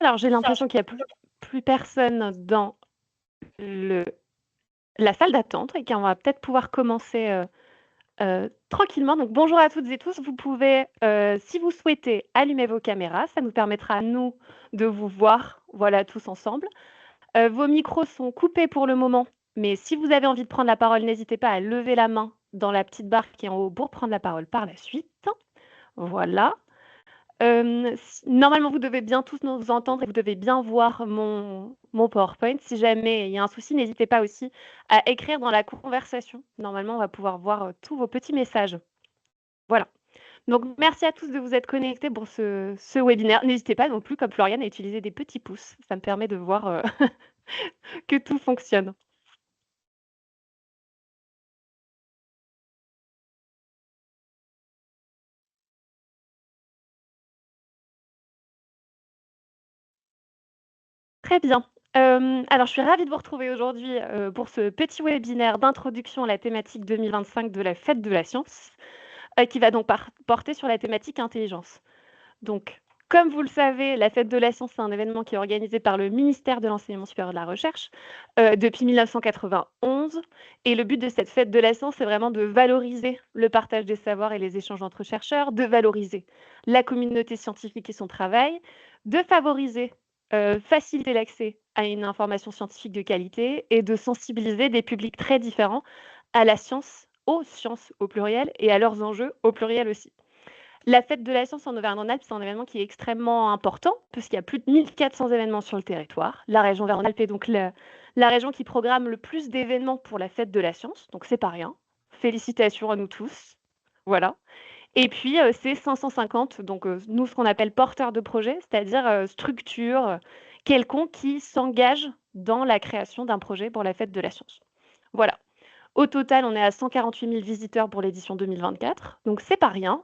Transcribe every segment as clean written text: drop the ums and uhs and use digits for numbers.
Alors, j'ai l'impression qu'il n'y a plus personne dans la salle d'attente et qu'on va peut-être pouvoir commencer tranquillement. Donc, bonjour à toutes et tous. Vous pouvez, si vous souhaitez, allumer vos caméras. Ça nous permettra, nous, de vous voir, voilà, tous ensemble. Vos micros sont coupés pour le moment, mais si vous avez envie de prendre la parole, n'hésitez pas à lever la main dans la petite barre qui est en haut pour prendre la parole par la suite. Voilà. Normalement, vous devez bien tous nous entendre et vous devez bien voir mon PowerPoint. Si jamais il y a un souci, n'hésitez pas aussi à écrire dans la conversation. Normalement, on va pouvoir voir tous vos petits messages. Voilà. Donc, merci à tous de vous être connectés pour ce webinaire. N'hésitez pas non plus, comme Floriane, à utiliser des petits pouces. Ça me permet de voir que tout fonctionne. Très bien. Alors, je suis ravie de vous retrouver aujourd'hui pour ce petit webinaire d'introduction à la thématique 2025 de la Fête de la Science, qui va donc porter sur la thématique intelligence. Donc, comme vous le savez, la Fête de la Science, c'est un événement qui est organisé par le ministère de l'Enseignement supérieur et de la Recherche depuis 1991. Et le but de cette Fête de la Science, c'est vraiment de valoriser le partage des savoirs et les échanges entre chercheurs, de valoriser la communauté scientifique et son travail, de favoriser, faciliter l'accès à une information scientifique de qualité et de sensibiliser des publics très différents à la science, aux sciences au pluriel et à leurs enjeux au pluriel aussi. La Fête de la Science en Auvergne-Rhône-Alpes, c'est un événement qui est extrêmement important, puisqu'il y a plus de 1400 événements sur le territoire. La région Auvergne-Rhône-Alpes est donc la région qui programme le plus d'événements pour la Fête de la Science, donc c'est pas rien. Félicitations à nous tous. Voilà. Et puis, c'est 550, donc nous, ce qu'on appelle porteurs de projets, c'est-à-dire structures quelconques qui s'engagent dans la création d'un projet pour la Fête de la Science. Voilà. Au total, on est à 148 000 visiteurs pour l'édition 2024, donc c'est pas rien,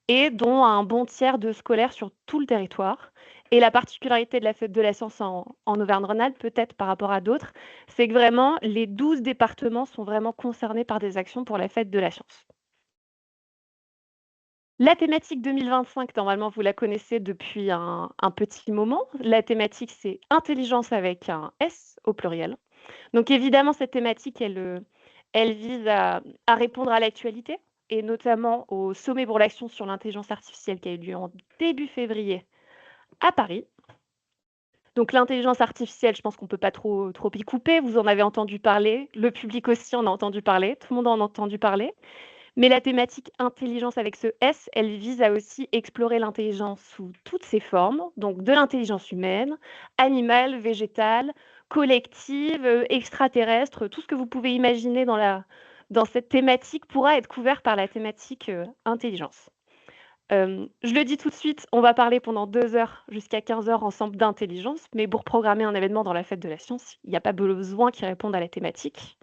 et dont un bon tiers de scolaires sur tout le territoire. Et la particularité de la Fête de la Science en Auvergne-Rhône-Alpes, peut-être par rapport à d'autres, c'est que vraiment, les 12 départements sont vraiment concernés par des actions pour la Fête de la Science. La thématique 2025, normalement, vous la connaissez depuis un petit moment. La thématique, c'est intelligence avec un S au pluriel. Donc évidemment, cette thématique, elle vise à répondre à l'actualité et notamment au sommet pour l'action sur l'intelligence artificielle qui a eu lieu en début février à Paris. Donc l'intelligence artificielle, je pense qu'on ne peut pas trop y couper. Vous en avez entendu parler. Le public aussi en a entendu parler. Tout le monde en a entendu parler. Mais la thématique intelligence avec ce S, elle vise à aussi explorer l'intelligence sous toutes ses formes, donc de l'intelligence humaine, animale, végétale, collective, extraterrestre, tout ce que vous pouvez imaginer dans cette thématique pourra être couvert par la thématique intelligence. Je le dis tout de suite, on va parler pendant 2 heures jusqu'à 15 heures ensemble d'intelligence, mais pour programmer un événement dans la Fête de la Science, il n'y a pas besoin qu'ils répondent à la thématique.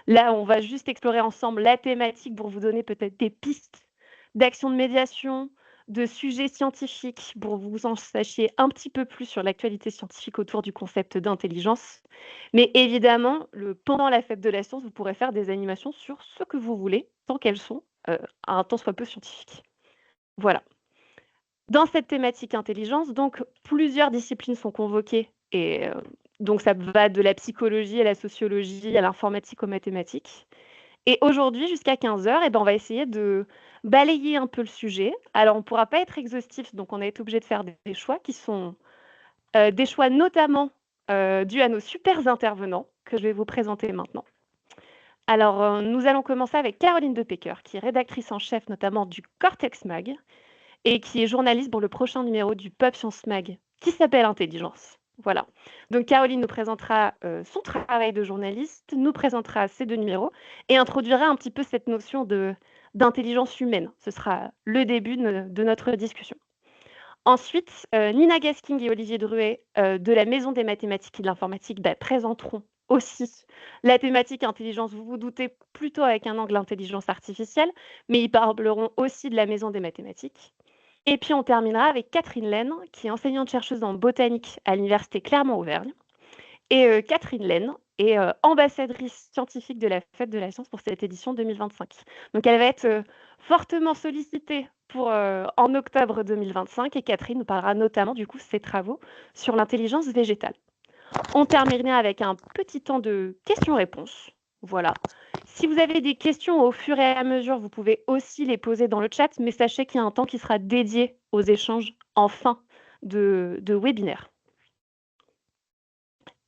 Là, on va juste explorer ensemble la thématique pour vous donner peut-être des pistes d'actions de médiation, de sujets scientifiques, pour que vous en sachiez un petit peu plus sur l'actualité scientifique autour du concept d'intelligence. Mais évidemment, pendant la Fête de la Science, vous pourrez faire des animations sur ce que vous voulez, tant qu'elles sont un tant soit peu scientifiques. Voilà. Dans cette thématique intelligence, donc, plusieurs disciplines sont convoquées et donc ça va de la psychologie à la sociologie, à l'informatique, aux mathématiques. Et aujourd'hui, jusqu'à 15 heures, on va essayer de balayer un peu le sujet. Alors, on ne pourra pas être exhaustif, donc on a été obligé de faire des choix qui sont des choix notamment dus à nos super intervenants que je vais vous présenter maintenant. Alors, nous allons commencer avec Caroline Depecker, qui est rédactrice en chef notamment du Cortex Mag et qui est journaliste pour le prochain numéro du Pub Science Mag, qui s'appelle Intelligence. Voilà. Donc Caroline nous présentera son travail de journaliste, nous présentera ces 2 numéros et introduira un petit peu cette notion d'intelligence humaine. Ce sera le début de notre discussion. Ensuite, Nina Gasking et Olivier Druet de la Maison des mathématiques et de l'informatique présenteront aussi la thématique intelligence, vous vous doutez, plutôt avec un angle intelligence artificielle, mais ils parleront aussi de la Maison des mathématiques. Et puis on terminera avec Catherine Laine, qui est enseignante-chercheuse en botanique à l'Université Clermont-Auvergne. Et Catherine Laine est ambassadrice scientifique de la Fête de la Science pour cette édition 2025. Donc elle va être fortement sollicitée en octobre 2025 et Catherine nous parlera notamment du coup de ses travaux sur l'intelligence végétale. On terminera avec un petit temps de questions-réponses. Voilà. Si vous avez des questions au fur et à mesure, vous pouvez aussi les poser dans le chat, mais sachez qu'il y a un temps qui sera dédié aux échanges en fin de webinaire.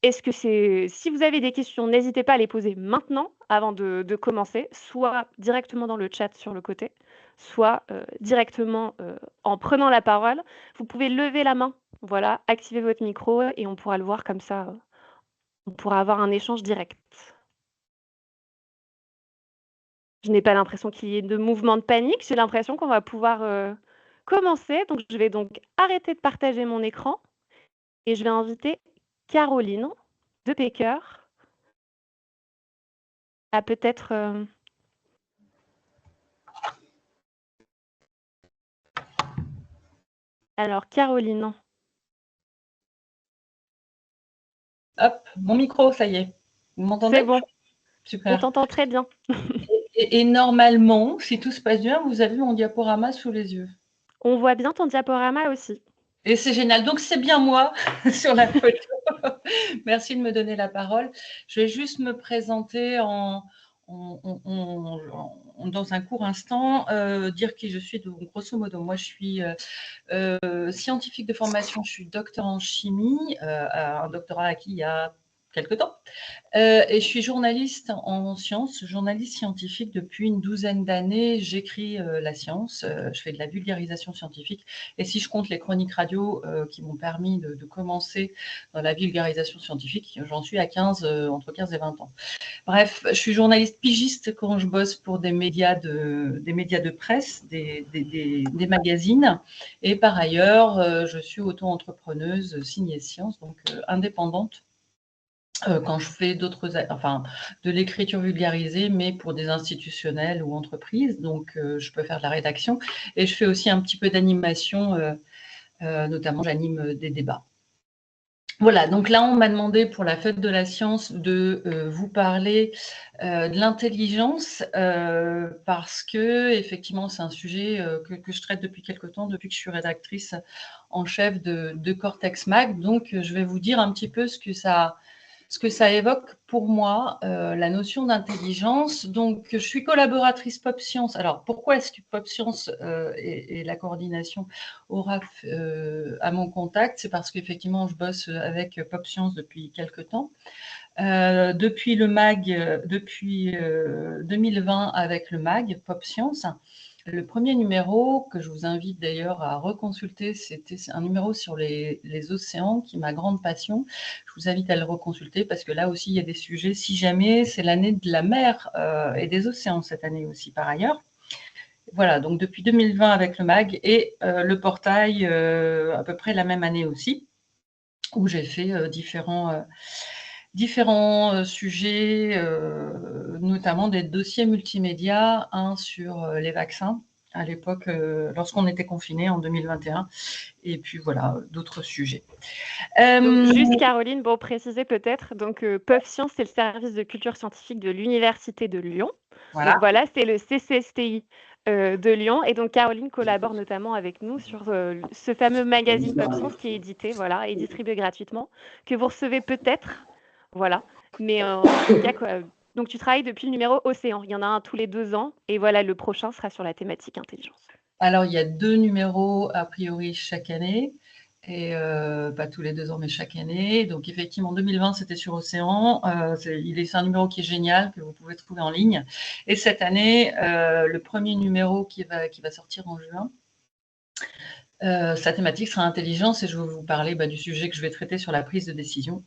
Si vous avez des questions, n'hésitez pas à les poser maintenant avant de commencer, soit directement dans le chat sur le côté, soit directement en prenant la parole. Vous pouvez lever la main, voilà, activer votre micro et on pourra le voir comme ça. On pourra avoir un échange direct. Je n'ai pas l'impression qu'il y ait de mouvement de panique. J'ai l'impression qu'on va pouvoir commencer. Donc, je vais donc arrêter de partager mon écran et je vais inviter Caroline de Pecker à peut-être... Alors, Caroline. Hop, mon micro, ça y est. Vous m'entendez? C'est bon. Super. On t'entend très bien. Et normalement, si tout se passe bien, vous avez mon diaporama sous les yeux. On voit bien ton diaporama aussi. Et c'est génial. Donc, c'est bien moi sur la photo. Merci de me donner la parole. Je vais juste me présenter dans un court instant, dire qui je suis. Donc, grosso modo, moi, je suis scientifique de formation. Je suis docteur en chimie, un doctorat acquis il y a quelque temps. Et je suis journaliste en sciences, journaliste scientifique depuis une douzaine d'années. J'écris la science, je fais de la vulgarisation scientifique. Et si je compte les chroniques radio qui m'ont permis de commencer dans la vulgarisation scientifique, j'en suis à entre 15 et 20 ans. Bref, je suis journaliste pigiste quand je bosse pour des médias de presse, des magazines. Et par ailleurs, je suis auto-entrepreneuse signée science, donc indépendante. Quand je fais de l'écriture vulgarisée, mais pour des institutionnels ou entreprises, donc je peux faire de la rédaction et je fais aussi un petit peu d'animation, notamment j'anime des débats. Voilà, donc là on m'a demandé pour la fête de la science de vous parler de l'intelligence parce que effectivement c'est un sujet que je traite depuis quelque temps, depuis que je suis rédactrice en chef de Cortex Mag. Donc je vais vous dire un petit peu ce que ça évoque pour moi, la notion d'intelligence. Donc, je suis collaboratrice Pop Science. Alors, pourquoi est-ce que Pop Science et la coordination aura à mon contact? C'est parce qu'effectivement, je bosse avec Pop Science depuis quelques temps. Depuis le MAG, depuis 2020 avec le MAG, Pop Science. Le premier numéro, que je vous invite d'ailleurs à reconsulter, c'était un numéro sur les océans, qui est ma grande passion. Je vous invite à le reconsulter parce que là aussi, il y a des sujets. Si jamais, c'est l'année de la mer et des océans cette année aussi, par ailleurs. Voilà, donc depuis 2020 avec le MAG et le portail à peu près la même année aussi, où j'ai fait différents sujets, notamment des dossiers multimédia, un sur les vaccins, à l'époque, lorsqu'on était confinés en 2021, et puis voilà, d'autres sujets. Donc, juste Caroline, pour préciser peut-être, donc PUF Science, c'est le service de culture scientifique de l'Université de Lyon. Voilà. Donc voilà, c'est le CCSTI de Lyon. Et donc Caroline collabore notamment avec nous sur ce fameux magazine PUF Science qui est édité, voilà, et distribué gratuitement, que vous recevez peut-être, voilà. Mais en tout cas, donc tu travailles depuis le numéro Océan. Il y en a un tous les 2 ans. Et voilà, le prochain sera sur la thématique intelligence. Alors, il y a 2 numéros a priori chaque année. Et pas tous les 2 ans, mais chaque année. Donc, effectivement, 2020, c'était sur Océan. C'est un numéro qui est génial, que vous pouvez trouver en ligne. Et cette année, le premier numéro qui va sortir en juin, sa thématique sera intelligence et je vais vous parler du sujet que je vais traiter sur la prise de décision.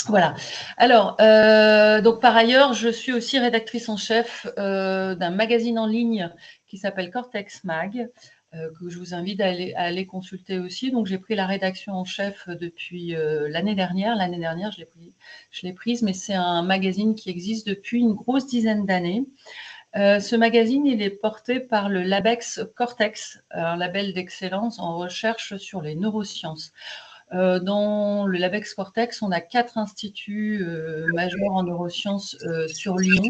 Voilà. Alors, donc par ailleurs, je suis aussi rédactrice en chef d'un magazine en ligne qui s'appelle Cortex Mag, que je vous invite à aller consulter aussi. Donc, j'ai pris la rédaction en chef depuis l'année dernière. L'année dernière, je l'ai prise, mais c'est un magazine qui existe depuis une grosse dizaine d'années. Ce magazine, il est porté par le Labex Cortex, un label d'excellence en recherche sur les neurosciences. Dans le Labex Cortex, on a 4 instituts majeurs en neurosciences sur Lyon.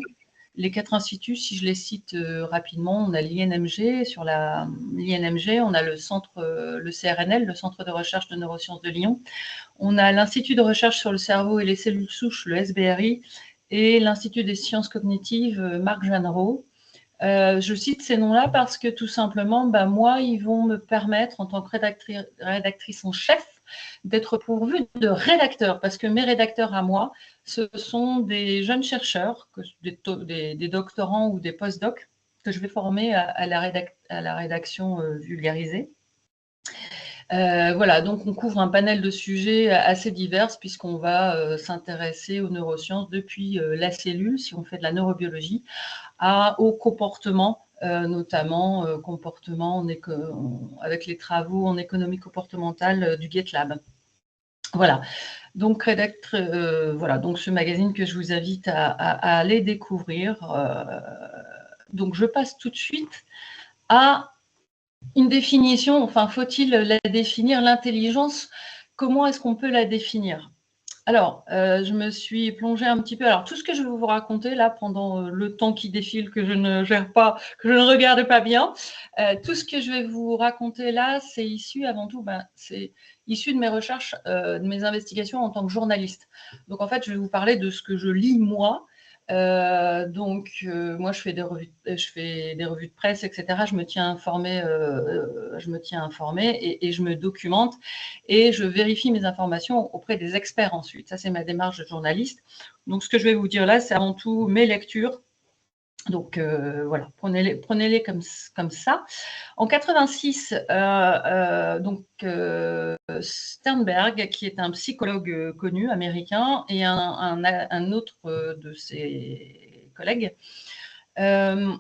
Les 4 instituts, si je les cite rapidement, on a l'INMG. Sur l'INMG, on a le CRNL, le Centre de recherche de neurosciences de Lyon. On a l'Institut de recherche sur le cerveau et les cellules souches, le SBRI, et l'Institut des sciences cognitives, Marc Jeanneraud. Je cite ces noms-là parce que tout simplement, moi, ils vont me permettre, en tant que rédactrice en chef, d'être pourvue de rédacteurs, parce que mes rédacteurs à moi, ce sont des jeunes chercheurs, des doctorants ou des post-docs, que je vais former à la rédaction vulgarisée. Voilà, donc on couvre un panel de sujets assez divers, puisqu'on va s'intéresser aux neurosciences depuis la cellule, si on fait de la neurobiologie, au comportement, notamment comportement avec les travaux en économie comportementale du GitLab. Voilà, donc voilà, donc ce magazine que je vous invite à aller découvrir. Donc je passe tout de suite à une définition. Enfin, faut-il la définir, l'intelligence? Comment est-ce qu'on peut la définir? Alors, je me suis plongée un petit peu. Alors, tout ce que je vais vous raconter là pendant le temps qui défile, que je ne gère pas, que je ne regarde pas bien, tout ce que je vais vous raconter là, c'est issu avant tout, c'est issu de mes recherches, de mes investigations en tant que journaliste. Donc, en fait, je vais vous parler de ce que je lis moi. Moi, je fais des revues de presse, etc. Je me tiens informée, et je me documente et je vérifie mes informations auprès des experts ensuite. Ça, c'est ma démarche de journaliste. Donc, ce que je vais vous dire là, c'est avant tout mes lectures. Donc, voilà, prenez-les comme ça. En 86, Sternberg, qui est un psychologue connu américain, et un autre de ses collègues,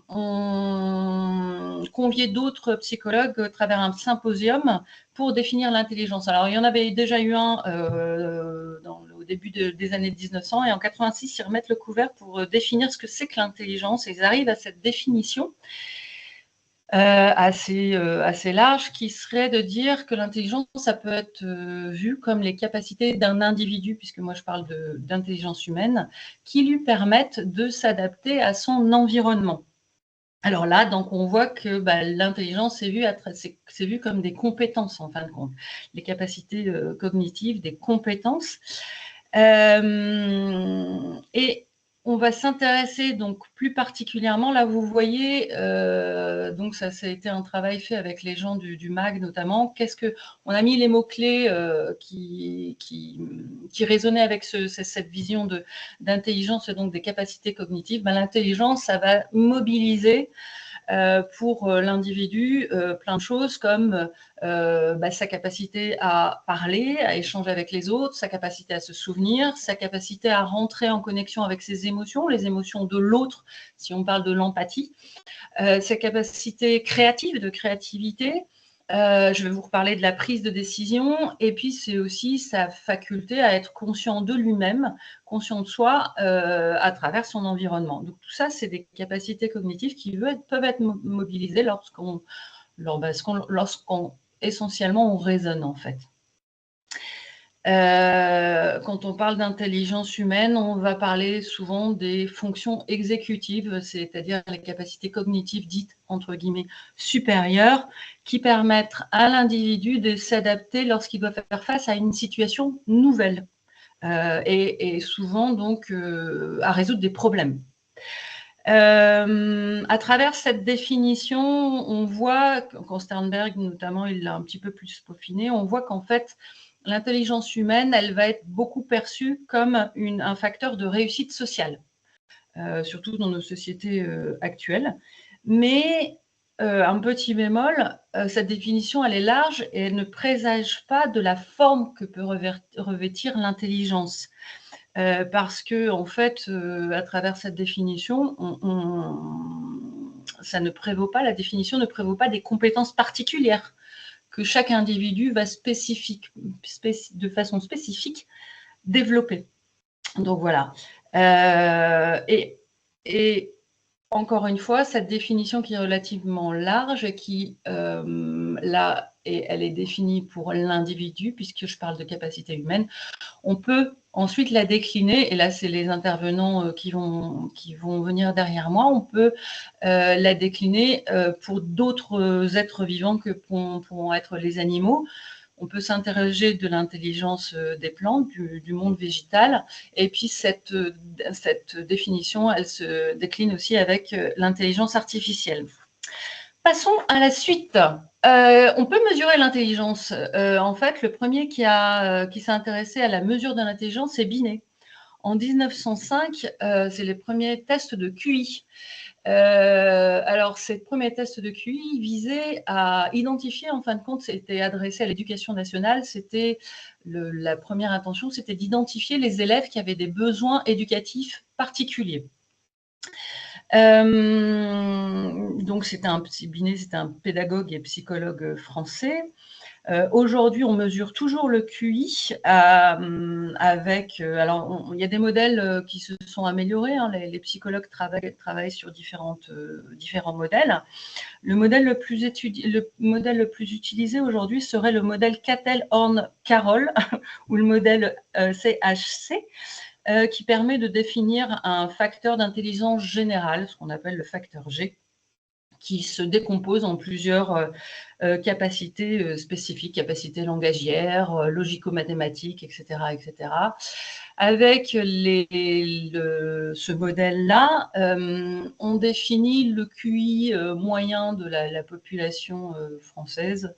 ont convié d'autres psychologues à travers un symposium pour définir l'intelligence. Alors, il y en avait déjà eu un au début des années 1900, et en 86, ils remettent le couvert pour définir ce que c'est que l'intelligence, et ils arrivent à cette définition assez large, qui serait de dire que l'intelligence, ça peut être vu comme les capacités d'un individu, puisque moi je parle d'intelligence humaine, qui lui permettent de s'adapter à son environnement. Alors là, donc on voit que l'intelligence c'est vu comme des compétences en fin de compte, les capacités cognitives, des compétences. Et on va s'intéresser donc plus particulièrement, là vous voyez, donc ça a été un travail fait avec les gens du MAG notamment. On a mis les mots-clés qui résonnaient avec cette vision d'intelligence et donc des capacités cognitives. L'intelligence, ça va mobiliser pour l'individu plein de choses comme sa capacité à parler, à échanger avec les autres, sa capacité à se souvenir, sa capacité à rentrer en connexion avec ses émotions, les émotions de l'autre, si on parle de l'empathie, sa capacité créative, de créativité. Je vais vous reparler de la prise de décision, et puis c'est aussi sa faculté à être conscient de lui-même, conscient de soi à travers son environnement. Donc tout ça, c'est des capacités cognitives qui peuvent être mobilisées lorsqu'on essentiellement on raisonne en fait. Quand on parle d'intelligence humaine, on va parler souvent des fonctions exécutives, c'est-à-dire les capacités cognitives dites, entre guillemets, supérieures, qui permettent à l'individu de s'adapter lorsqu'il doit faire face à une situation nouvelle, et souvent donc à résoudre des problèmes. À travers cette définition, on voit, quand Sternberg notamment, il l'a un petit peu plus peaufiné, on voit qu'en fait, l'intelligence humaine, elle va être beaucoup perçue comme un facteur de réussite sociale, surtout dans nos sociétés actuelles. Mais un petit bémol, cette définition, elle est large et elle ne présage pas de la forme que peut revêtir l'intelligence. Parce que, en fait, à travers cette définition, la définition ne prévaut pas des compétences particulières que chaque individu va de façon spécifique développer. Donc voilà. Et encore une fois, cette définition qui est relativement large et qui, là, elle est définie pour l'individu, puisque je parle de capacité humaine. On peut ensuite la décliner, et là, c'est les intervenants qui vont venir derrière moi, on peut la décliner pour d'autres êtres vivants que pourront être les animaux. On peut s'interroger de l'intelligence des plantes, du monde végétal, et puis cette définition, elle se décline aussi avec l'intelligence artificielle. Passons à la suite. On peut mesurer l'intelligence. En fait, le premier qui s'est intéressé à la mesure de l'intelligence, c'est Binet. En 1905, c'est les premiers tests de QI. Alors, ces premiers tests de QI visaient à identifier, en fin de compte, c'était adressé à l'éducation nationale, c'était la première intention, c'était d'identifier les élèves qui avaient des besoins éducatifs particuliers. Donc, Binet, c'était un pédagogue et psychologue français. Aujourd'hui, on mesure toujours le QI avec. Alors, il y a des modèles qui se sont améliorés. Hein, les psychologues travaillent sur différents modèles. Le modèle le plus utilisé aujourd'hui serait le modèle Cattell-Horn-Carroll ou le modèle CHC. Qui permet de définir un facteur d'intelligence générale, ce qu'on appelle le facteur G, qui se décompose en plusieurs capacités spécifiques, capacités langagières, logico-mathématiques, etc., etc. Avec ce modèle-là, on définit le QI moyen de la population française.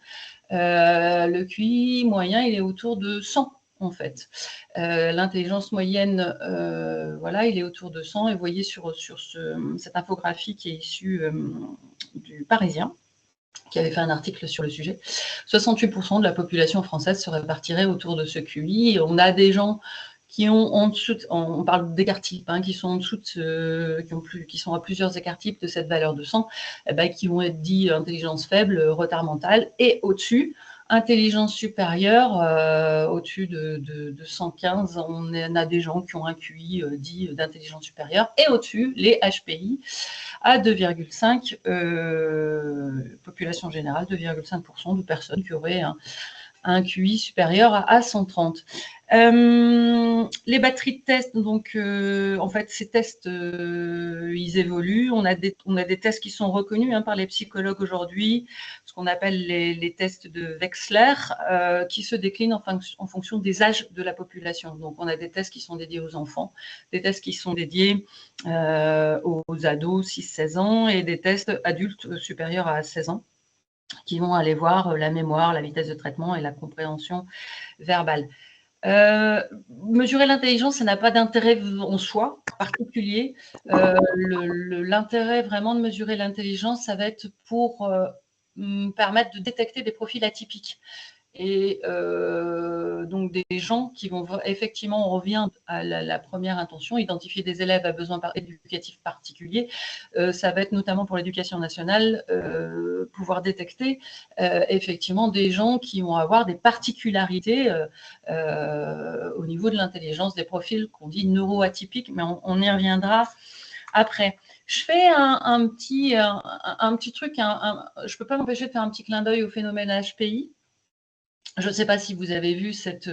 Le QI moyen, il est autour de 100. En fait, l'intelligence moyenne, voilà, il est autour de 100. Et vous voyez sur cette infographie qui est issue du Parisien, qui avait fait un article sur le sujet, 68% de la population française se répartirait autour de ce QI. Et on a des gens qui ont en dessous, on parle d'écart type, hein, qui sont en dessous qui sont à plusieurs écarts types de cette valeur de 100, qui vont être dits intelligence faible, retard mental, et au-dessus, intelligence supérieure, au-dessus de 115, on a des gens qui ont un QI dit d'intelligence supérieure, et au-dessus, les HPI à 2,5, population générale, 2,5% de personnes qui auraient un QI supérieur à 130. Les batteries de tests, donc en fait, ces tests, ils évoluent. On a des tests qui sont reconnus par les psychologues aujourd'hui, ce qu'on appelle les tests de Wechsler, qui se déclinent en fonction des âges de la population. Donc, on a des tests qui sont dédiés aux enfants, des tests qui sont dédiés aux ados 6-16 ans et des tests adultes supérieurs à 16 ans qui vont aller voir la mémoire, la vitesse de traitement et la compréhension verbale. Mesurer l'intelligence, ça n'a pas d'intérêt en soi particulier. L'intérêt vraiment de mesurer l'intelligence, ça va être pour permettre de détecter des profils atypiques. Et donc des gens qui vont effectivement, on revient à la première intention, identifier des élèves à besoins éducatifs particuliers. Ça va être notamment pour l'éducation nationale, pouvoir détecter effectivement des gens qui vont avoir des particularités au niveau de l'intelligence, des profils qu'on dit neuroatypiques, mais on y reviendra après. Je fais un petit truc, je ne peux pas m'empêcher de faire un petit clin d'œil au phénomène HPI. Je ne sais pas si vous avez vu cette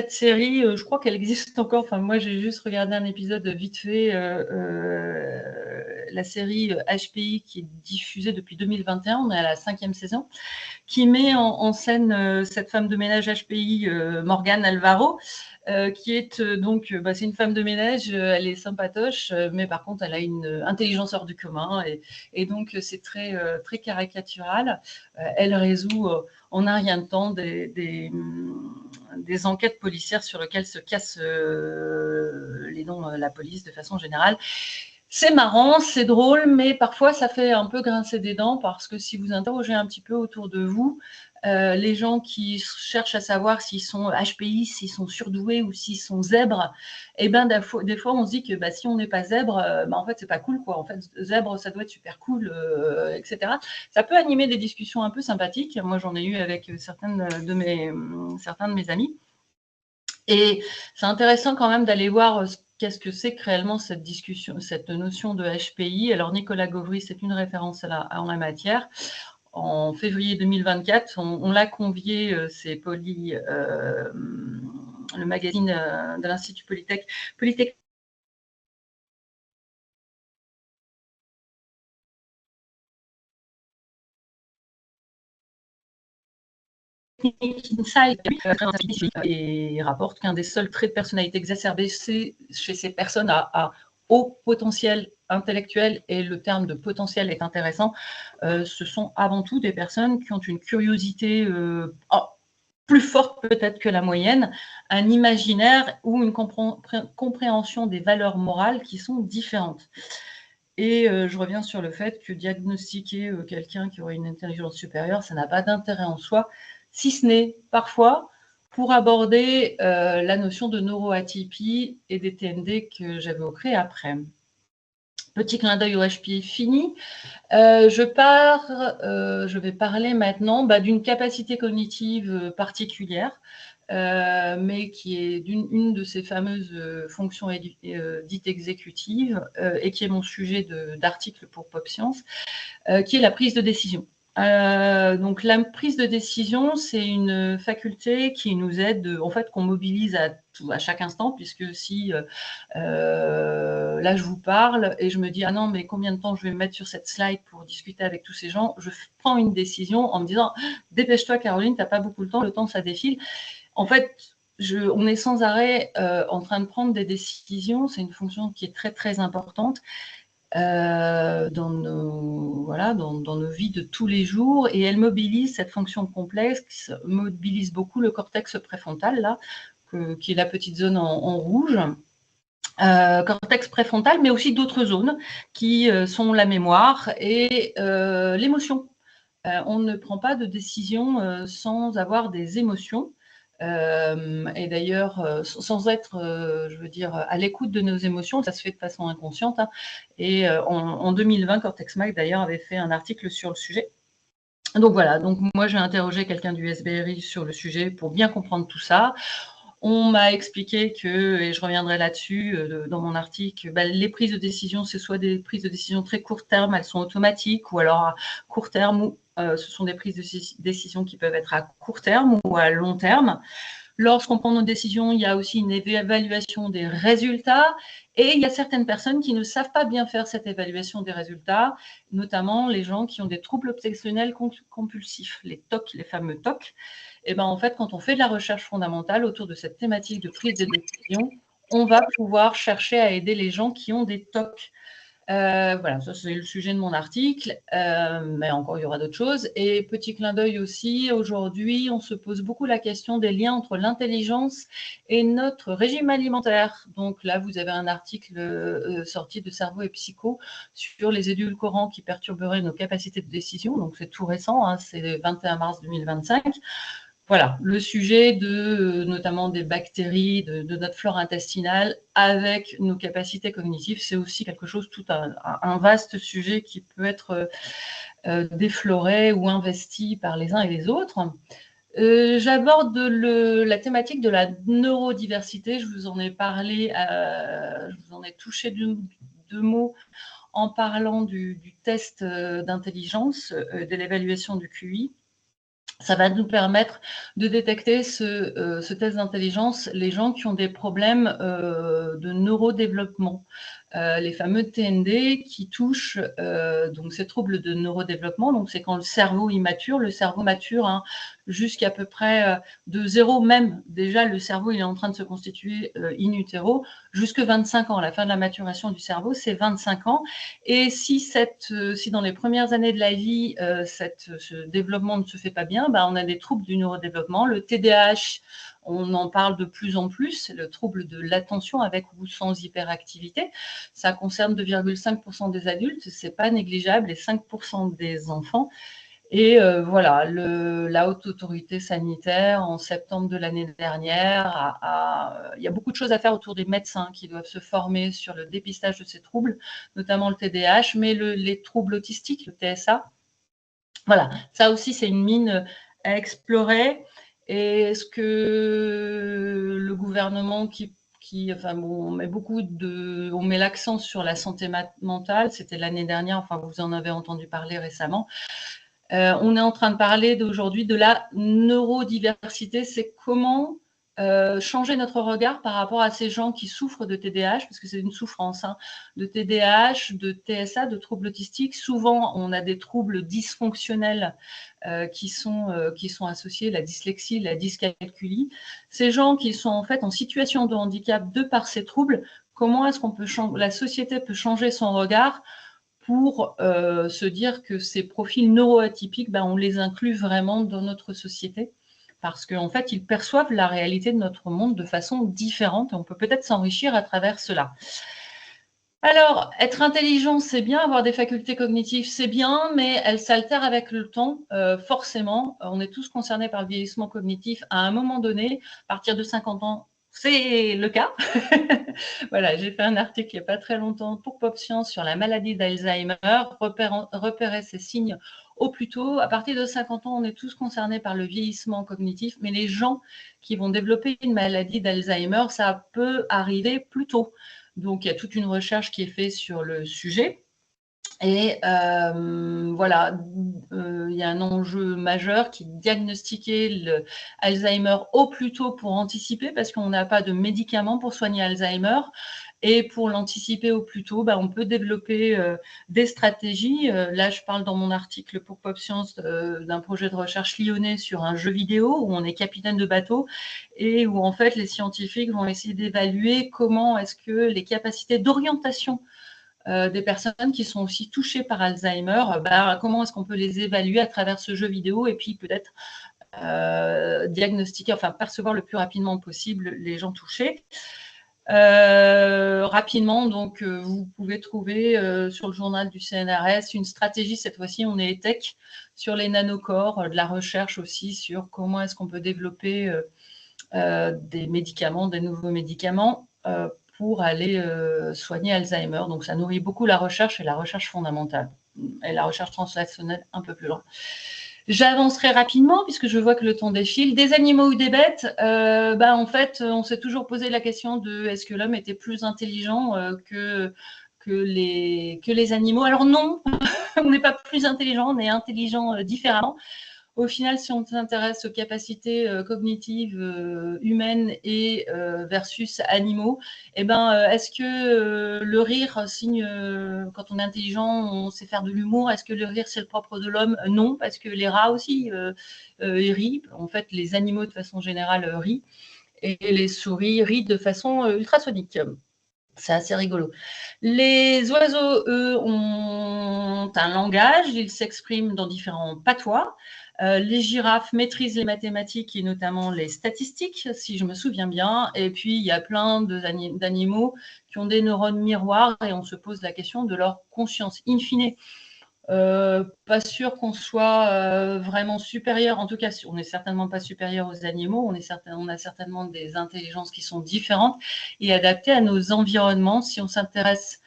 série, je crois qu'elle existe encore. Enfin, moi, j'ai juste regardé un épisode vite fait, la série HPI qui est diffusée depuis 2021, on est à la 5e saison, qui met en scène cette femme de ménage HPI, Morgane Alvaro, qui est donc, c'est une femme de ménage, elle est sympatoche, mais par contre, elle a une intelligence hors du commun, et donc c'est très, très caricatural. Elle résout en un rien de temps des enquêtes policières sur lesquelles se casse les dents la police de façon générale. C'est marrant, c'est drôle, mais parfois ça fait un peu grincer des dents parce que si vous interrogez un petit peu autour de vous, les gens qui cherchent à savoir s'ils sont HPI, s'ils sont surdoués ou s'ils sont zèbres, eh ben, des fois on se dit que si on n'est pas zèbre, en fait c'est pas cool quoi. En fait zèbre ça doit être super cool, etc. Ça peut animer des discussions un peu sympathiques. Moi j'en ai eu avec certains de mes amis. Et c'est intéressant quand même d'aller voir qu'est-ce que c'est que réellement cette discussion, cette notion de HPI? Alors, Nicolas Gauvry, c'est une référence en la matière. En février 2024, on l'a convié, c'est le magazine de l'Institut Polytechnique Insight, et rapporte qu'un des seuls traits de personnalité exacerbés chez ces personnes à haut potentiel intellectuel, et le terme de potentiel est intéressant, ce sont avant tout des personnes qui ont une curiosité plus forte peut-être que la moyenne, un imaginaire ou une compréhension des valeurs morales qui sont différentes. Et je reviens sur le fait que diagnostiquer quelqu'un qui aurait une intelligence supérieure, ça n'a pas d'intérêt en soi, si ce n'est parfois pour aborder la notion de neuroatypie et des TND que j'évoquerai après. Petit clin d'œil au HPI fini. Je vais parler maintenant d'une capacité cognitive particulière, mais qui est une de ces fameuses fonctions dites exécutives, et qui est mon sujet d'article pour Pop Science, qui est la prise de décision. Donc la prise de décision, c'est une faculté qui nous aide, en fait, qu'on mobilise à chaque instant, puisque si là je vous parle et je me dis ah non, mais combien de temps je vais mettre sur cette slide pour discuter avec tous ces gens, je prends une décision en me disant dépêche-toi Caroline, t'as pas beaucoup de temps, le temps ça défile. En fait, on est sans arrêt en train de prendre des décisions, c'est une fonction qui est très très importante dans nos vies de tous les jours, et elle mobilise, cette fonction complexe mobilise beaucoup le cortex préfrontal, là, qui est la petite zone en rouge. Cortex préfrontal, mais aussi d'autres zones qui sont la mémoire et l'émotion. On ne prend pas de décision sans avoir des émotions. Et d'ailleurs, sans être, je veux dire, à l'écoute de nos émotions, ça se fait de façon inconsciente. Hein. Et en 2020, Cortex Mag, d'ailleurs, avait fait un article sur le sujet. Donc voilà, donc moi j'ai interrogé quelqu'un du SBRI sur le sujet pour bien comprendre tout ça. On m'a expliqué que, et je reviendrai là-dessus dans mon article, les prises de décision, c'est soit des prises de décision très court terme, elles sont automatiques, ou alors à court terme, ce sont des prises de décision qui peuvent être à court terme ou à long terme. Lorsqu'on prend nos décisions, il y a aussi une évaluation des résultats, et il y a certaines personnes qui ne savent pas bien faire cette évaluation des résultats, notamment les gens qui ont des troubles obsessionnels compulsifs, les TOC, les fameux TOC. Et en fait, quand on fait de la recherche fondamentale autour de cette thématique de prise de décision, on va pouvoir chercher à aider les gens qui ont des TOC. Voilà, ça c'est le sujet de mon article, mais encore il y aura d'autres choses. Et petit clin d'œil aussi, aujourd'hui on se pose beaucoup la question des liens entre l'intelligence et notre régime alimentaire. Donc là vous avez un article sorti de Cerveau et Psycho sur les édulcorants qui perturberaient nos capacités de décision, donc c'est tout récent, hein, c'est le 21 mars 2025. Voilà, le sujet notamment des bactéries, de notre flore intestinale avec nos capacités cognitives, c'est aussi quelque chose, tout un vaste sujet qui peut être défloré ou investi par les uns et les autres. J'aborde la thématique de la neurodiversité, je vous en ai parlé, je vous en ai touché deux mots en parlant du test d'intelligence, de l'évaluation du QI. Ça va nous permettre de détecter ce test d'intelligence, les gens qui ont des problèmes de neurodéveloppement, les fameux TND qui touchent donc ces troubles de neurodéveloppement. Donc c'est quand le cerveau immature, le cerveau mature hein, jusqu'à peu près de 0 même. Déjà le cerveau il est en train de se constituer in utero jusque 25 ans. La fin de la maturation du cerveau c'est 25 ans. Et si dans les premières années de la vie ce développement ne se fait pas bien, on a des troubles du neurodéveloppement. Le TDAH, on en parle de plus en plus, le trouble de l'attention avec ou sans hyperactivité. Ça concerne 2,5% des adultes, c'est pas négligeable, et 5% des enfants. Et voilà, la haute autorité sanitaire, en septembre de l'année dernière, il y a beaucoup de choses à faire autour des médecins qui doivent se former sur le dépistage de ces troubles, notamment le TDAH, mais les troubles autistiques, le TSA. Voilà, ça aussi, c'est une mine à explorer. Et est-ce que le gouvernement qui enfin bon, on met l'accent sur la santé mentale. C'était l'année dernière, enfin vous en avez entendu parler récemment. On est en train de parler d'aujourd'hui de la neurodiversité. C'est comment changer notre regard par rapport à ces gens qui souffrent de TDAH, parce que c'est une souffrance, hein, de TDAH, de TSA, de troubles autistiques. Souvent, on a des troubles dysfonctionnels qui sont associés, la dyslexie, la dyscalculie. Ces gens qui sont en fait en situation de handicap de par ces troubles, comment est-ce qu'on peut la société peut changer son regard pour se dire que ces profils neuroatypiques, on les inclut vraiment dans notre société parce qu'en fait, ils perçoivent la réalité de notre monde de façon différente et on peut peut-être s'enrichir à travers cela. Alors, être intelligent, c'est bien, avoir des facultés cognitives, c'est bien, mais elles s'altèrent avec le temps, forcément. On est tous concernés par le vieillissement cognitif à un moment donné, à partir de 50 ans, c'est le cas. Voilà, j'ai fait un article il n'y a pas très longtemps pour Pop Science sur la maladie d'Alzheimer, repérer ces signes au plus tôt. À partir de 50 ans, on est tous concernés par le vieillissement cognitif, mais les gens qui vont développer une maladie d'Alzheimer, ça peut arriver plus tôt. Donc, il y a toute une recherche qui est faite sur le sujet. Et voilà, il y a un enjeu majeur qui est de diagnostiquer l'Alzheimer au plus tôt pour anticiper, parce qu'on n'a pas de médicaments pour soigner Alzheimer. Et pour l'anticiper au plus tôt, on peut développer des stratégies. Là, je parle dans mon article pour Pop Science d'un projet de recherche lyonnais sur un jeu vidéo où on est capitaine de bateau et où en fait les scientifiques vont essayer d'évaluer comment est-ce que les capacités d'orientation des personnes qui sont aussi touchées par Alzheimer, comment est-ce qu'on peut les évaluer à travers ce jeu vidéo et puis peut-être diagnostiquer, enfin percevoir le plus rapidement possible les gens touchés. Rapidement, donc vous pouvez trouver sur le journal du CNRS une stratégie, cette fois-ci on est tech, sur les nanocorps, de la recherche aussi sur comment est-ce qu'on peut développer des médicaments, des nouveaux médicaments pour aller soigner Alzheimer. Donc ça nourrit beaucoup la recherche et la recherche fondamentale et la recherche translationnelle un peu plus loin. J'avancerai rapidement puisque je vois que le temps défile. Des animaux ou des bêtes, en fait, on s'est toujours posé la question de est-ce que l'homme était plus intelligent que les animaux. Alors non, on n'est pas plus intelligent, on est intelligent différemment. Au final, si on s'intéresse aux capacités cognitives humaines et versus animaux, est-ce que le rire signe, quand on est intelligent, on sait faire de l'humour? Est-ce que le rire, c'est le propre de l'homme? Non, parce que les rats aussi, ils rient. En fait, les animaux, de façon générale, rient. Et les souris rient de façon ultrasonique. C'est assez rigolo. Les oiseaux, eux, ont un langage. Ils s'expriment dans différents patois. Les girafes maîtrisent les mathématiques et notamment les statistiques, si je me souviens bien. Et puis, il y a plein d'animaux qui ont des neurones miroirs et on se pose la question de leur conscience. In fine, pas sûr qu'on soit vraiment supérieur. En tout cas, on n'est certainement pas supérieur aux animaux. On a certainement des intelligences qui sont différentes et adaptées à nos environnements. Si on s'intéresse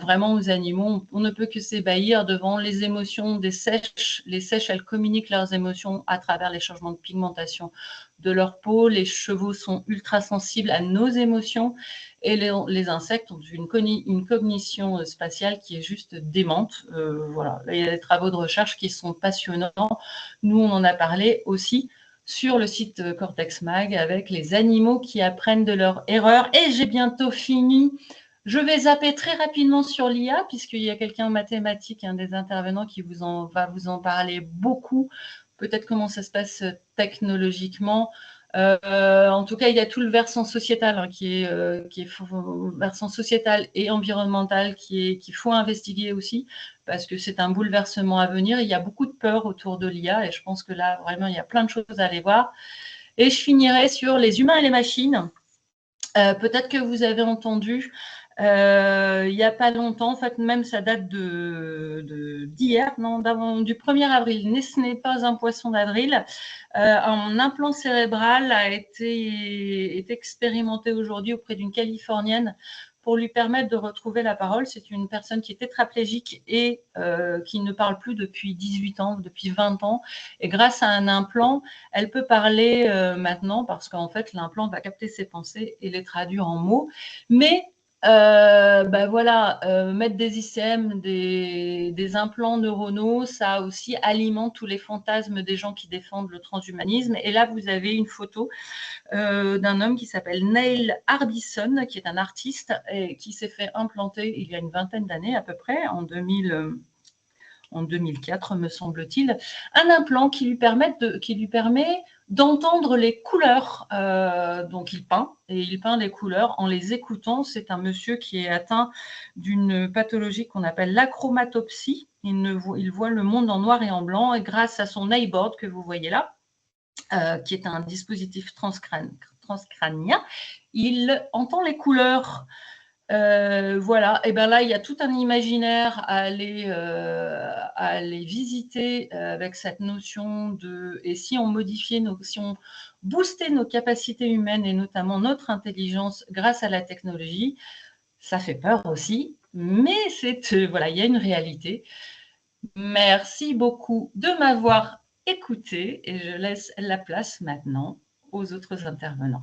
vraiment aux animaux, on ne peut que s'ébahir devant les émotions des seiches. Les seiches, elles communiquent leurs émotions à travers les changements de pigmentation de leur peau. Les chevaux sont ultra sensibles à nos émotions et les insectes ont une cognition spatiale qui est juste démente. Voilà. Là, il y a des travaux de recherche qui sont passionnants. Nous, on en a parlé aussi sur le site Cortex Mag avec les animaux qui apprennent de leurs erreurs. Et j'ai bientôt fini. Je vais zapper très rapidement sur l'IA, puisqu'il y a quelqu'un en mathématiques, un des intervenants, qui va vous en parler beaucoup. Peut-être comment ça se passe technologiquement. En tout cas, il y a tout le versant sociétal qui est versant sociétal et environnemental qu'il faut investiguer aussi, parce que c'est un bouleversement à venir. Il y a beaucoup de peur autour de l'IA et je pense que là, vraiment, il y a plein de choses à aller voir. Et je finirai sur les humains et les machines. Peut-être que vous avez entendu il n'y a pas longtemps, en fait, même ça date d'hier, du 1er avril. Ce n'est pas un poisson d'avril. Un implant cérébral est expérimenté aujourd'hui auprès d'une Californienne pour lui permettre de retrouver la parole. C'est une personne qui est tétraplégique et qui ne parle plus depuis 18 ans, depuis 20 ans. Et grâce à un implant, elle peut parler maintenant parce qu'en fait, l'implant va capter ses pensées et les traduire en mots. Mais voilà, mettre des ICM, des implants neuronaux, ça aussi alimente tous les fantasmes des gens qui défendent le transhumanisme. Et là, vous avez une photo d'un homme qui s'appelle Neil Harbisson, qui est un artiste et qui s'est fait implanter il y a une vingtaine d'années à peu près, en 2004, me semble-t-il, un implant qui lui permet d'entendre les couleurs. Donc, il peint les couleurs en les écoutant. C'est un monsieur qui est atteint d'une pathologie qu'on appelle l'achromatopsie. Il voit le monde en noir et en blanc, et grâce à son iBoard que vous voyez là, qui est un dispositif transcrânien, il entend les couleurs. Voilà, et bien là, il y a tout un imaginaire à aller visiter avec cette notion de... Et si on modifiait, si on boostait nos capacités humaines et notamment notre intelligence grâce à la technologie, ça fait peur aussi, mais voilà, il y a une réalité. Merci beaucoup de m'avoir écouté et je laisse la place maintenant aux autres intervenants.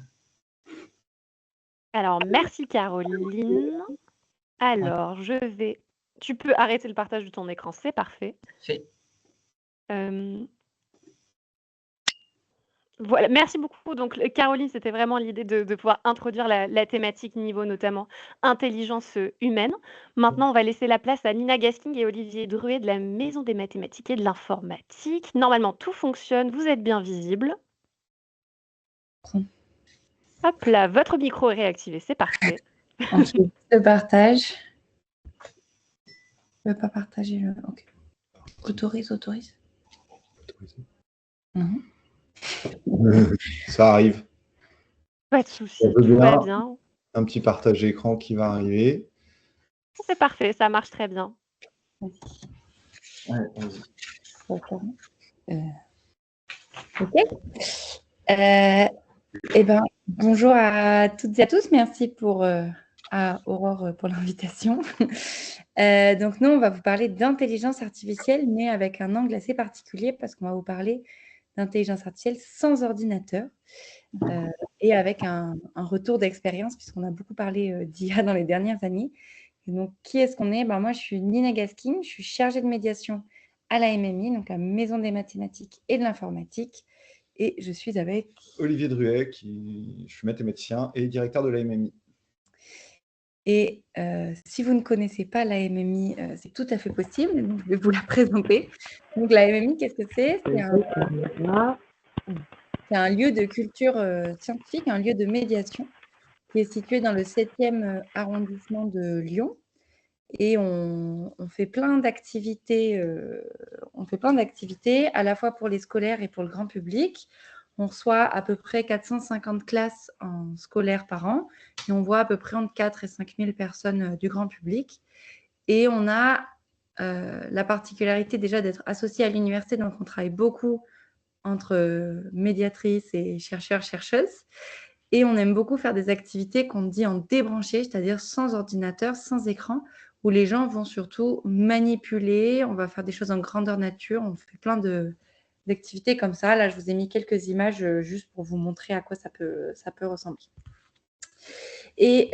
Alors, merci Caroline. Alors, tu peux arrêter le partage de ton écran, c'est parfait. Fait. Voilà, merci beaucoup. Donc, Caroline, c'était vraiment l'idée de pouvoir introduire la thématique niveau notamment intelligence humaine. Maintenant, on va laisser la place à Nina Gasking et Olivier Druet de la Maison des mathématiques et de l'informatique. Normalement, tout fonctionne, vous êtes bien visible. Hop là, votre micro est réactivé, c'est parfait. Ensuite, le partage. Je ne veux pas partager le... Ok. Autorise. Non. Ça arrive. Pas de souci, tout va bien. Un petit partage d'écran qui va arriver. C'est parfait, ça marche très bien. Ouais, vas-y. Ok. Bonjour à toutes et à tous. Merci à Aurore pour l'invitation. Donc, nous, on va vous parler d'intelligence artificielle, mais avec un angle assez particulier parce qu'on va vous parler d'intelligence artificielle sans ordinateur et avec un retour d'expérience puisqu'on a beaucoup parlé d'IA dans les dernières années. Et donc, qui est-ce qu'on est, Moi, je suis Nina Gasking, je suis chargée de médiation à la MMI, donc la Maison des mathématiques et de l'informatique. Et je suis avec Olivier Druet, je suis mathématicien et directeur de la MMI. Et si vous ne connaissez pas la MMI, c'est tout à fait possible. Donc, je vais vous la présenter. Donc, la MMI, qu'est-ce que c'est? C'est un lieu de culture scientifique, un lieu de médiation qui est situé dans le 7e arrondissement de Lyon. Et on fait plein d'activités. À la fois pour les scolaires et pour le grand public. On reçoit à peu près 450 classes en scolaire par an et on voit à peu près entre 4 et 5 000 personnes du grand public. Et on a la particularité déjà d'être associé à l'université, donc on travaille beaucoup entre médiatrices et chercheurs, chercheuses. Et on aime beaucoup faire des activités qu'on dit en débranché, c'est-à-dire sans ordinateur, sans écran, où les gens vont surtout manipuler, on va faire des choses en grandeur nature, on fait plein d'activités comme ça. Là, je vous ai mis quelques images juste pour vous montrer à quoi ça peut ressembler. Et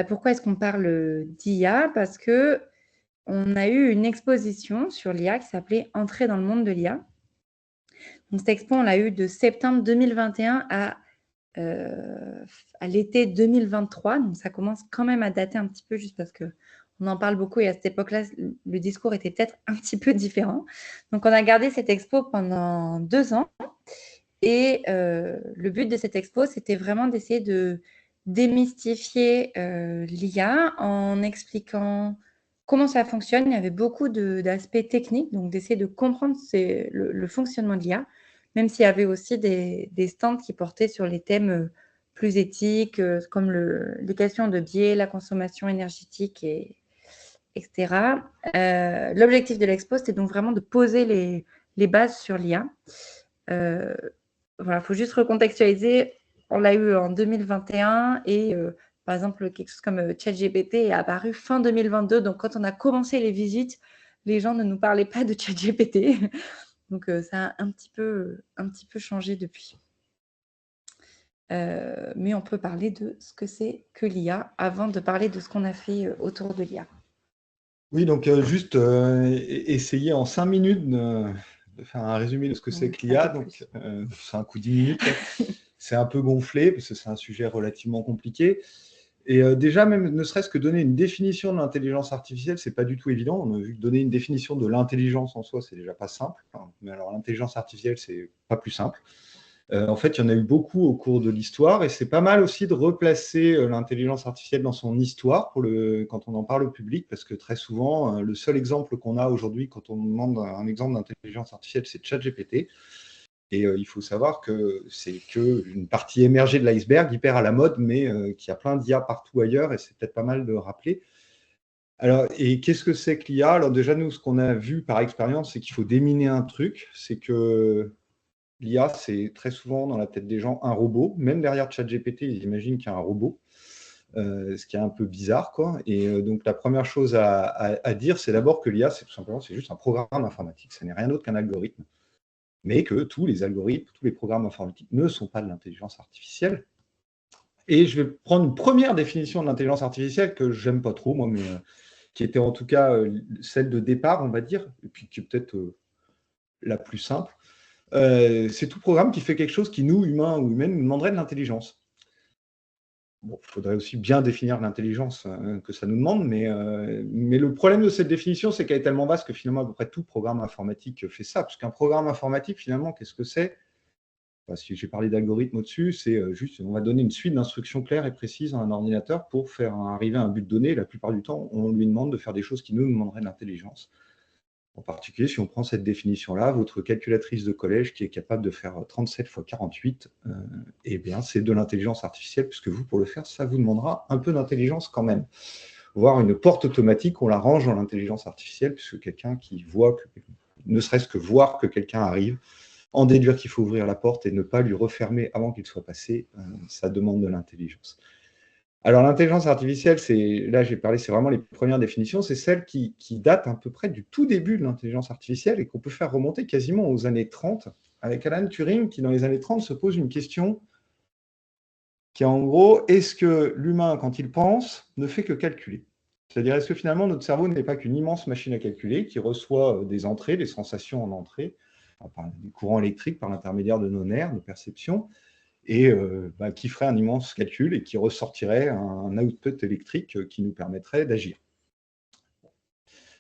pourquoi est-ce qu'on parle d'IA? Parce qu'on a eu une exposition sur l'IA qui s'appelait « Entrer dans le monde de l'IA ». Donc, cette expo, on l'a eu de septembre 2021 à l'été 2023. Donc, ça commence quand même à dater un petit peu juste parce qu'on en parle beaucoup et à cette époque-là, le discours était peut-être un petit peu différent. Donc, on a gardé cette expo pendant 2 ans. Et le but de cette expo, c'était vraiment d'essayer de démystifier l'IA en expliquant comment ça fonctionne. Il y avait beaucoup d'aspects techniques, donc d'essayer de comprendre le fonctionnement de l'IA, même s'il y avait aussi des stands qui portaient sur les thèmes plus éthiques, comme les questions de biais, la consommation énergétique, etc. L'objectif de l'expo, c'était donc vraiment de poser les bases sur l'IA. Voilà, il faut juste recontextualiser. On l'a eu en 2021 et Par exemple, quelque chose comme ChatGPT est apparu fin 2022. Donc, quand on a commencé les visites, les gens ne nous parlaient pas de ChatGPT. Donc, ça a un petit peu changé depuis. Mais on peut parler de ce que c'est que l'IA avant de parler de ce qu'on a fait autour de l'IA. Oui, donc juste essayer en 5 minutes de faire un résumé de ce que c'est que l'IA. Donc, c'est un coup 10 minutes. C'est un peu gonflé parce que c'est un sujet relativement compliqué. Et déjà, même ne serait-ce que donner une définition de l'intelligence artificielle, c'est pas du tout évident. On a vu que donner une définition de l'intelligence en soi, c'est déjà pas simple. Enfin, mais alors, l'intelligence artificielle, c'est pas plus simple. En fait, il y en a eu beaucoup au cours de l'histoire et c'est pas mal aussi de replacer l'intelligence artificielle dans son histoire quand on en parle au public, parce que très souvent, le seul exemple qu'on a aujourd'hui quand on demande un exemple d'intelligence artificielle, c'est ChatGPT. Et il faut savoir que c'est qu'une partie émergée de l'iceberg, hyper à la mode, mais qu'il y a plein d'IA partout ailleurs et c'est peut-être pas mal de rappeler. Alors, et qu'est-ce que c'est que l'IA? Alors déjà, nous, ce qu'on a vu par expérience, c'est qu'il faut déminer un truc, c'est que l'IA, c'est très souvent dans la tête des gens un robot. Même derrière ChatGPT, ils imaginent qu'il y a un robot, ce qui est un peu bizarre, quoi. Et donc, la première chose à dire, c'est d'abord que l'IA, c'est tout simplement, c'est juste un programme informatique. Ce n'est rien d'autre qu'un algorithme. Mais que tous les algorithmes, tous les programmes informatiques ne sont pas de l'intelligence artificielle. Et je vais prendre une première définition de l'intelligence artificielle que j'aime pas trop, moi, mais qui était en tout cas celle de départ, on va dire, et puis qui est peut-être la plus simple. C'est tout programme qui fait quelque chose qui, nous, humains ou humaines, nous demanderait de l'intelligence. Bon, il faudrait aussi bien définir l'intelligence que ça nous demande, mais le problème de cette définition, c'est qu'elle est tellement vaste que finalement, à peu près tout programme informatique fait ça. Parce qu'un programme informatique, finalement, qu'est-ce que c'est? Si j'ai parlé d'algorithme au-dessus, c'est juste, on va donner une suite d'instructions claires et précises à un ordinateur pour faire arriver à un but donné. La plupart du temps, on lui demande de faire des choses qui nous demanderaient de l'intelligence. En particulier, si on prend cette définition-là, votre calculatrice de collège qui est capable de faire 37 x 48, eh bien, c'est de l'intelligence artificielle, puisque vous, pour le faire, ça vous demandera un peu d'intelligence quand même. Voire une porte automatique, on la range dans l'intelligence artificielle, puisque quelqu'un qui voit, ne serait-ce que voir que quelqu'un arrive, en déduire qu'il faut ouvrir la porte et ne pas lui refermer avant qu'il soit passé, ça demande de l'intelligence. Alors, l'intelligence artificielle, là j'ai parlé, c'est vraiment les premières définitions, c'est celle qui date à peu près du tout début de l'intelligence artificielle et qu'on peut faire remonter quasiment aux années 30, avec Alan Turing, qui dans les années 30 se pose une question qui est en gros, est-ce que l'humain, quand il pense, ne fait que calculer? C'est-à-dire, est-ce que finalement notre cerveau n'est pas qu'une immense machine à calculer qui reçoit des entrées, des sensations en entrée, par des courants électriques, par l'intermédiaire de nos nerfs, de perception, et qui ferait un immense calcul et qui ressortirait un output électrique qui nous permettrait d'agir.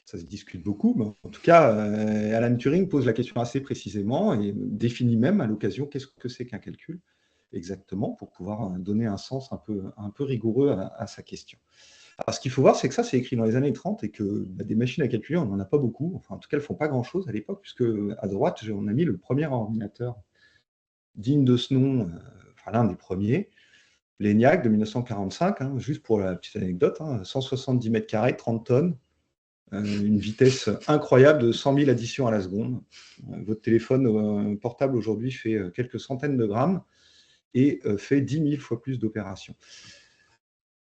Ça se discute beaucoup, mais en tout cas, Alan Turing pose la question assez précisément et définit même à l'occasion qu'est-ce que c'est qu'un calcul exactement pour pouvoir donner un sens un peu rigoureux à sa question. Alors, ce qu'il faut voir, c'est que ça, c'est écrit dans les années 30 et que des machines à calculer, on n'en a pas beaucoup. Enfin, en tout cas, elles ne font pas grand-chose à l'époque, puisque à droite, on a mis le premier ordinateur digne de ce nom, l'un des premiers, l'ENIAC de 1945, juste pour la petite anecdote, 170 mètres carrés, 30 tonnes, une vitesse incroyable de 100 000 additions à la seconde. Votre téléphone portable aujourd'hui fait quelques centaines de grammes et fait 10 000 fois plus d'opérations.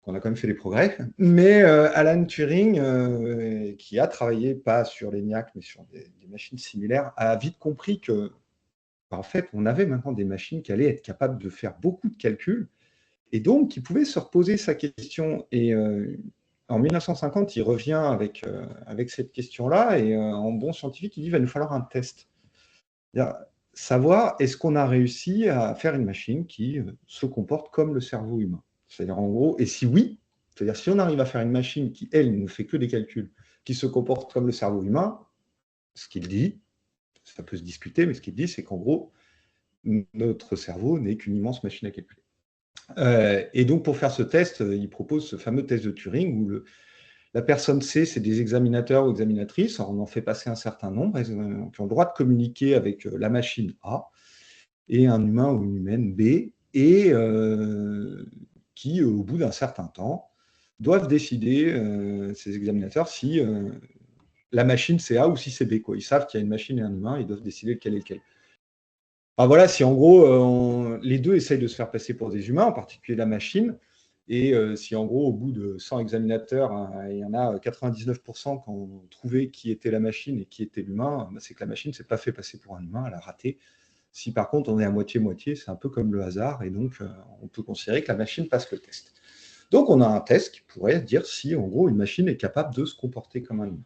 On a quand même fait des progrès, mais Alan Turing, qui a travaillé pas sur l'ENIAC, mais sur des machines similaires, a vite compris que en fait, on avait maintenant des machines qui allaient être capables de faire beaucoup de calculs et donc qui pouvaient se reposer sa question. Et en 1950, il revient avec cette question-là et en bon scientifique, il dit qu'il va nous falloir un test. Savoir est-ce qu'on a réussi à faire une machine qui se comporte comme le cerveau humain. C'est-à-dire en gros, et si oui, c'est-à-dire si on arrive à faire une machine qui, elle, ne fait que des calculs, qui se comporte comme le cerveau humain, ce qu'il dit, ça peut se discuter, mais ce qu'il dit, c'est qu'en gros, notre cerveau n'est qu'une immense machine à calculer. Et donc, pour faire ce test, il propose ce fameux test de Turing où la personne C, c'est des examinateurs ou examinatrices, on en fait passer un certain nombre, qui ont le droit de communiquer avec la machine A, et un humain ou une humaine B, et qui, au bout d'un certain temps, doivent décider, ces examinateurs, si la machine c'est A ou si c'est B. Ils savent qu'il y a une machine et un humain, ils doivent décider lequel est lequel. Voilà, si en gros, les deux essayent de se faire passer pour des humains, en particulier la machine, Et si en gros, au bout de 100 examinateurs, il y en a 99% qui ont trouvé qui était la machine et qui était l'humain, c'est que la machine ne s'est pas fait passer pour un humain, elle a raté. Si par contre on est à moitié-moitié, c'est un peu comme le hasard, et donc on peut considérer que la machine passe le test. Donc on a un test qui pourrait dire si en gros une machine est capable de se comporter comme un humain.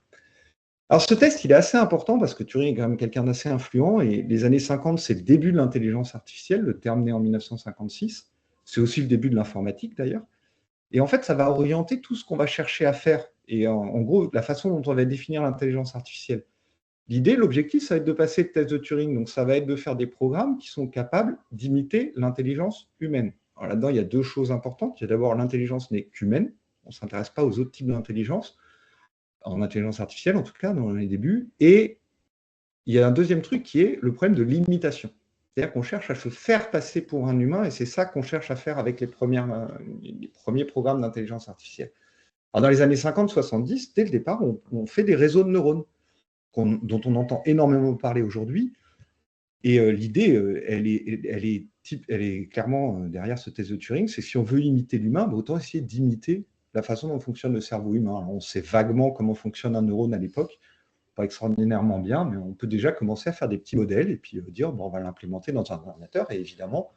Alors ce test, il est assez important parce que Turing est quand même quelqu'un d'assez influent, et les années 50, c'est le début de l'intelligence artificielle, le terme né en 1956, c'est aussi le début de l'informatique d'ailleurs, et en fait ça va orienter tout ce qu'on va chercher à faire, et en gros la façon dont on va définir l'intelligence artificielle. L'idée, l'objectif, ça va être de passer le test de Turing. Donc, ça va être de faire des programmes qui sont capables d'imiter l'intelligence humaine. Alors là-dedans, il y a deux choses importantes. Il y a d'abord, l'intelligence n'est qu'humaine. On ne s'intéresse pas aux autres types d'intelligence, en intelligence artificielle, en tout cas, dans les débuts. Et il y a un deuxième truc qui est le problème de l'imitation. C'est-à-dire qu'on cherche à se faire passer pour un humain, et c'est ça qu'on cherche à faire avec les premiers programmes d'intelligence artificielle. Alors, dans les années 50-70, dès le départ, on fait des réseaux de neurones dont on entend énormément parler aujourd'hui. Et l'idée, elle est clairement derrière ce test de Turing, c'est que si on veut imiter l'humain, autant essayer d'imiter la façon dont fonctionne le cerveau humain. Alors, on sait vaguement comment fonctionne un neurone à l'époque, pas extraordinairement bien, mais on peut déjà commencer à faire des petits modèles et puis dire, bon, on va l'implémenter dans un ordinateur, et évidemment,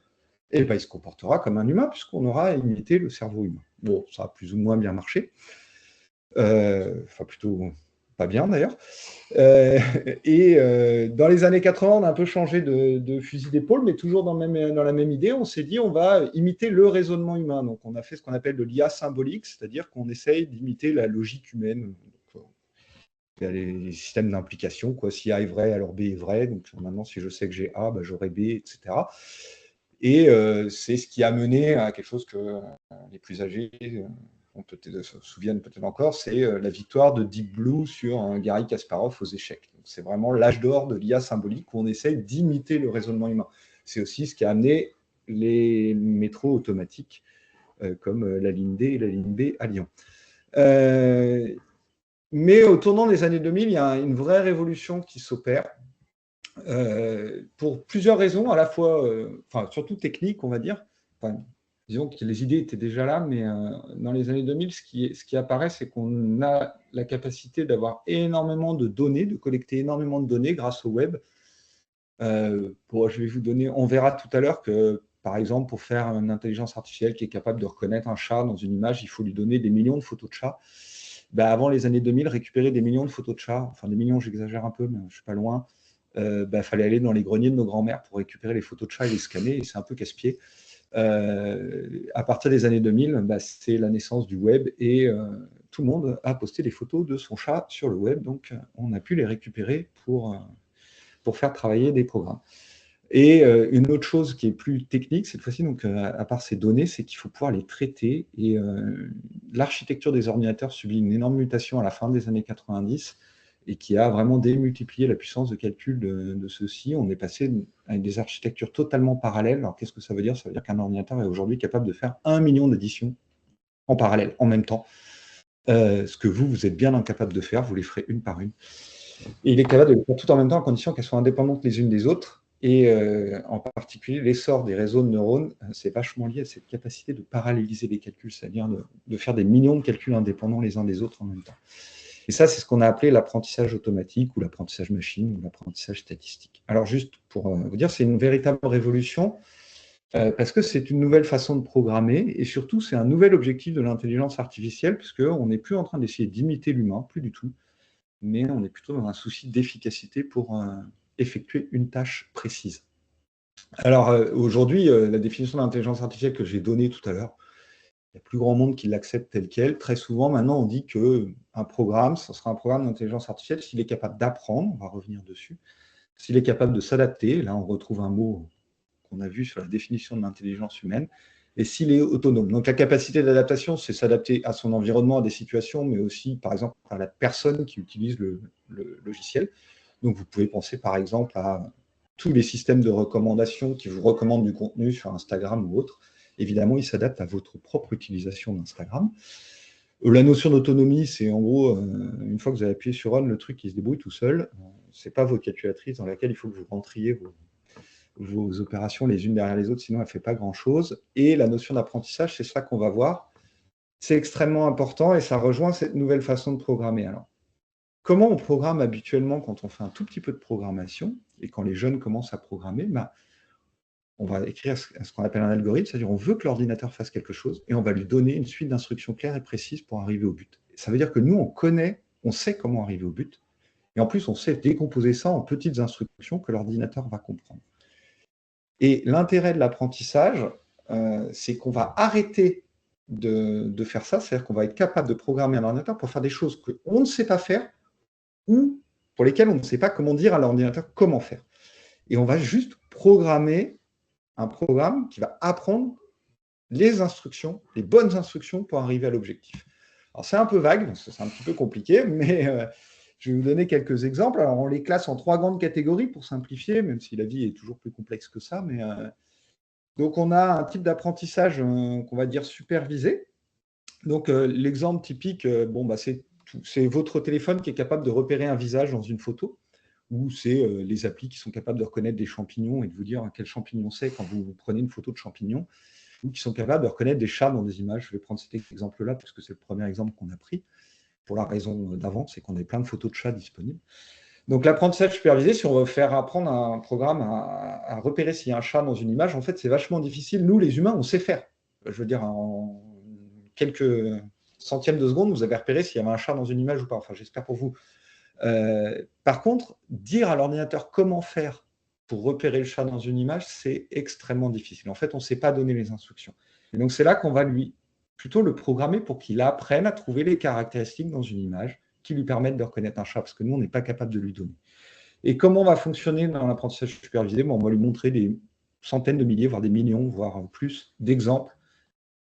il se comportera comme un humain puisqu'on aura imité le cerveau humain. Bon, ça a plus ou moins bien marché. Enfin, plutôt pas bien d'ailleurs. Dans les années 80, on a un peu changé de fusil d'épaule, mais toujours dans la même idée. On s'est dit, on va imiter le raisonnement humain. Donc, on a fait ce qu'on appelle de l'IA symbolique, c'est-à-dire qu'on essaye d'imiter la logique humaine. Donc, il y a les systèmes d'implication, quoi. Si A est vrai, alors B est vrai. Donc, maintenant, si je sais que j'ai A, j'aurai B, etc. Et c'est ce qui a mené à quelque chose que les plus âgés se souviennent peut-être encore, c'est la victoire de Deep Blue sur Garry Kasparov aux échecs. C'est vraiment l'âge d'or de l'IA symbolique où on essaye d'imiter le raisonnement humain. C'est aussi ce qui a amené les métros automatiques comme la ligne D et la ligne B à Lyon. Mais au tournant des années 2000, il y a une vraie révolution qui s'opère pour plusieurs raisons, à la fois, surtout techniques, on va dire. Disons que les idées étaient déjà là, mais dans les années 2000, ce qui apparaît, c'est qu'on a la capacité d'avoir énormément de données, de collecter énormément de données grâce au web. Je vais vous donner, on verra tout à l'heure que, par exemple, pour faire une intelligence artificielle qui est capable de reconnaître un chat dans une image, il faut lui donner des millions de photos de chats. Avant les années 2000, récupérer des millions de photos de chats, enfin des millions, j'exagère un peu, mais je ne suis pas loin, fallait aller dans les greniers de nos grands-mères pour récupérer les photos de chats et les scanner, et c'est un peu casse-pied. À partir des années 2000, c'est la naissance du web, et tout le monde a posté des photos de son chat sur le web, donc on a pu les récupérer pour faire travailler des programmes. Et une autre chose qui est plus technique cette fois-ci, donc à part ces données, c'est qu'il faut pouvoir les traiter, et l'architecture des ordinateurs subit une énorme mutation à la fin des années 90, et qui a vraiment démultiplié la puissance de calcul de ceux-ci. On est passé à des architectures totalement parallèles. Alors, qu'est-ce que ça veut dire? Ça veut dire qu'un ordinateur est aujourd'hui capable de faire 1 million d'additions en parallèle, en même temps. Ce que vous êtes bien incapable de faire, vous les ferez une par une. Et il est capable de les faire tout en même temps, à condition qu'elles soient indépendantes les unes des autres. Et en particulier, l'essor des réseaux de neurones, c'est vachement lié à cette capacité de paralléliser les calculs, c'est-à-dire de faire des millions de calculs indépendants les uns des autres en même temps. Et ça, c'est ce qu'on a appelé l'apprentissage automatique, ou l'apprentissage machine, ou l'apprentissage statistique. Alors, juste pour vous dire, c'est une véritable révolution, parce que c'est une nouvelle façon de programmer, et surtout, c'est un nouvel objectif de l'intelligence artificielle, puisqu'on n'est plus en train d'essayer d'imiter l'humain, plus du tout, mais on est plutôt dans un souci d'efficacité pour effectuer une tâche précise. Alors, aujourd'hui, la définition d'intelligence artificielle que j'ai donnée tout à l'heure, il y a plus grand monde qui l'accepte tel quel. Très souvent, maintenant, on dit qu'un programme, ce sera un programme d'intelligence artificielle s'il est capable d'apprendre, on va revenir dessus, s'il est capable de s'adapter, là on retrouve un mot qu'on a vu sur la définition de l'intelligence humaine, et s'il est autonome. Donc la capacité d'adaptation, c'est s'adapter à son environnement, à des situations, mais aussi, par exemple, à la personne qui utilise le logiciel. Donc vous pouvez penser, par exemple, à tous les systèmes de recommandation qui vous recommandent du contenu sur Instagram ou autre. Évidemment, il s'adapte à votre propre utilisation d'Instagram. La notion d'autonomie, c'est en gros, une fois que vous avez appuyé sur On, le truc qui se débrouille tout seul. Ce n'est pas votre calculatrice dans laquelle il faut que vous rentriez vos opérations les unes derrière les autres, sinon elle ne fait pas grand-chose. Et la notion d'apprentissage, c'est ça qu'on va voir. c'est extrêmement important et ça rejoint cette nouvelle façon de programmer. Alors, comment on programme habituellement quand on fait un tout petit peu de programmation et quand les jeunes commencent à programmer, on va écrire ce qu'on appelle un algorithme, c'est-à-dire on veut que l'ordinateur fasse quelque chose et on va lui donner une suite d'instructions claires et précises pour arriver au but. Ça veut dire que nous, on sait comment arriver au but et en plus, on sait décomposer ça en petites instructions que l'ordinateur va comprendre. Et l'intérêt de l'apprentissage, c'est qu'on va arrêter de faire ça, c'est-à-dire qu'on va être capable de programmer un ordinateur pour faire des choses qu'on ne sait pas faire ou pour lesquelles on ne sait pas comment dire à l'ordinateur comment faire. Et on va juste programmer un programme qui va apprendre les instructions, les bonnes instructions pour arriver à l'objectif. Alors c'est un peu vague, c'est un petit peu compliqué, mais je vais vous donner quelques exemples. Alors on les classe en 3 grandes catégories pour simplifier, même si la vie est toujours plus complexe que ça. Donc on a un type d'apprentissage qu'on va dire supervisé. Donc l'exemple typique, c'est votre téléphone qui est capable de repérer un visage dans une photo, ou c'est les applis qui sont capables de reconnaître des champignons et de vous dire quel champignon c'est quand vous prenez une photo de champignon, ou qui sont capables de reconnaître des chats dans des images. Je vais prendre cet exemple-là parce que c'est le premier exemple qu'on a pris, pour la raison d'avant, c'est qu'on a plein de photos de chats disponibles. Donc l'apprentissage supervisé, si on veut faire apprendre un programme à repérer s'il y a un chat dans une image, en fait c'est vachement difficile. Nous les humains, on sait faire. Je veux dire, en quelques centièmes de seconde, vous avez repéré s'il y avait un chat dans une image ou pas. Enfin, j'espère pour vous. Par contre, dire à l'ordinateur comment faire pour repérer le chat dans une image, c'est extrêmement difficile. En fait, on ne sait pas donner les instructions. Et donc, c'est là qu'on va plutôt le programmer pour qu'il apprenne à trouver les caractéristiques dans une image qui lui permettent de reconnaître un chat, parce que nous, on n'est pas capable de lui donner. Et comment va fonctionner dans l'apprentissage supervisé? On va lui montrer des centaines de milliers, voire des millions, voire plus d'exemples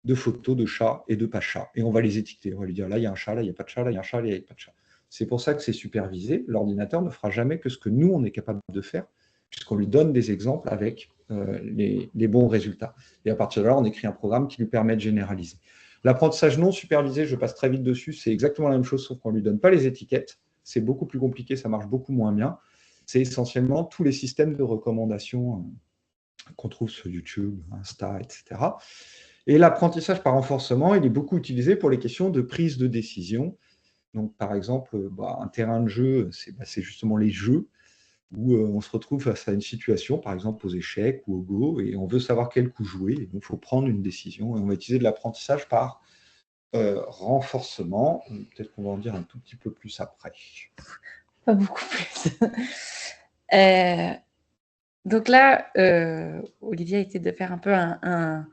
de photos de chats et de pas chats. Et on va les étiqueter. On va lui dire, là, il y a un chat, là, il n'y a pas de chat, là, il y a un chat, là, il n'y a pas de chat. C'est pour ça que c'est supervisé. L'ordinateur ne fera jamais que ce que nous, on est capable de faire, puisqu'on lui donne des exemples avec les bons résultats. Et à partir de là, on écrit un programme qui lui permet de généraliser. L'apprentissage non supervisé, je passe très vite dessus, c'est exactement la même chose, sauf qu'on ne lui donne pas les étiquettes. C'est beaucoup plus compliqué, ça marche beaucoup moins bien. C'est essentiellement tous les systèmes de recommandation qu'on trouve sur YouTube, Insta, etc. Et l'apprentissage par renforcement, il est beaucoup utilisé pour les questions de prise de décision. Donc, par exemple, un terrain de jeu, c'est justement les jeux où on se retrouve face à une situation, par exemple aux échecs ou au Go, et on veut savoir quel coup jouer. Et donc, il faut prendre une décision. Et on va utiliser de l'apprentissage par renforcement. Peut-être qu'on va en dire un tout petit peu plus après. Pas beaucoup plus. Donc là, Olivier a essayé de faire un peu un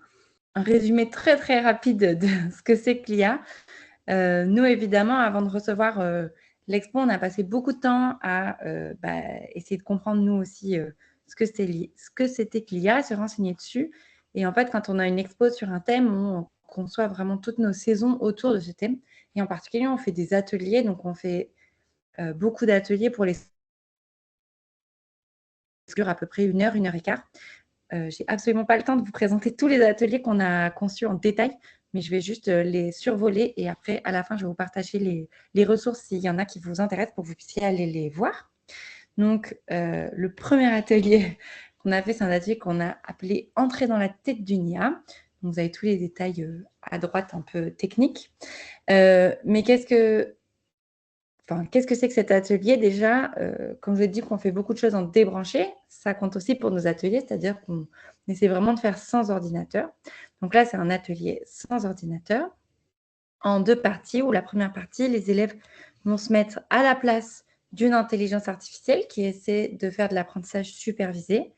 résumé très, très rapide de ce que c'est que l'IA. Nous, évidemment, avant de recevoir l'expo, on a passé beaucoup de temps à essayer de comprendre, nous aussi, ce que c'était que l'IA, se renseigner dessus. Et en fait, quand on a une expo sur un thème, on conçoit vraiment toutes nos saisons autour de ce thème. Et en particulier, on fait des ateliers. Donc, on fait beaucoup d'ateliers pour les à peu près 1 heure, 1 heure et quart. J'ai absolument pas le temps de vous présenter tous les ateliers qu'on a conçus en détail, mais je vais juste les survoler et après, à la fin, je vais vous partager les ressources s'il y en a qui vous intéressent pour que vous puissiez aller les voir. Donc, le premier atelier qu'on a fait, c'est un atelier qu'on a appelé « Entrer dans la tête d'une IA ». Donc, vous avez tous les détails à droite, un peu techniques. Mais qu'est-ce que c'est que cet atelier? Déjà, comme je l'ai dit qu'on fait beaucoup de choses en débranché, ça compte aussi pour nos ateliers, c'est-à-dire qu'on essaie vraiment de faire sans ordinateur. Donc là, c'est un atelier sans ordinateur, en 2 parties, où la première partie, les élèves vont se mettre à la place d'une intelligence artificielle qui essaie de faire de l'apprentissage supervisé.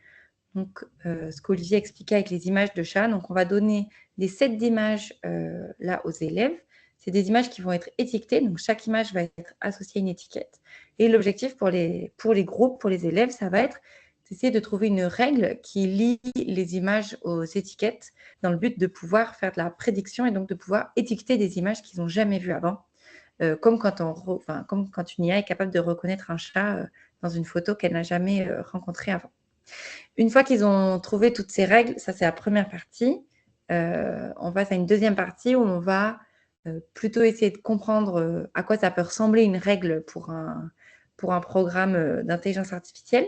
Donc, ce qu'Olivier expliquait avec les images de chats. Donc, on va donner des sets d'images là aux élèves. C'est des images qui vont être étiquetées. Donc, chaque image va être associée à une étiquette. Et l'objectif pour les groupes, pour les élèves, ça va être d'essayer de trouver une règle qui lie les images aux étiquettes dans le but de pouvoir faire de la prédiction et donc de pouvoir étiqueter des images qu'ils n'ont jamais vues avant. Comme quand une IA est capable de reconnaître un chat dans une photo qu'elle n'a jamais rencontré avant. Une fois qu'ils ont trouvé toutes ces règles, ça c'est la première partie, on passe à une deuxième partie où on va plutôt essayer de comprendre à quoi ça peut ressembler une règle pour un programme d'intelligence artificielle.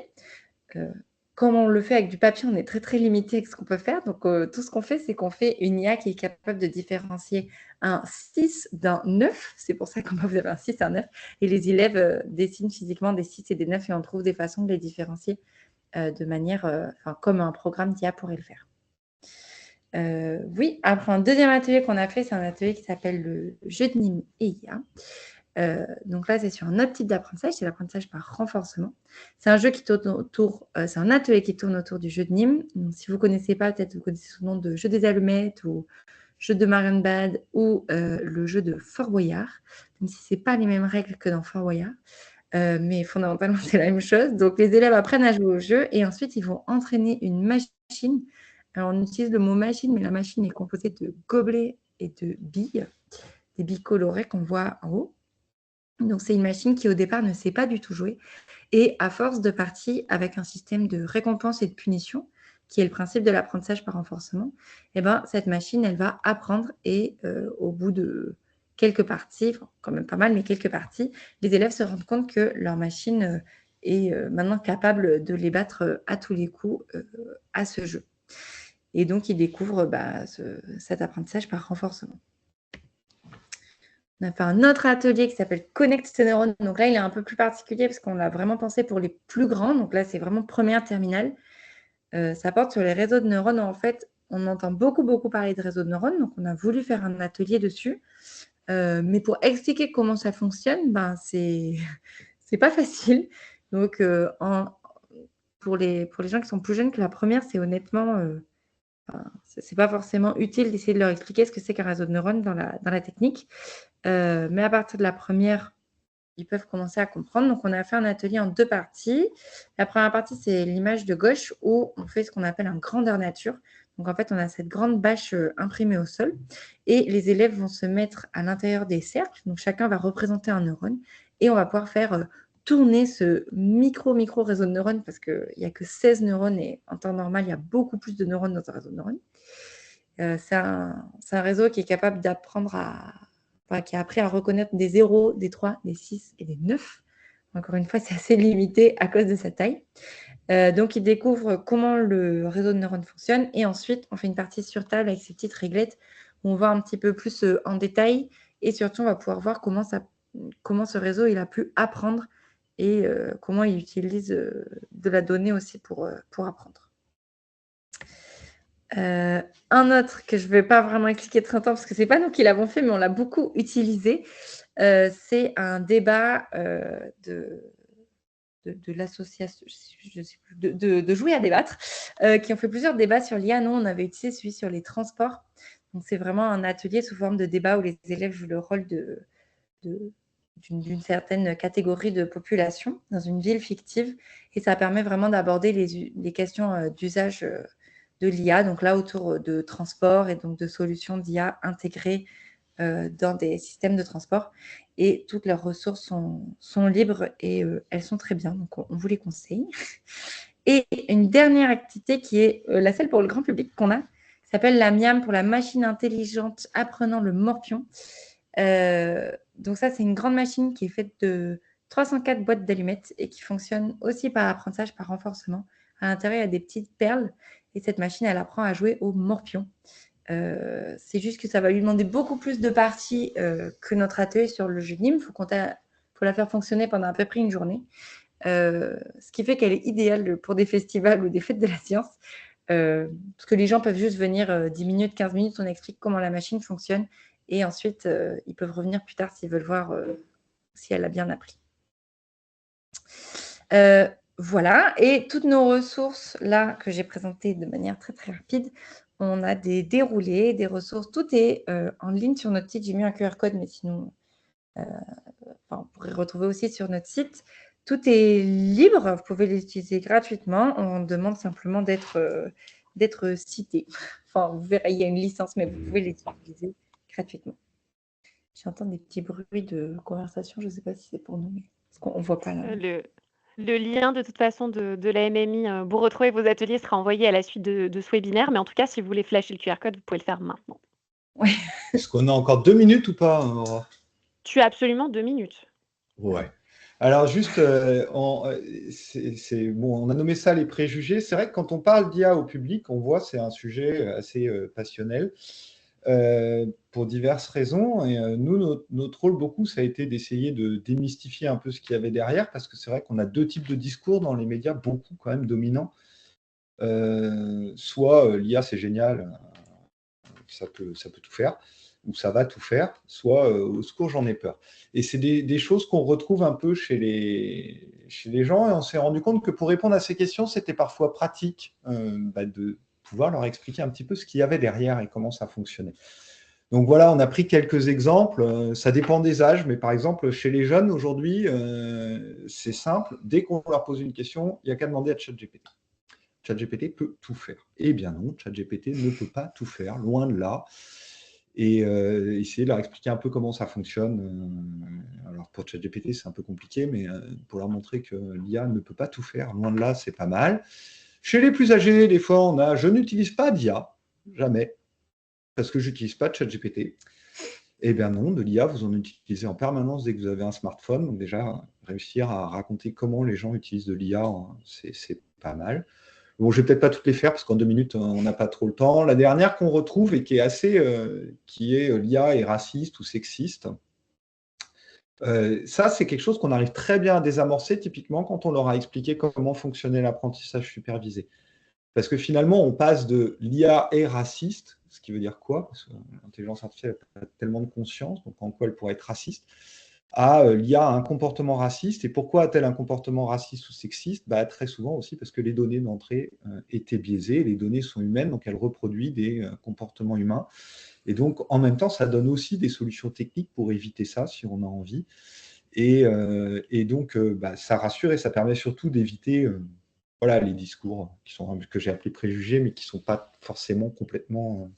comme on le fait avec du papier, on est très, très limité avec ce qu'on peut faire. Donc, tout ce qu'on fait, c'est qu'on fait une IA qui est capable de différencier un 6 d'un 9. C'est pour ça qu'on vous avez un 6 et un 9. Et les élèves dessinent physiquement des 6 et des 9 et on trouve des façons de les différencier de manière, comme un programme d'IA pourrait le faire. Oui, après un deuxième atelier qu'on a fait, c'est un atelier qui s'appelle le jeu de Nîmes et IA. Donc là, c'est sur un autre type d'apprentissage, c'est l'apprentissage par renforcement. C'est un jeu qui tourne autour, c'est un atelier qui tourne autour du jeu de Nîmes. Donc, si vous ne connaissez pas, peut-être vous connaissez sous le nom de jeu des allumettes ou jeu de Marion Bad ou le jeu de Fort Boyard, même si ce n'est pas les mêmes règles que dans Fort Boyard. Mais fondamentalement, c'est la même chose. Donc, les élèves apprennent à jouer au jeu et ensuite, ils vont entraîner une machine. Alors, on utilise le mot machine, mais la machine est composée de gobelets et de billes, des billes colorées qu'on voit en haut. Donc, c'est une machine qui, au départ, ne sait pas du tout jouer. Et à force de parties avec un système de récompense et de punition, qui est le principe de l'apprentissage par renforcement, eh ben, cette machine, elle va apprendre et au bout de quelques parties, enfin, quand même pas mal, mais quelques parties, les élèves se rendent compte que leur machine est maintenant capable de les battre à tous les coups à ce jeu. Et donc, ils découvrent cet apprentissage par renforcement. On a fait un autre atelier qui s'appelle Connect tes neurones. Donc là, il est un peu plus particulier parce qu'on l'a vraiment pensé pour les plus grands. Donc là, c'est vraiment première terminale. Ça porte sur les réseaux de neurones. En fait, on entend beaucoup, beaucoup parler de réseaux de neurones. Donc, on a voulu faire un atelier dessus. Mais pour expliquer comment ça fonctionne, c'est pas facile. Donc, pour les gens qui sont plus jeunes que la première, c'est honnêtement... c'est pas forcément utile d'essayer de leur expliquer ce que c'est qu'un réseau de neurones dans la technique. Mais à partir de la première, ils peuvent commencer à comprendre. Donc, on a fait un atelier en 2 parties. La première partie, c'est l'image de gauche où on fait ce qu'on appelle un grandeur nature. Donc, en fait, on a cette grande bâche imprimée au sol et les élèves vont se mettre à l'intérieur des cercles. Donc, chacun va représenter un neurone et on va pouvoir faire tourner ce micro réseau de neurones parce qu'il n'y a que 16 neurones et en temps normal, il y a beaucoup plus de neurones dans un réseau de neurones. C'est un réseau qui est capable d'apprendre qui a appris à reconnaître des 0, des 3, des 6 et des 9. Encore une fois, c'est assez limité à cause de sa taille. Donc, il découvre comment le réseau de neurones fonctionne. Et ensuite, on fait une partie sur table avec ces petites réglettes où on va un petit peu plus en détail. Et surtout, on va pouvoir voir comment ce réseau il a pu apprendre et comment il utilise de la donnée aussi pour apprendre. Un autre que je ne vais pas vraiment expliquer très longtemps parce que ce n'est pas nous qui l'avons fait, mais on l'a beaucoup utilisé. C'est un débat de l'association, je sais plus, de Jouer à débattre, qui ont fait plusieurs débats sur l'IA. Nous, on avait utilisé celui sur les transports. Donc, c'est vraiment un atelier sous forme de débat où les élèves jouent le rôle d'une certaine catégorie de population dans une ville fictive. Et ça permet vraiment d'aborder les questions d'usage de l'IA, donc là autour de transport et donc de solutions d'IA intégrées dans des systèmes de transport. Et toutes leurs ressources sont libres et elles sont très bien, donc on vous les conseille. Et une dernière activité qui est la seule pour le grand public qu'on a, qui s'appelle la MIAM pour la machine intelligente apprenant le morpion. Donc ça, c'est une grande machine qui est faite de 304 boîtes d'allumettes et qui fonctionne aussi par apprentissage par renforcement. À l'intérieur, il y a des petites perles et cette machine, elle apprend à jouer au morpion. C'est juste que ça va lui demander beaucoup plus de parties que notre atelier sur le jeu de Nîmes. Il faut la faire fonctionner pendant à peu près une journée. Ce qui fait qu'elle est idéale pour des festivals ou des fêtes de la science. Parce que les gens peuvent juste venir 10 minutes, 15 minutes, on explique comment la machine fonctionne. Et ensuite, ils peuvent revenir plus tard s'ils veulent voir si elle a bien appris. Voilà, et toutes nos ressources là que j'ai présentées de manière très très rapide, on a des déroulés, des ressources, tout est en ligne sur notre site. J'ai mis un QR code, mais sinon, on pourrait retrouver aussi sur notre site. Tout est libre, vous pouvez les utiliser gratuitement. On demande simplement d'être cité. Enfin, vous verrez, il y a une licence, mais vous pouvez les utiliser gratuitement. J'entends des petits bruits de conversation, je ne sais pas si c'est pour nous, mais parce qu'on ne voit pas là. Le lien, de toute façon, de la MMI pour retrouver vos ateliers sera envoyé à la suite de ce webinaire. Mais en tout cas, si vous voulez flasher le QR code, vous pouvez le faire maintenant. Oui. Est-ce qu'on a encore 2 minutes ou pas, Aurore ? Tu as absolument 2 minutes. Ouais. Alors juste, bon, on a nommé ça les préjugés. C'est vrai que quand on parle d'IA au public, on voit c'est un sujet assez passionnel pour diverses raisons. Et nous, notre rôle beaucoup, ça a été d'essayer de démystifier un peu ce qu'il y avait derrière, parce que c'est vrai qu'on a deux types de discours dans les médias, beaucoup quand même dominants. Soit l'IA c'est génial, ça peut tout faire, ou ça va tout faire, soit au secours, j'en ai peur. Et c'est des choses qu'on retrouve un peu chez les gens, et on s'est rendu compte que pour répondre à ces questions, c'était parfois pratique de pouvoir leur expliquer un petit peu ce qu'il y avait derrière et comment ça fonctionnait. Donc voilà, on a pris quelques exemples. Ça dépend des âges, mais par exemple, chez les jeunes aujourd'hui, c'est simple. Dès qu'on leur pose une question, il n'y a qu'à demander à ChatGPT. ChatGPT peut tout faire. Eh bien non, ChatGPT ne peut pas tout faire, loin de là. Et essayer de leur expliquer un peu comment ça fonctionne. Alors pour ChatGPT, c'est un peu compliqué, mais pour leur montrer que l'IA ne peut pas tout faire, loin de là, c'est pas mal. Chez les plus âgés, des fois, on a « je n'utilise pas d'IA », jamais, parce que je n'utilise pas de ChatGPT. Eh bien non, de l'IA, vous en utilisez en permanence dès que vous avez un smartphone. Donc déjà, réussir à raconter comment les gens utilisent de l'IA, c'est pas mal. Bon, je vais peut-être pas toutes les faire parce qu'en 2 minutes, on n'a pas trop le temps. La dernière qu'on retrouve et qui est assez, qui est l'IA est raciste ou sexiste. Ça, c'est quelque chose qu'on arrive très bien à désamorcer typiquement quand on leur a expliqué comment fonctionnait l'apprentissage supervisé. Parce que finalement, on passe de l'IA est raciste, ce qui veut dire quoi? Parce que l'intelligence artificielle n'a pas tellement de conscience, donc en quoi elle pourrait être raciste, à l'IA a un comportement raciste. Et pourquoi a-t-elle un comportement raciste ou sexiste? Très souvent aussi parce que les données d'entrée étaient biaisées. Les données sont humaines, donc elle reproduit des comportements humains. Et donc, en même temps, ça donne aussi des solutions techniques pour éviter ça, si on a envie. Et donc, ça rassure et ça permet surtout d'éviter voilà, les discours que j'ai appelés préjugés, mais qui ne sont pas forcément complètement...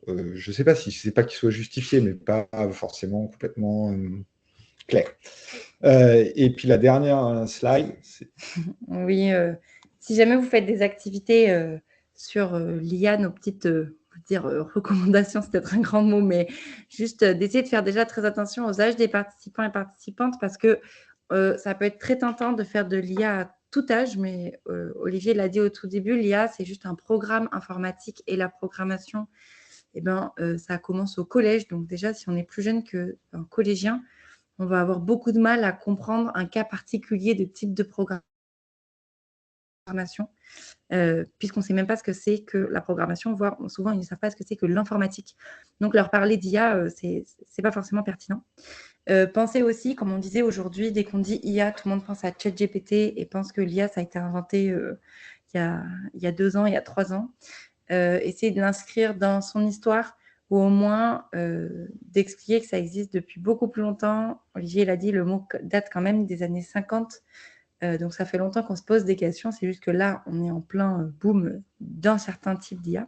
je ne sais pas si c'est pas qu'ils soient justifiés, mais pas forcément complètement clairs. Et puis la dernière slide, c'est... Oui, si jamais vous faites des activités sur l'IA, nos petites recommandations, c'est peut-être un grand mot, mais juste d'essayer de faire déjà très attention aux âges des participants et participantes parce que ça peut être très tentant de faire de l'IA à tout âge, mais Olivier l'a dit au tout début, l'IA, c'est juste un programme informatique et la programmation, ça commence au collège. Donc déjà, si on est plus jeune qu'un collégien, on va avoir beaucoup de mal à comprendre un cas particulier de type de programmation, puisqu'on ne sait même pas ce que c'est que la programmation, voire souvent ils ne savent pas ce que c'est que l'informatique. Donc leur parler d'IA, c'est pas forcément pertinent. Pensez aussi, comme on disait aujourd'hui, dès qu'on dit IA, tout le monde pense à ChatGPT et pense que l'IA, ça a été inventé il y a 2 ans, il y a 3 ans. Essayez de l'inscrire dans son histoire ou au moins d'expliquer que ça existe depuis beaucoup plus longtemps. Olivier l'a dit, le mot date quand même des années 50. Donc, ça fait longtemps qu'on se pose des questions. C'est juste que là, on est en plein boom d'un certain type d'IA.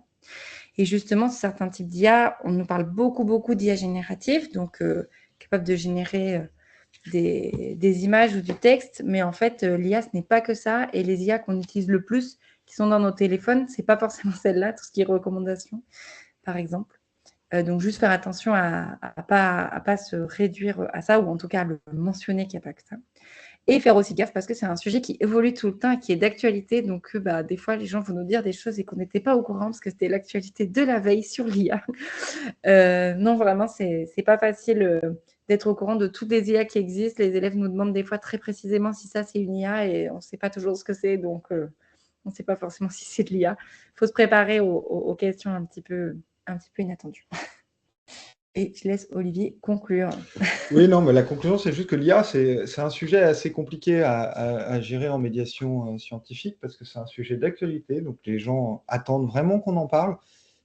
Et justement, ce certain type d'IA, on nous parle beaucoup d'IA générative, donc capable de générer des images ou du texte. Mais en fait, l'IA, ce n'est pas que ça. Et les IA qu'on utilise le plus, qui sont dans nos téléphones, ce n'est pas forcément celle-là, tout ce qui est recommandations, par exemple. Donc, juste faire attention à pas se réduire à ça, ou en tout cas à le mentionner qu'il n'y a pas que ça. Et faire aussi gaffe parce que c'est un sujet qui évolue tout le temps et qui est d'actualité. Donc, des fois, les gens vont nous dire des choses et qu'on n'était pas au courant parce que c'était l'actualité de la veille sur l'IA. Non, vraiment, c'est pas facile d'être au courant de toutes les IA qui existent. Les élèves nous demandent des fois très précisément si ça, c'est une IA et on ne sait pas toujours ce que c'est. Donc, on ne sait pas forcément si c'est de l'IA. Il faut se préparer aux questions un petit peu inattendues. Et je laisse Olivier conclure. Oui, non, mais la conclusion, c'est juste que l'IA, c'est un sujet assez compliqué à gérer en médiation scientifique parce que c'est un sujet d'actualité. Donc, les gens attendent vraiment qu'on en parle.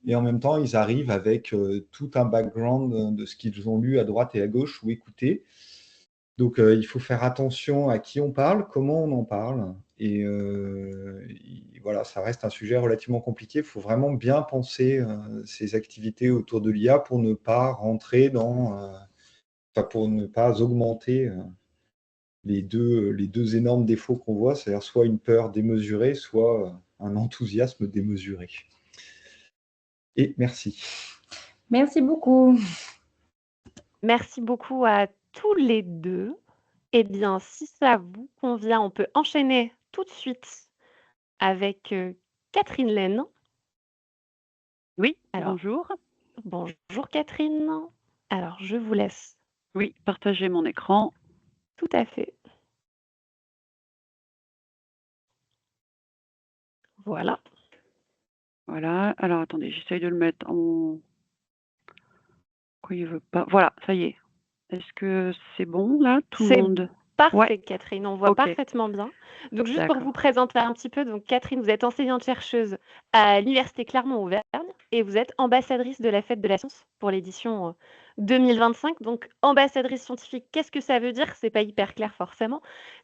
Et en même temps, ils arrivent avec tout un background de ce qu'ils ont lu à droite et à gauche ou écouté. Donc, il faut faire attention à qui on parle, comment on en parle. Et voilà, ça reste un sujet relativement compliqué. Il faut vraiment bien penser ces activités autour de l'IA pour ne pas rentrer dans... pour ne pas augmenter les deux énormes défauts qu'on voit, c'est-à-dire soit une peur démesurée, soit un enthousiasme démesuré. Et merci. Merci beaucoup. Merci beaucoup à tous les deux. Eh bien, si ça vous convient, on peut enchaîner tout de suite avec, Catherine Laine. Oui, Alors, bonjour. bonjour Catherine. Alors, je vous laisse. Oui, partager mon écran. Tout à fait. Voilà. Voilà. Alors, attendez, j'essaye de le mettre en... Pourquoi il veut pas? Voilà, ça y est. Est-ce que c'est bon, là? Tout le C'est monde? Ouais, parfait, Catherine, on voit ok, parfaitement bien. Donc, juste pour vous d'accord. présenter un petit peu, donc Catherine, vous êtes enseignante-chercheuse à l'Université Clermont-Auvergne et vous êtes ambassadrice de la Fête de la Science pour l'édition 2025. Donc, ambassadrice scientifique, qu'est-ce que ça veut dire? C'est pas hyper clair forcément.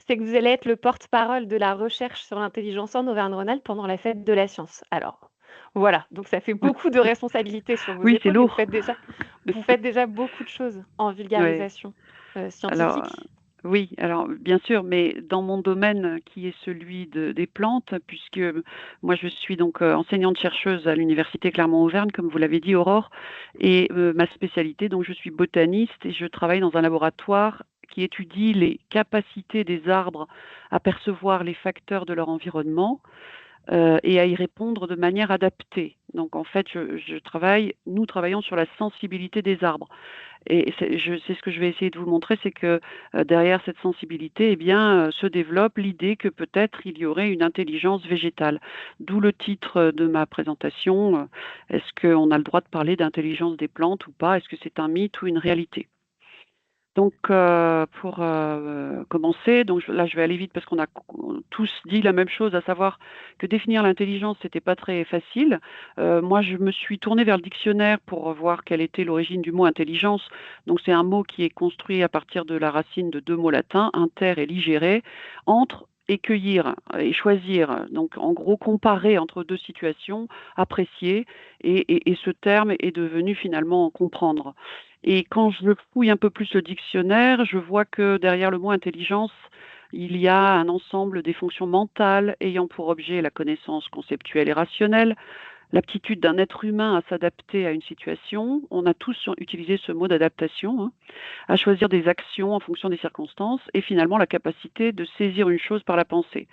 C'est que vous allez être le porte-parole de la recherche sur l'intelligence en Auvergne-Rhône-Alpes pendant la Fête de la Science. Alors, voilà, donc ça fait beaucoup de responsabilités sur vos Oui, c'est épaules et lourd. vous faites déjà beaucoup de choses en Ouais. vulgarisation Alors, scientifique. oui, alors bien sûr, mais dans mon domaine qui est celui des plantes, puisque moi je suis donc enseignante-chercheuse à l'Université Clermont-Auvergne, comme vous l'avez dit, Aurore, et ma spécialité, donc je suis botaniste et je travaille dans un laboratoire qui étudie les capacités des arbres à percevoir les facteurs de leur environnement et à y répondre de manière adaptée. Donc en fait, nous travaillons sur la sensibilité des arbres. Et c'est ce que je vais essayer de vous montrer, c'est que derrière cette sensibilité, eh bien, se développe l'idée que peut-être il y aurait une intelligence végétale. D'où le titre de ma présentation. Est-ce qu'on a le droit de parler d'intelligence des plantes ou pas? Est-ce que c'est un mythe ou une réalité? Donc, pour commencer, là, je vais aller vite parce qu'on a tous dit la même chose, à savoir que définir l'intelligence, c'était pas très facile. Moi, je me suis tournée vers le dictionnaire pour voir quelle était l'origine du mot intelligence. Donc, c'est un mot qui est construit à partir de la racine de deux mots latins, inter et ligere, entre et cueillir et choisir. Donc, en gros, comparer entre deux situations, apprécier, et ce terme est devenu finalement comprendre. Et quand je fouille un peu plus le dictionnaire, je vois que derrière le mot intelligence, il y a un ensemble des fonctions mentales ayant pour objet la connaissance conceptuelle et rationnelle, l'aptitude d'un être humain à s'adapter à une situation. On a tous utilisé ce mot d'adaptation, hein, à choisir des actions en fonction des circonstances et finalement la capacité de saisir une chose par la pensée.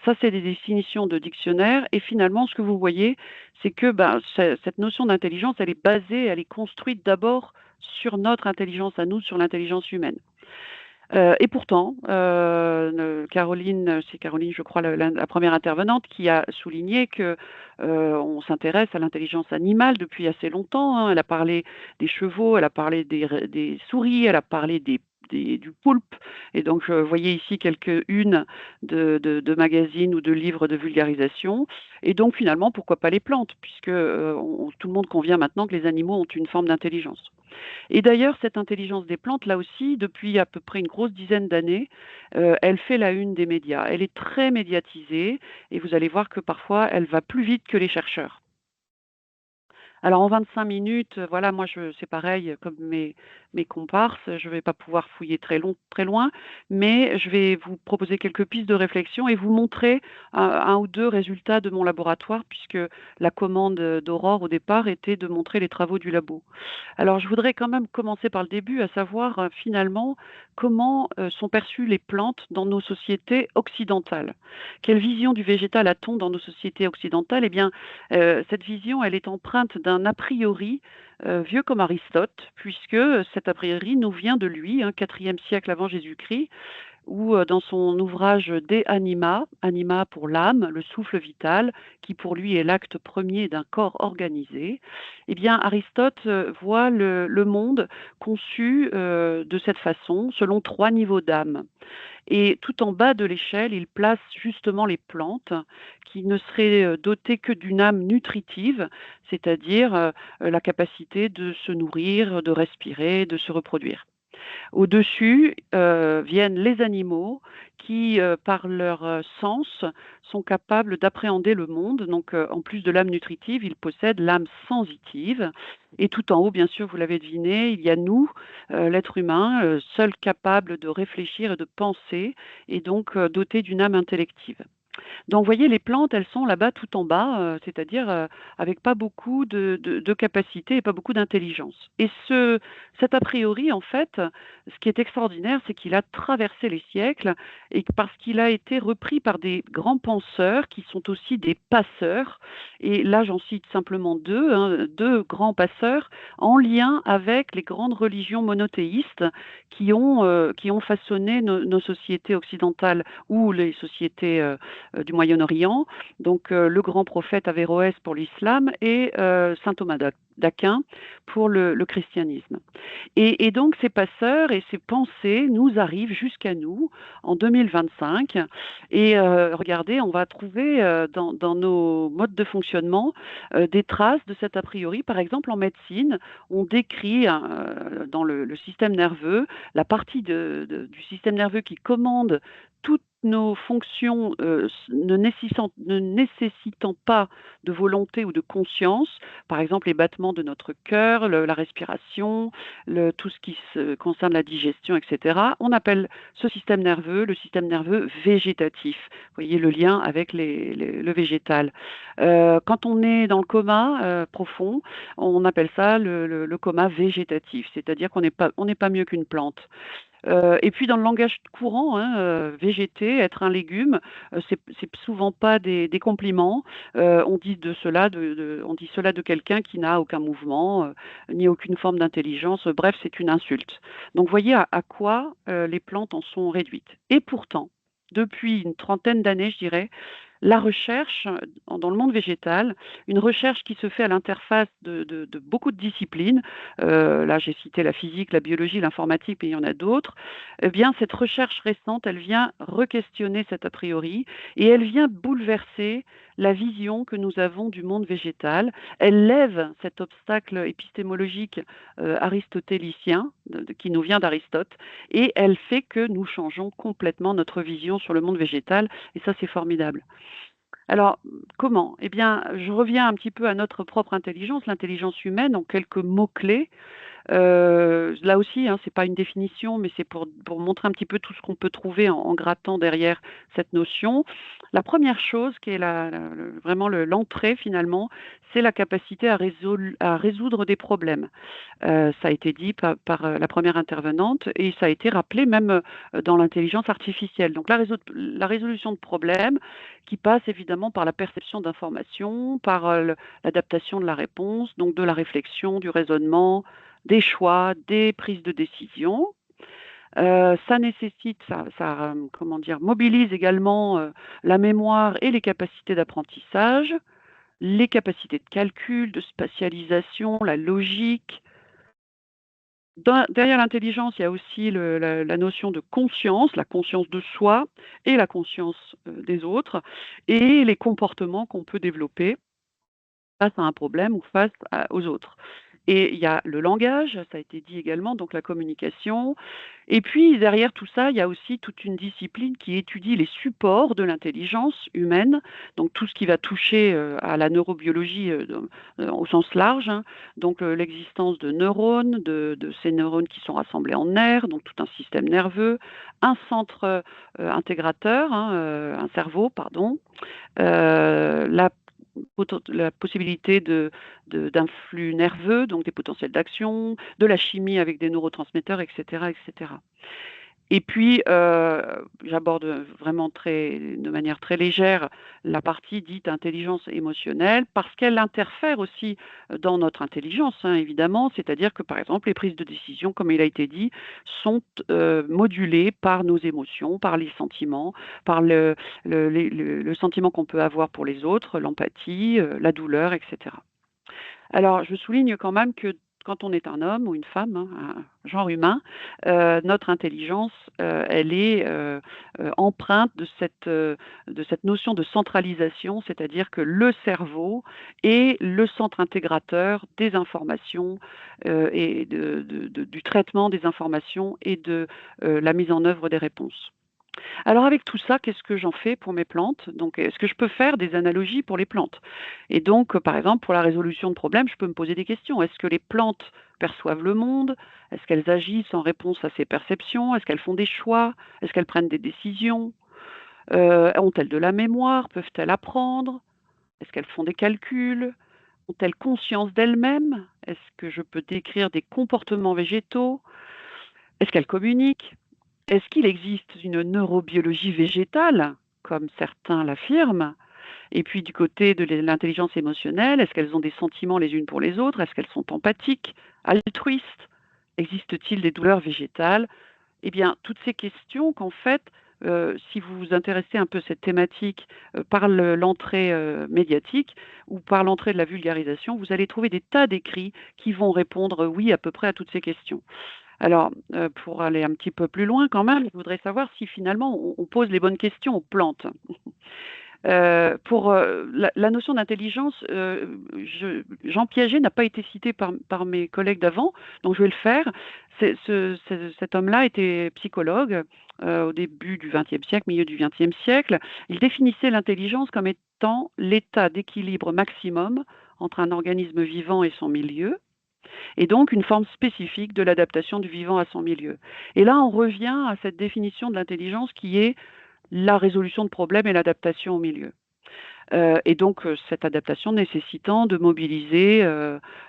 Ça, c'est des définitions de dictionnaire et finalement, ce que vous voyez, c'est que cette notion d'intelligence, elle est basée, elle est construite d'abord sur notre intelligence à nous, sur l'intelligence humaine. Et pourtant, c'est Caroline, je crois, la première intervenante, qui a souligné que on s'intéresse à l'intelligence animale depuis assez longtemps, hein. Elle a parlé des chevaux, elle a parlé des souris, elle a parlé du poulpe. Et donc, je voyais ici quelques-unes de magazines ou de livres de vulgarisation. Et donc, finalement, pourquoi pas les plantes, puisque tout le monde convient maintenant que les animaux ont une forme d'intelligence. Et d'ailleurs, cette intelligence des plantes, là aussi, depuis à peu près une grosse dizaine d'années, elle fait la une des médias. Elle est très médiatisée et vous allez voir que parfois, elle va plus vite que les chercheurs. Alors en 25 minutes, voilà, moi c'est pareil comme mes comparses, je ne vais pas pouvoir fouiller très loin, mais je vais vous proposer quelques pistes de réflexion et vous montrer un ou deux résultats de mon laboratoire, puisque la commande d'Aurore au départ était de montrer les travaux du labo. Alors je voudrais quand même commencer par le début, à savoir finalement comment sont perçues les plantes dans nos sociétés occidentales. Quelle vision du végétal a-t-on dans nos sociétés occidentales? Eh bien, cette vision, elle est empreinte d'un a priori vieux comme Aristote, puisque cet a priori nous vient de lui, hein, 4e siècle avant Jésus-Christ, où dans son ouvrage De Anima, anima pour l'âme, le souffle vital, qui pour lui est l'acte premier d'un corps organisé, eh bien Aristote voit le monde conçu de cette façon, selon 3 niveaux d'âme. Et tout en bas de l'échelle, il place justement les plantes qui ne seraient dotées que d'une âme nutritive, c'est-à-dire la capacité de se nourrir, de respirer, de se reproduire. Au-dessus viennent les animaux qui, par leur sens, sont capables d'appréhender le monde. Donc, en plus de l'âme nutritive, ils possèdent l'âme sensitive. Et tout en haut, bien sûr, vous l'avez deviné, il y a nous, l'être humain, seul capable de réfléchir et de penser, et donc doté d'une âme intellective. Donc, vous voyez, les plantes, elles sont là-bas tout en bas, c'est-à-dire avec pas beaucoup de capacité et pas beaucoup d'intelligence. Et cet a priori, en fait, ce qui est extraordinaire, c'est qu'il a traversé les siècles et parce qu'il a été repris par des grands penseurs qui sont aussi des passeurs. Et là, j'en cite simplement deux, hein, deux grands passeurs en lien avec les grandes religions monothéistes qui ont façonné nos sociétés occidentales ou les sociétés du Moyen-Orient, donc le grand prophète Averroès pour l'islam et saint Thomas d'Aquin pour le christianisme. Et donc ces passeurs et ces pensées nous arrivent jusqu'à nous en 2025. Et regardez, on va trouver dans nos modes de fonctionnement des traces de cet a priori. Par exemple, en médecine, on décrit dans le système nerveux la partie du système nerveux qui commande toutes nos fonctions ne nécessitant pas de volonté ou de conscience, par exemple les battements de notre cœur, la respiration, tout ce qui concerne la digestion, etc. On appelle ce système nerveux le système nerveux végétatif. Vous voyez le lien avec le végétal. Quand on est dans le coma profond, on appelle ça le coma végétatif, c'est-à-dire qu'on n'est pas mieux qu'une plante. Et puis dans le langage courant, hein, végéter, être un légume, c'est souvent pas des compliments. On dit on dit cela de quelqu'un qui n'a aucun mouvement, ni aucune forme d'intelligence. Bref, c'est une insulte. Donc, voyez à quoi les plantes en sont réduites. Et pourtant, depuis une trentaine d'années, je dirais, la recherche dans le monde végétal, une recherche qui se fait à l'interface de beaucoup de disciplines, là j'ai cité la physique, la biologie, l'informatique, mais il y en a d'autres, eh bien cette recherche récente, elle vient re-questionner cet a priori et elle vient bouleverser la vision que nous avons du monde végétal. Elle lève cet obstacle épistémologique aristotélicien qui nous vient d'Aristote et elle fait que nous changeons complètement notre vision sur le monde végétal et ça c'est formidable. Alors, comment? Eh bien, je reviens un petit peu à notre propre intelligence, l'intelligence humaine, en quelques mots-clés. Là aussi, hein, c'est pas une définition, mais c'est pour montrer un petit peu tout ce qu'on peut trouver en grattant derrière cette notion. La première chose qui est vraiment l'entrée finalement, c'est la capacité à résoudre des problèmes. Ça a été dit par la première intervenante et ça a été rappelé même dans l'intelligence artificielle. Donc la résolution de problèmes qui passe évidemment par la perception d'informations, par l'adaptation de la réponse, donc de la réflexion, du raisonnement, des choix, des prises de décision. Ça nécessite, comment dire, mobilise également la mémoire et les capacités d'apprentissage, les capacités de calcul, de spatialisation, la logique. Derrière l'intelligence, il y a aussi la notion de conscience, la conscience de soi et la conscience des autres, et les comportements qu'on peut développer face à un problème ou face aux autres. Et il y a le langage, ça a été dit également, donc la communication. Et puis derrière tout ça, il y a aussi toute une discipline qui étudie les supports de l'intelligence humaine, donc tout ce qui va toucher à la neurobiologie au sens large, hein. Donc l'existence de neurones, de ces neurones qui sont rassemblés en nerfs, donc tout un système nerveux, un centre intégrateur, hein, un cerveau, pardon, la possibilité d'un flux nerveux, donc des potentiels d'action, de la chimie avec des neurotransmetteurs, etc., etc. Et puis, j'aborde vraiment de manière très légère la partie dite intelligence émotionnelle parce qu'elle interfère aussi dans notre intelligence, hein, évidemment. C'est-à-dire que, par exemple, les prises de décision, comme il a été dit, sont modulées par nos émotions, par les sentiments, par le sentiment qu'on peut avoir pour les autres, l'empathie, la douleur, etc. Alors, je souligne quand même que quand on est un homme ou une femme, hein, un genre humain, notre intelligence, elle est empreinte de cette notion de centralisation, c'est-à-dire que le cerveau est le centre intégrateur des informations et du traitement des informations et de la mise en œuvre des réponses. Alors avec tout ça, qu'est-ce que j'en fais pour mes plantes? Donc est-ce que je peux faire des analogies pour les plantes? Et donc, par exemple, pour la résolution de problèmes, je peux me poser des questions. Est-ce que les plantes perçoivent le monde? Est-ce qu'elles agissent en réponse à ces perceptions? Est-ce qu'elles font des choix? Est-ce qu'elles prennent des décisions? Ont-elles de la mémoire? Peuvent-elles apprendre? Est-ce qu'elles font des calculs? Ont-elles conscience d'elles-mêmes? Est-ce que je peux décrire des comportements végétaux? Est-ce qu'elles communiquent? Est-ce qu'il existe une neurobiologie végétale, comme certains l'affirment? Et puis du côté de l'intelligence émotionnelle, est-ce qu'elles ont des sentiments les unes pour les autres? Est-ce qu'elles sont empathiques, altruistes? Existe-t-il des douleurs végétales? Eh bien, toutes ces questions qu'en fait, si vous vous intéressez un peu à cette thématique par l'entrée médiatique ou par l'entrée de la vulgarisation, vous allez trouver des tas d'écrits qui vont répondre oui à peu près à toutes ces questions. Alors, pour aller un petit peu plus loin quand même, je voudrais savoir si finalement on pose les bonnes questions aux plantes. Pour la notion d'intelligence, Jean Piaget n'a pas été cité par mes collègues d'avant, donc je vais le faire. Cet homme-là était psychologue au début du XXe siècle, milieu du XXe siècle. Il définissait l'intelligence comme étant l'état d'équilibre maximum entre un organisme vivant et son milieu, et donc une forme spécifique de l'adaptation du vivant à son milieu. Et là, on revient à cette définition de l'intelligence qui est la résolution de problèmes et l'adaptation au milieu. Et donc, cette adaptation nécessitant de mobiliser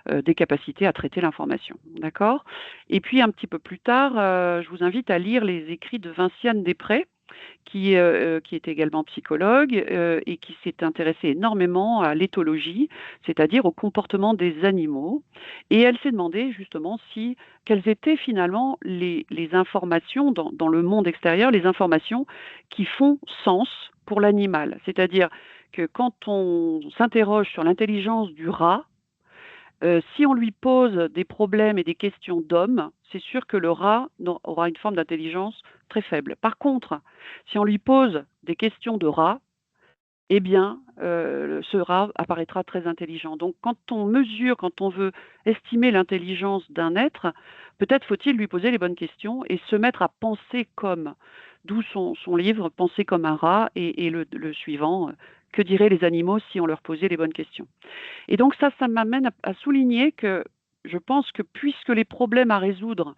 des capacités à traiter l'information. D'accord? Et puis, un petit peu plus tard, je vous invite à lire les écrits de Vinciane Després, qui est également psychologue et qui s'est intéressée énormément à l'éthologie, c'est-à-dire au comportement des animaux. Et elle s'est demandé justement quelles étaient finalement les informations dans le monde extérieur, les informations qui font sens pour l'animal. C'est-à-dire que quand on s'interroge sur l'intelligence du rat, si on lui pose des problèmes et des questions d'homme, c'est sûr que le rat aura une forme d'intelligence très faible. Par contre, si on lui pose des questions de rat, eh bien, ce rat apparaîtra très intelligent. Donc, quand on veut estimer l'intelligence d'un être, peut-être faut-il lui poser les bonnes questions et se mettre à penser comme. D'où son livre, Penser comme un rat, et le suivant, Que diraient les animaux si on leur posait les bonnes questions. Et donc ça m'amène à souligner que je pense que puisque les problèmes à résoudre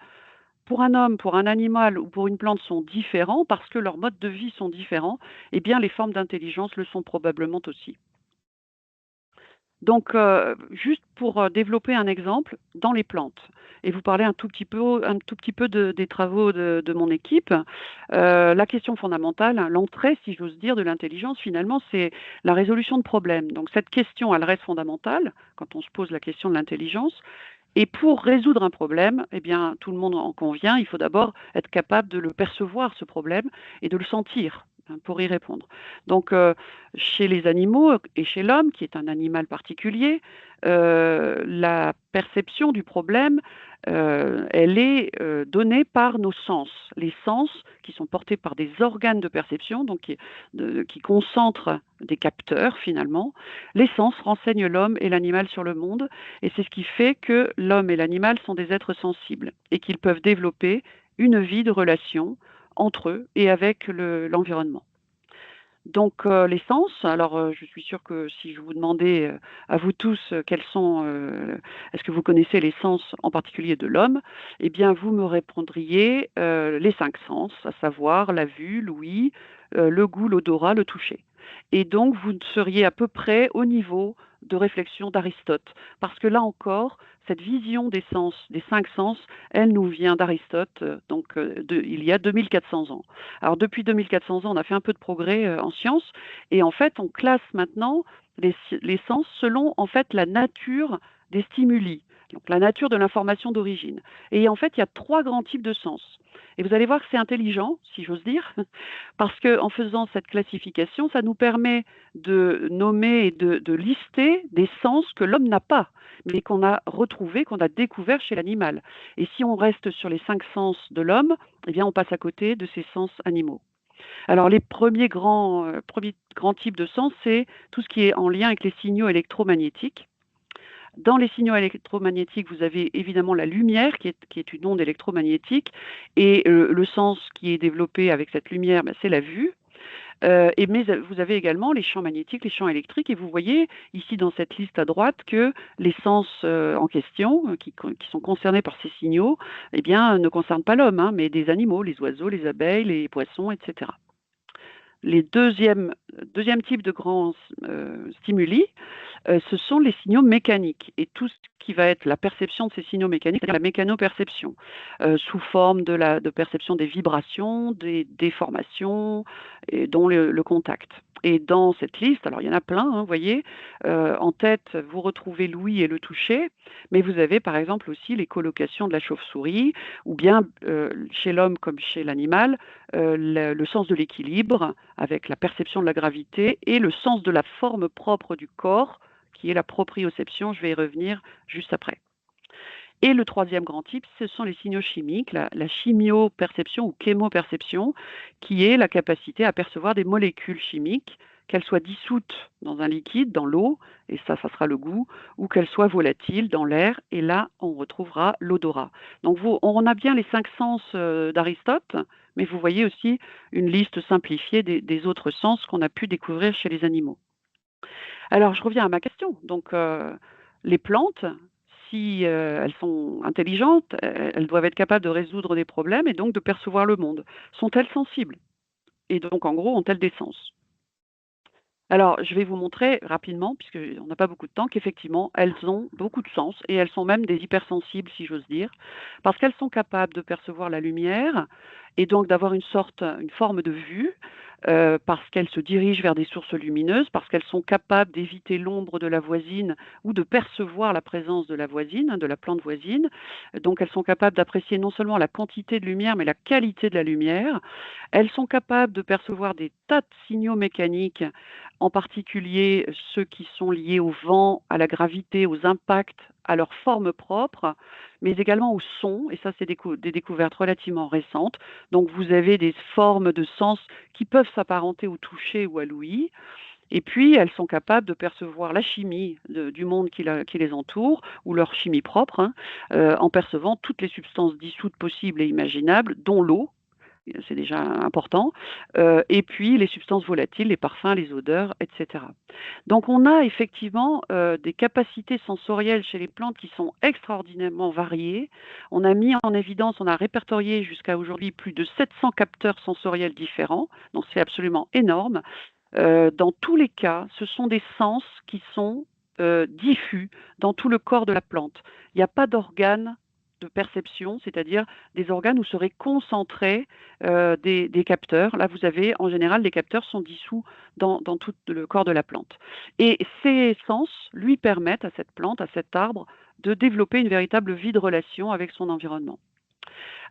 pour un homme, pour un animal ou pour une plante sont différents, parce que leurs modes de vie sont différents, eh bien les formes d'intelligence le sont probablement aussi. Donc, juste pour développer un exemple, dans les plantes, et vous parler un tout petit peu des travaux de mon équipe, la question fondamentale, l'entrée, si j'ose dire, de l'intelligence, finalement, c'est la résolution de problèmes. Donc, cette question, elle reste fondamentale quand on se pose la question de l'intelligence. Et pour résoudre un problème, eh bien, tout le monde en convient, il faut d'abord être capable de le percevoir, ce problème, et de le sentir pour y répondre. Donc, chez les animaux et chez l'homme, qui est un animal particulier, la perception du problème, elle est donnée par nos sens. Les sens qui sont portés par des organes de perception, donc qui concentrent des capteurs finalement. Les sens renseignent l'homme et l'animal sur le monde, et c'est ce qui fait que l'homme et l'animal sont des êtres sensibles et qu'ils peuvent développer une vie de relation entre eux et avec l'environnement. Donc les sens, alors je suis sûre que si je vous demandais à vous tous quels sont, est-ce que vous connaissez les sens en particulier de l'homme, eh bien vous me répondriez les 5 sens, à savoir la vue, l'ouïe, le goût, l'odorat, le toucher. Et donc vous seriez à peu près au niveau de réflexion d'Aristote, parce que là encore, cette vision des sens, des 5 sens, elle nous vient d'Aristote, donc il y a 2400 ans. Alors depuis 2400 ans, on a fait un peu de progrès en sciences, et en fait, on classe maintenant les sens selon en fait la nature des stimuli, donc la nature de l'information d'origine. Et en fait, il y a 3 grands types de sens. Et vous allez voir que c'est intelligent, si j'ose dire, parce qu'en faisant cette classification, ça nous permet de nommer et de lister des sens que l'homme n'a pas, mais qu'on a retrouvés, qu'on a découverts chez l'animal. Et si on reste sur les 5 sens de l'homme, eh bien on passe à côté de ces sens animaux. Alors les premiers grands types de sens, c'est tout ce qui est en lien avec les signaux électromagnétiques. Dans les signaux électromagnétiques, vous avez évidemment la lumière qui est une onde électromagnétique, et le sens qui est développé avec cette lumière, c'est la vue. Mais vous avez également les champs magnétiques, les champs électriques, et vous voyez ici dans cette liste à droite que les sens en question, qui sont concernés par ces signaux, eh bien, ne concernent pas l'homme, mais des animaux, les oiseaux, les abeilles, les poissons, etc. les deuxième type de grands stimuli, ce sont les signaux mécaniques et tout ce qui va être la perception de ces signaux mécaniques, c'est-à-dire la mécanoperception, sous forme de perception des vibrations, des déformations, et dont le contact. Et dans cette liste, alors il y en a plein, hein, vous voyez, en tête, vous retrouvez l'ouïe et le toucher, mais vous avez par exemple aussi les collocations de la chauve-souris, ou bien chez l'homme comme chez l'animal, le sens de l'équilibre avec la perception de la gravité et le sens de la forme propre du corps, qui est la proprioception. Je vais y revenir juste après. Et le troisième grand type, ce sont les signaux chimiques, la chimioperception ou chémoperception, qui est la capacité à percevoir des molécules chimiques, qu'elles soient dissoutes dans un liquide, dans l'eau, et ça sera le goût, ou qu'elles soient volatiles dans l'air, et là, on retrouvera l'odorat. Donc, on a bien les 5 sens d'Aristote, mais vous voyez aussi une liste simplifiée des autres sens qu'on a pu découvrir chez les animaux. Alors, je reviens à ma question. Donc, les plantes, si elles sont intelligentes, elles doivent être capables de résoudre des problèmes et donc de percevoir le monde. Sont-elles sensibles? Et donc, en gros, ont-elles des sens? Alors, je vais vous montrer rapidement, puisqu'on n'a pas beaucoup de temps, qu'effectivement, elles ont beaucoup de sens et elles sont même des hypersensibles, si j'ose dire, parce qu'elles sont capables de percevoir la lumière et donc d'avoir une forme de vue, parce qu'elles se dirigent vers des sources lumineuses, parce qu'elles sont capables d'éviter l'ombre de la voisine ou de percevoir la présence de la voisine, de la plante voisine. Donc, elles sont capables d'apprécier non seulement la quantité de lumière, mais la qualité de la lumière. Elles sont capables de percevoir des tas de signaux mécaniques, en particulier ceux qui sont liés au vent, à la gravité, aux impacts, à leur forme propre, mais également au son, et ça c'est des découvertes relativement récentes. Donc vous avez des formes de sens qui peuvent s'apparenter au toucher ou à l'ouïe, et puis elles sont capables de percevoir la chimie du monde qui les entoure, ou leur chimie propre, hein, en percevant toutes les substances dissoutes possibles et imaginables, dont l'eau, c'est déjà important, et puis les substances volatiles, les parfums, les odeurs, etc. Donc on a effectivement des capacités sensorielles chez les plantes qui sont extraordinairement variées. On a mis en évidence, on a répertorié jusqu'à aujourd'hui plus de 700 capteurs sensoriels différents, donc c'est absolument énorme. Dans tous les cas, ce sont des sens qui sont diffus dans tout le corps de la plante. Il n'y a pas d'organes de perception, c'est-à-dire des organes où seraient concentrés des capteurs. Là, vous avez, en général, les capteurs sont dissous dans tout le corps de la plante. Et ces sens lui permettent à cette plante, à cet arbre, de développer une véritable vie de relation avec son environnement.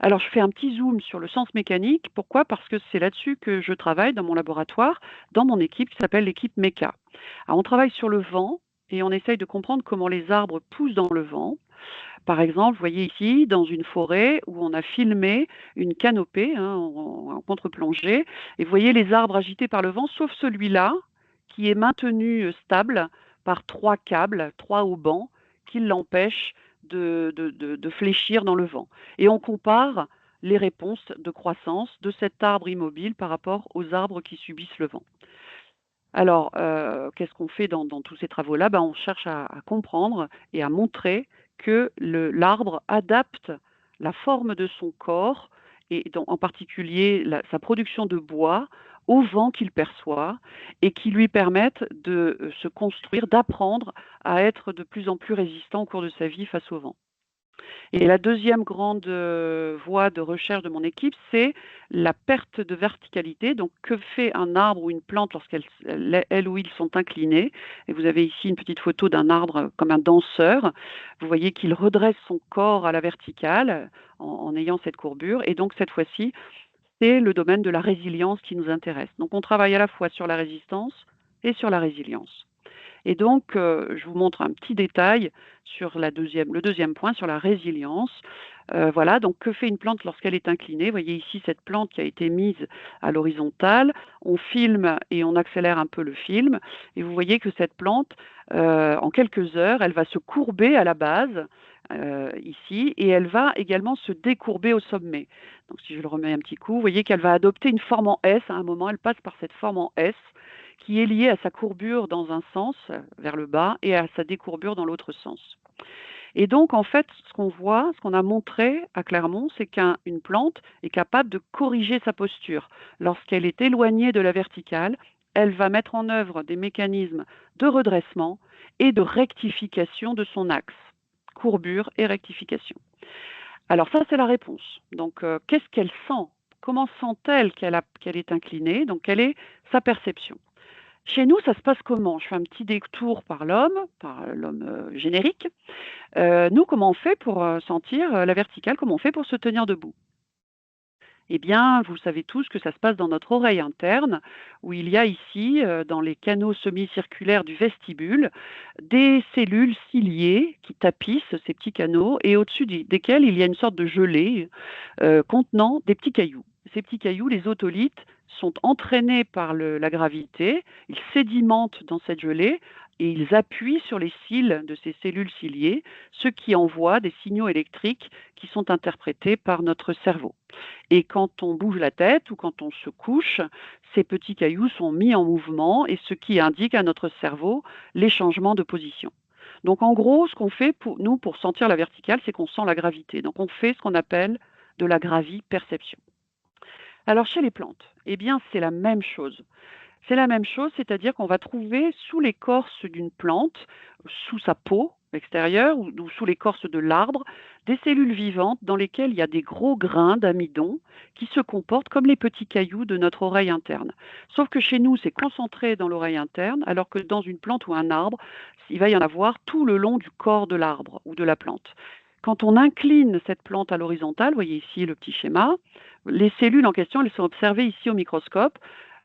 Alors, je fais un petit zoom sur le sens mécanique. Pourquoi? Parce que c'est là-dessus que je travaille dans mon laboratoire, dans mon équipe qui s'appelle l'équipe MECA. Alors, on travaille sur le vent et on essaye de comprendre comment les arbres poussent dans le vent. Par exemple, vous voyez ici, dans une forêt où on a filmé une canopée en contre-plongée, et vous voyez les arbres agités par le vent, sauf celui-là, qui est maintenu stable par 3 câbles, 3 haubans, qui l'empêchent de fléchir dans le vent. Et on compare les réponses de croissance de cet arbre immobile par rapport aux arbres qui subissent le vent. Alors, qu'est-ce qu'on fait dans tous ces travaux-là? On cherche à comprendre et à montrer que l'arbre adapte la forme de son corps et en particulier sa production de bois au vent qu'il perçoit et qui lui permettent de se construire, d'apprendre à être de plus en plus résistant au cours de sa vie face au vent. Et la deuxième grande voie de recherche de mon équipe, c'est la perte de verticalité. Donc, que fait un arbre ou une plante lorsqu'elle ou ils sont inclinés? Et vous avez ici une petite photo d'un arbre comme un danseur. Vous voyez qu'il redresse son corps à la verticale en ayant cette courbure. Et donc, cette fois-ci, c'est le domaine de la résilience qui nous intéresse. Donc, on travaille à la fois sur la résistance et sur la résilience. Et donc, je vous montre un petit détail sur le deuxième point, sur la résilience. Voilà, donc que fait une plante lorsqu'elle est inclinée? Vous voyez ici cette plante qui a été mise à l'horizontale. On filme et on accélère un peu le film. Et vous voyez que cette plante, en quelques heures, elle va se courber à la base, ici, et elle va également se décourber au sommet. Donc, si je le remets un petit coup, vous voyez qu'elle va adopter une forme en S. À un moment, elle passe par cette forme en S, qui est liée à sa courbure dans un sens, vers le bas, et à sa décourbure dans l'autre sens. Et donc, en fait, ce qu'on voit, ce qu'on a montré à Clermont, c'est qu'une plante est capable de corriger sa posture. Lorsqu'elle est éloignée de la verticale, elle va mettre en œuvre des mécanismes de redressement et de rectification de son axe, courbure et rectification. Alors ça, c'est la réponse. Donc, qu'est-ce qu'elle sent? Comment sent-elle qu'elle est inclinée? Donc, quelle est sa perception? Chez nous, ça se passe comment? Je fais un petit détour par l'homme générique. Nous, comment on fait pour sentir la verticale? Comment on fait pour se tenir debout? Eh bien, vous savez tous que ça se passe dans notre oreille interne, où il y a ici, dans les canaux semi-circulaires du vestibule, des cellules ciliées qui tapissent ces petits canaux et au-dessus desquels il y a une sorte de gelée contenant des petits cailloux. Ces petits cailloux, les otolithes, sont entraînés par la gravité, ils sédimentent dans cette gelée et ils appuient sur les cils de ces cellules ciliées, ce qui envoie des signaux électriques qui sont interprétés par notre cerveau. Et quand on bouge la tête ou quand on se couche, ces petits cailloux sont mis en mouvement et ce qui indique à notre cerveau les changements de position. Donc en gros, ce qu'on fait pour sentir la verticale, c'est qu'on sent la gravité. Donc on fait ce qu'on appelle de la graviperception. Alors chez les plantes, eh bien c'est la même chose. C'est la même chose, c'est-à-dire qu'on va trouver sous l'écorce d'une plante, sous sa peau extérieure ou sous l'écorce de l'arbre, des cellules vivantes dans lesquelles il y a des gros grains d'amidon qui se comportent comme les petits cailloux de notre oreille interne. Sauf que chez nous, c'est concentré dans l'oreille interne, alors que dans une plante ou un arbre, il va y en avoir tout le long du corps de l'arbre ou de la plante. Quand on incline cette plante à l'horizontale, vous voyez ici le petit schéma, les cellules en question, elles sont observées ici au microscope.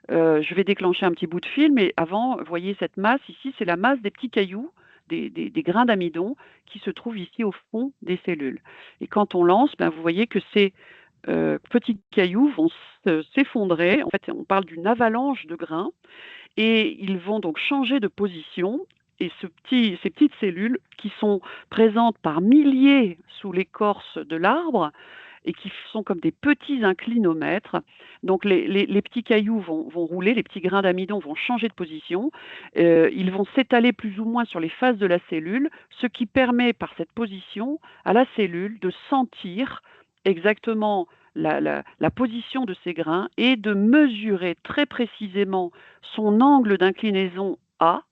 Je vais déclencher un petit bout de film, mais avant, vous voyez cette masse ici, c'est la masse des petits cailloux, des grains d'amidon qui se trouvent ici au fond des cellules. Et quand on lance, vous voyez que ces petits cailloux vont s'effondrer. En fait, on parle d'une avalanche de grains et ils vont donc changer de position. Et ces petites cellules qui sont présentes par milliers sous l'écorce de l'arbre et qui sont comme des petits inclinomètres. Donc les petits cailloux vont rouler, les petits grains d'amidon vont changer de position, ils vont s'étaler plus ou moins sur les faces de la cellule, ce qui permet par cette position à la cellule de sentir exactement la position de ces grains et de mesurer très précisément son angle d'inclinaison A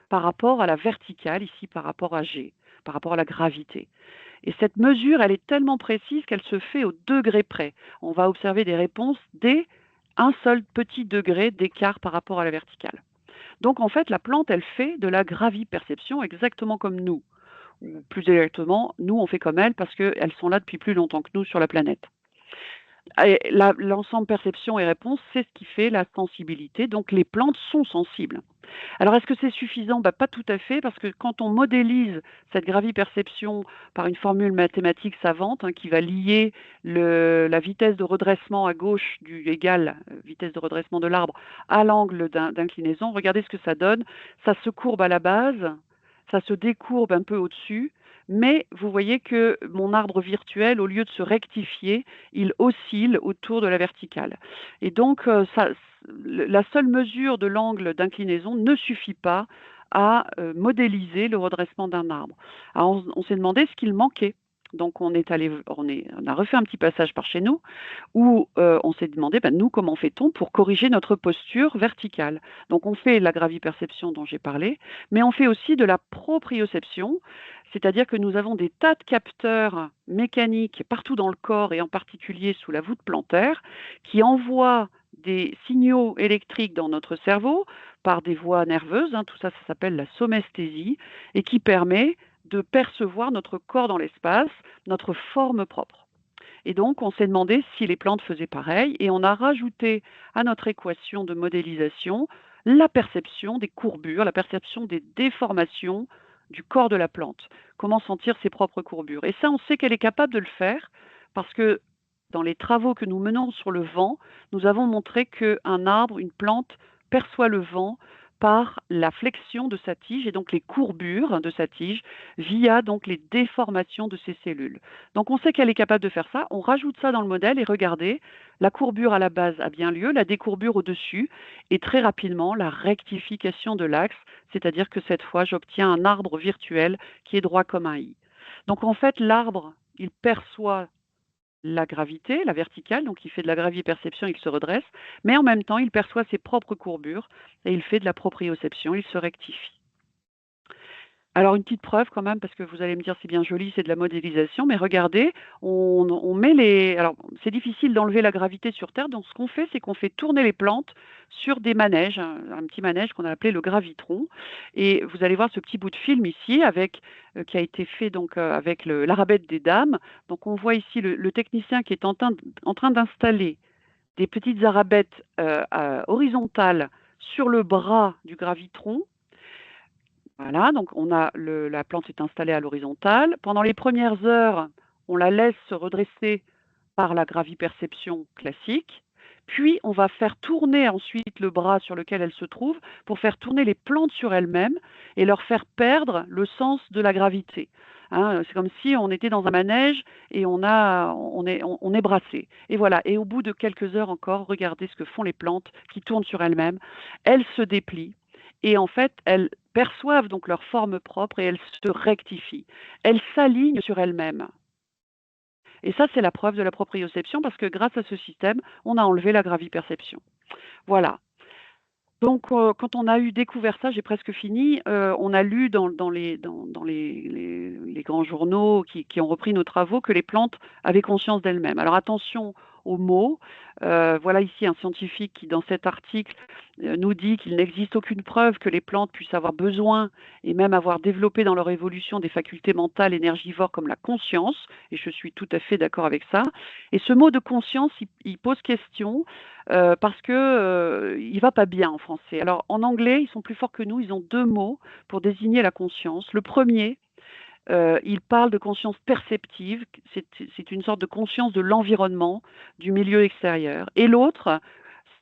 par rapport à la verticale, ici par rapport à G, par rapport à la gravité. Et cette mesure, elle est tellement précise qu'elle se fait au degré près. On va observer des réponses dès un seul petit degré d'écart par rapport à la verticale. Donc en fait, la plante, elle fait de la graviperception exactement comme nous. Ou plus exactement, nous, on fait comme elles parce qu'elles sont là depuis plus longtemps que nous sur la planète. L'ensemble perception et réponse, c'est ce qui fait la sensibilité. Donc les plantes sont sensibles. Alors est-ce que c'est suffisant? Pas tout à fait, parce que quand on modélise cette graviperception par une formule mathématique savante qui va lier la vitesse de redressement à gauche égale vitesse de redressement de l'arbre à l'angle d'inclinaison, regardez ce que ça donne. Ça se courbe à la base, ça se décourbe un peu au-dessus, mais vous voyez que mon arbre virtuel, au lieu de se rectifier, il oscille autour de la verticale. Et donc, la seule mesure de l'angle d'inclinaison ne suffit pas à modéliser le redressement d'un arbre. Alors, on s'est demandé ce qu'il manquait. Donc, on a refait un petit passage par chez nous où on s'est demandé, nous, comment fait-on pour corriger notre posture verticale? Donc, on fait la graviperception dont j'ai parlé, mais on fait aussi de la proprioception, c'est-à-dire que nous avons des tas de capteurs mécaniques partout dans le corps et en particulier sous la voûte plantaire qui envoient des signaux électriques dans notre cerveau par des voies nerveuses, tout ça, ça s'appelle la somesthésie, et qui permet de percevoir notre corps dans l'espace, notre forme propre. Et donc, on s'est demandé si les plantes faisaient pareil, et on a rajouté à notre équation de modélisation la perception des courbures, la perception des déformations du corps de la plante. Comment sentir ses propres courbures. Et ça, on sait qu'elle est capable de le faire, parce que dans les travaux que nous menons sur le vent, nous avons montré qu'un arbre, une plante, perçoit le vent par la flexion de sa tige et donc les courbures de sa tige via donc les déformations de ses cellules. Donc on sait qu'elle est capable de faire ça, on rajoute ça dans le modèle et regardez, la courbure à la base a bien lieu, la décourbure au-dessus et très rapidement la rectification de l'axe, c'est-à-dire que cette fois j'obtiens un arbre virtuel qui est droit comme un i. Donc en fait, l'arbre, il perçoit la gravité, la verticale, donc il fait de la graviperception, il se redresse, mais en même temps, il perçoit ses propres courbures et il fait de la proprioception, il se rectifie. Alors une petite preuve quand même, parce que vous allez me dire c'est bien joli, c'est de la modélisation, mais regardez, on met les... Alors c'est difficile d'enlever la gravité sur Terre, donc ce qu'on fait, c'est qu'on fait tourner les plantes sur des manèges, un petit manège qu'on a appelé le gravitron, et vous allez voir ce petit bout de film ici, qui a été fait donc avec l'arabette des dames. Donc on voit ici le technicien qui est en train d'installer des petites arabettes horizontales sur le bras du gravitron. Voilà, donc la plante est installée à l'horizontale. Pendant les premières heures, on la laisse se redresser par la graviperception classique. Puis, on va faire tourner ensuite le bras sur lequel elle se trouve pour faire tourner les plantes sur elles-mêmes et leur faire perdre le sens de la gravité. Hein, c'est comme si on était dans un manège et on est brassé. Et voilà. Et au bout de quelques heures encore, regardez ce que font les plantes qui tournent sur elles-mêmes. Elles se déplient et en fait, elles perçoivent donc leur forme propre et elles se rectifient. Elles s'alignent sur elles-mêmes. Et ça, c'est la preuve de la proprioception parce que grâce à ce système, on a enlevé la graviperception. Voilà. Donc, quand on a découvert ça, j'ai presque fini, on a lu dans les grands journaux qui ont repris nos travaux que les plantes avaient conscience d'elles-mêmes. Alors attention aux mots. Voilà ici un scientifique qui, dans cet article, nous dit qu'il n'existe aucune preuve que les plantes puissent avoir besoin et même avoir développé dans leur évolution des facultés mentales énergivores comme la conscience, et je suis tout à fait d'accord avec ça. Et ce mot de conscience, il pose question parce que il va pas bien en français. Alors en anglais, ils sont plus forts que nous, ils ont 2 mots pour désigner la conscience. Le premier, il parle de conscience perceptive, c'est une sorte de conscience de l'environnement, du milieu extérieur. Et l'autre,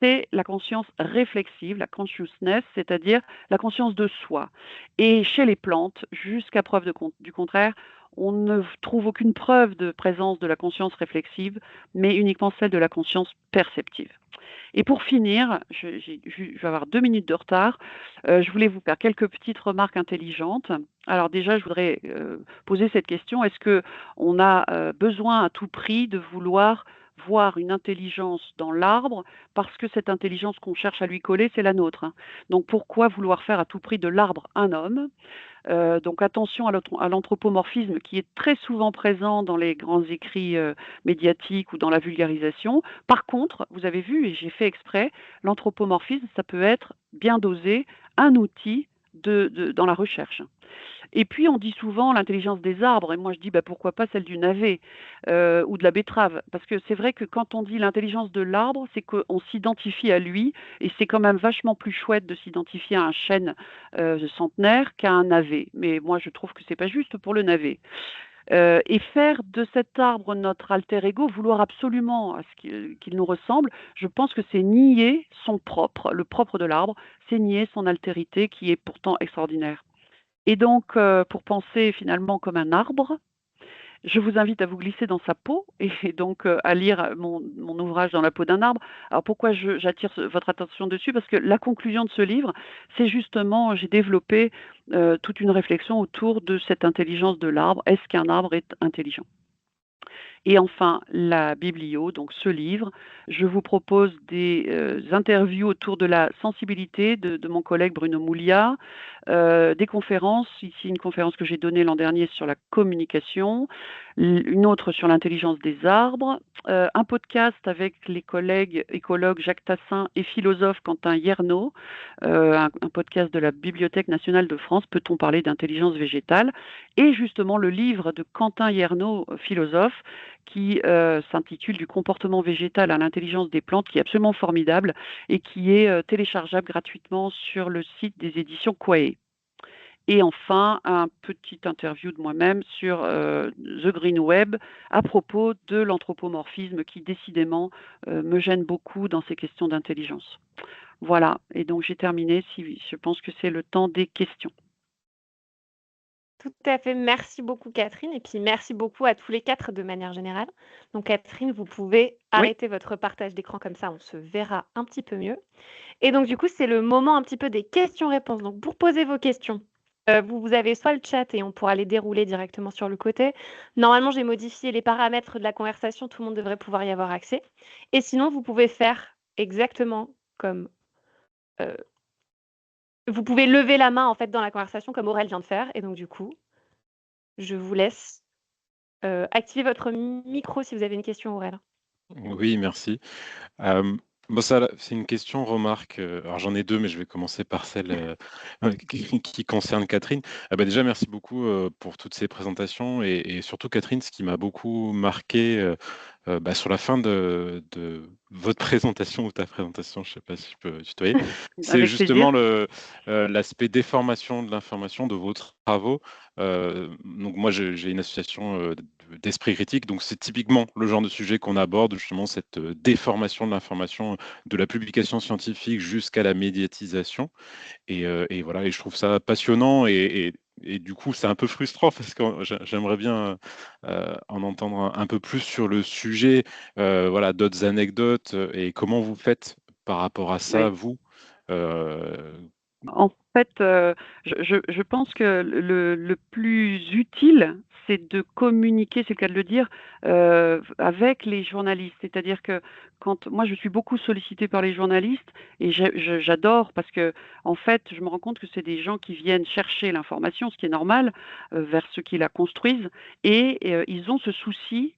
c'est la conscience réflexive, la consciousness, c'est-à-dire la conscience de soi. Et chez les plantes, jusqu'à preuve du contraire, on ne trouve aucune preuve de présence de la conscience réflexive, mais uniquement celle de la conscience perceptive. Et pour finir, je vais avoir 2 minutes de retard, je voulais vous faire quelques petites remarques intelligentes. Alors déjà, je voudrais poser cette question, est-ce qu'on a besoin à tout prix de vouloir voir une intelligence dans l'arbre parce que cette intelligence qu'on cherche à lui coller, c'est la nôtre, hein. Donc pourquoi vouloir faire à tout prix de l'arbre un homme? Donc attention à l'anthropomorphisme qui est très souvent présent dans les grands écrits médiatiques ou dans la vulgarisation. Par contre, vous avez vu, et j'ai fait exprès, l'anthropomorphisme, ça peut être bien dosé, un outil dans la recherche. Et puis, on dit souvent l'intelligence des arbres, et moi je dis pourquoi pas celle du navet ou de la betterave, parce que c'est vrai que quand on dit l'intelligence de l'arbre, c'est qu'on s'identifie à lui, et c'est quand même vachement plus chouette de s'identifier à un chêne centenaire qu'à un navet. Mais moi je trouve que c'est pas juste pour le navet. Et faire de cet arbre notre alter ego, vouloir absolument qu'il nous ressemble, je pense que c'est nier son propre, le propre de l'arbre, c'est nier son altérité qui est pourtant extraordinaire. Et donc, pour penser finalement comme un arbre, je vous invite à vous glisser dans sa peau et donc à lire mon ouvrage Dans la peau d'un arbre. Alors pourquoi j'attire votre attention dessus? Parce que la conclusion de ce livre, c'est justement, j'ai développé toute une réflexion autour de cette intelligence de l'arbre. Est-ce qu'un arbre est intelligent? Et enfin, la biblio, donc ce livre. Je vous propose des interviews autour de la sensibilité de mon collègue Bruno Mouliat, des conférences, ici une conférence que j'ai donnée l'an dernier sur la communication, une autre sur l'intelligence des arbres, un podcast avec les collègues écologues Jacques Tassin et philosophe Quentin Yernaud, un podcast de la Bibliothèque nationale de France, Peut-on parler d'intelligence végétale? Et justement le livre de Quentin Yernaud, philosophe, qui s'intitule Du comportement végétal à l'intelligence des plantes, qui est absolument formidable et qui est téléchargeable gratuitement sur le site des éditions Quae. Et enfin, un petit interview de moi-même sur The Green Web à propos de l'anthropomorphisme qui décidément me gêne beaucoup dans ces questions d'intelligence. Voilà, et donc j'ai terminé, je pense que c'est le temps des questions. Tout à fait. Merci beaucoup, Catherine. Et puis, merci beaucoup à tous les 4 de manière générale. Donc, Catherine, vous pouvez arrêter votre partage d'écran comme ça, on se verra un petit peu mieux. Et donc, du coup, c'est le moment un petit peu des questions-réponses. Donc, pour poser vos questions, vous avez soit le chat et on pourra les dérouler directement sur le côté. Normalement, j'ai modifié les paramètres de la conversation, tout le monde devrait pouvoir y avoir accès. Et sinon, vous pouvez faire exactement comme vous pouvez lever la main en fait dans la conversation comme Aurel vient de faire. Et donc du coup, je vous laisse activer votre micro si vous avez une question, Aurel. Oui, merci. Euh, bon, ça, c'est une question, remarque. Alors j'en ai deux, mais je vais commencer par celle qui concerne Catherine. Déjà, merci beaucoup pour toutes ces présentations et surtout, Catherine, ce qui m'a beaucoup marqué sur la fin de votre présentation ou ta présentation, je ne sais pas si je peux tutoyer, c'est Avec justement plaisir. l'aspect déformation de l'information de vos travaux. Donc moi, j'ai une association d'esprit critique, donc c'est typiquement le genre de sujet qu'on aborde, justement cette déformation de l'information, de la publication scientifique jusqu'à la médiatisation. Et voilà, et je trouve ça passionnant et du coup, c'est un peu frustrant parce que j'aimerais bien en entendre un peu plus sur le sujet, voilà, d'autres anecdotes et comment vous faites par rapport à ça, Oui. vous. Euh, En fait, je pense que le plus utile, c'est de communiquer, c'est le cas de le dire, avec les journalistes. C'est-à-dire que quand moi, je suis beaucoup sollicitée par les journalistes et j'adore parce que, en fait, je me rends compte que c'est des gens qui viennent chercher l'information, ce qui est normal, vers ceux qui la construisent et ils ont ce souci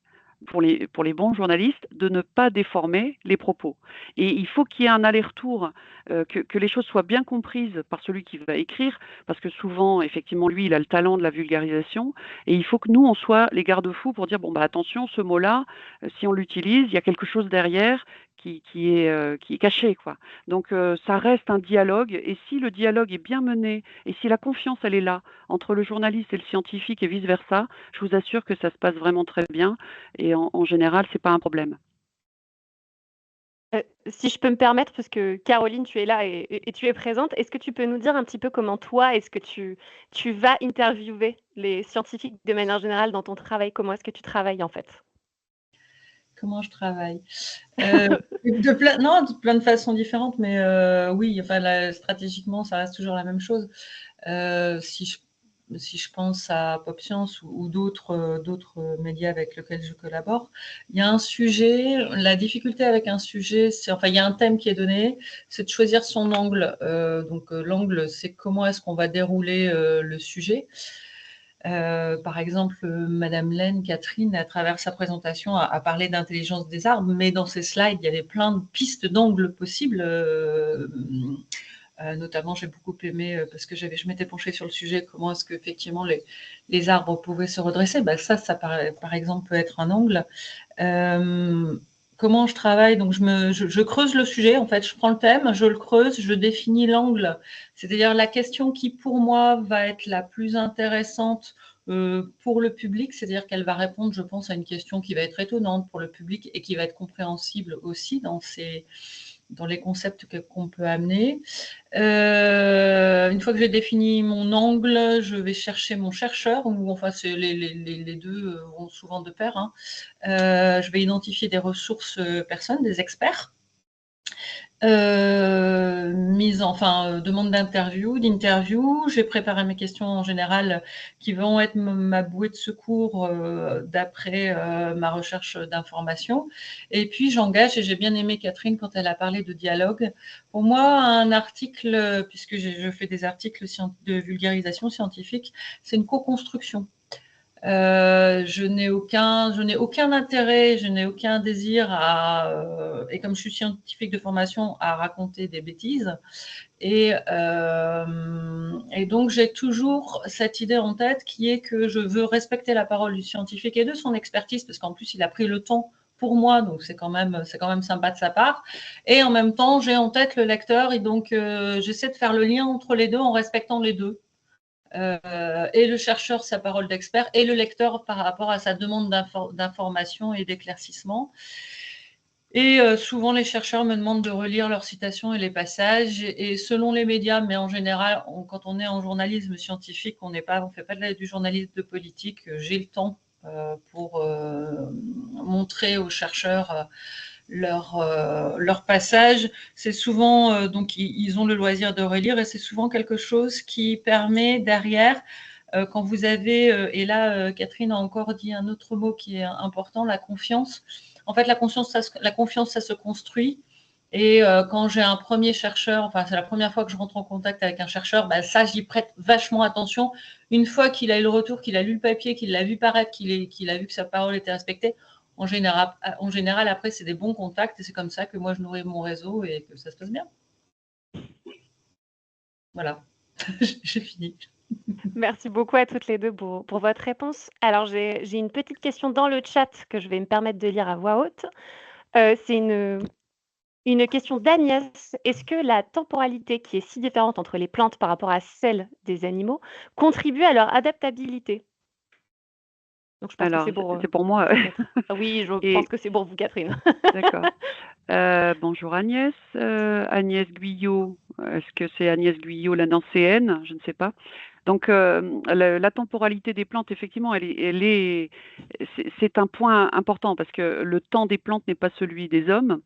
pour les bons journalistes de ne pas déformer les propos. Et il faut qu'il y ait un aller-retour que les choses soient bien comprises par celui qui va écrire, parce que souvent, effectivement, lui, il a le talent de la vulgarisation, et il faut que nous, on soit les garde-fous pour dire, bon, bah attention, ce mot-là, si on l'utilise, il y a quelque chose derrière qui est caché, quoi. Donc, ça reste un dialogue, et si le dialogue est bien mené, et si la confiance, elle est là, entre le journaliste et le scientifique, et vice-versa, je vous assure que ça se passe vraiment très bien, et en général, c'est pas un problème. Si je peux me permettre, parce que Caroline, tu es là et tu es présente, est-ce que tu peux nous dire un petit peu comment toi, est-ce que tu vas interviewer les scientifiques de manière générale dans ton travail? Comment est-ce que tu travailles en fait? Comment je travaille de plein de façons différentes, mais oui, enfin, stratégiquement, ça reste toujours la même chose. Si je pense à Pop Science ou d'autres médias avec lesquels je collabore, il y a un sujet, la difficulté avec un sujet, il y a un thème qui est donné, c'est de choisir son angle. L'angle, c'est comment est-ce qu'on va dérouler le sujet. Par exemple, Madame Laine, Catherine, à travers sa présentation, a parlé d'intelligence des arbres, mais dans ses slides, il y avait plein de pistes d'angles possibles. Notamment, j'ai beaucoup aimé, parce que je m'étais penchée sur le sujet, comment est-ce qu'effectivement les arbres pouvaient se redresser. Ça par exemple, peut être un angle. Comment je travaille? Donc, je creuse le sujet, en fait, je prends le thème, je le creuse, je définis l'angle, c'est-à-dire la question qui, pour moi, va être la plus intéressante pour le public, c'est-à-dire qu'elle va répondre, je pense, à une question qui va être étonnante pour le public et qui va être compréhensible aussi dans les concepts qu'on peut amener. Une fois que j'ai défini mon angle, je vais chercher mon chercheur, ou enfin les deux vont souvent de pair. Hein. Je vais identifier des ressources personnes, des experts. Demande d'interview. J'ai préparé mes questions en général qui vont être ma bouée de secours d'après ma recherche d'informations. Et puis j'engage, et j'ai bien aimé Catherine quand elle a parlé de dialogue. Pour moi, un article, puisque je fais des articles de vulgarisation scientifique, c'est une co-construction. Je n'ai aucun intérêt, je n'ai aucun désir et comme je suis scientifique de formation, à raconter des bêtises. Et donc, j'ai toujours cette idée en tête qui est que je veux respecter la parole du scientifique et de son expertise, parce qu'en plus, il a pris le temps pour moi, donc c'est quand même sympa de sa part. Et en même temps, j'ai en tête le lecteur, et donc j'essaie de faire le lien entre les deux en respectant les deux. Et le chercheur, sa parole d'expert, et le lecteur par rapport à sa demande d'information et d'éclaircissement. Et souvent, les chercheurs me demandent de relire leurs citations et les passages. Et selon les médias, mais en général, quand on est en journalisme scientifique, on fait pas du journalisme de politique. J'ai le temps pour montrer aux chercheurs leur passage. C'est souvent, donc ils ont le loisir de relire et c'est souvent quelque chose qui permet derrière, quand vous avez, et là Catherine a encore dit un autre mot qui est important, la confiance. En fait, la confiance, ça se construit. Et quand j'ai un premier chercheur, enfin c'est la première fois que je rentre en contact avec un chercheur, bah, ça j'y prête vachement attention. Une fois qu'il a eu le retour, qu'il a lu le papier, qu'il l'a vu paraître, qu'il a vu que sa parole était respectée, en général après c'est des bons contacts et c'est comme ça que moi je nourris mon réseau et que ça se passe bien. Voilà, j'ai fini. Merci beaucoup à toutes les deux pour votre réponse. Alors, j'ai une petite question dans le chat que je vais me permettre de lire à voix haute. C'est une question d'Agnès. Est-ce que la temporalité qui est si différente entre les plantes par rapport à celle des animaux contribue à leur adaptabilité? Donc, je pense que Alors, c'est pour moi. Oui, je Et- pense que c'est pour vous, Catherine. D'accord. Bonjour Agnès. Agnès Guyot, est-ce que c'est Agnès Guyot, la nancéenne? Je ne sais pas. Donc, la temporalité des plantes, effectivement, c'est un point important parce que le temps des plantes n'est pas celui des hommes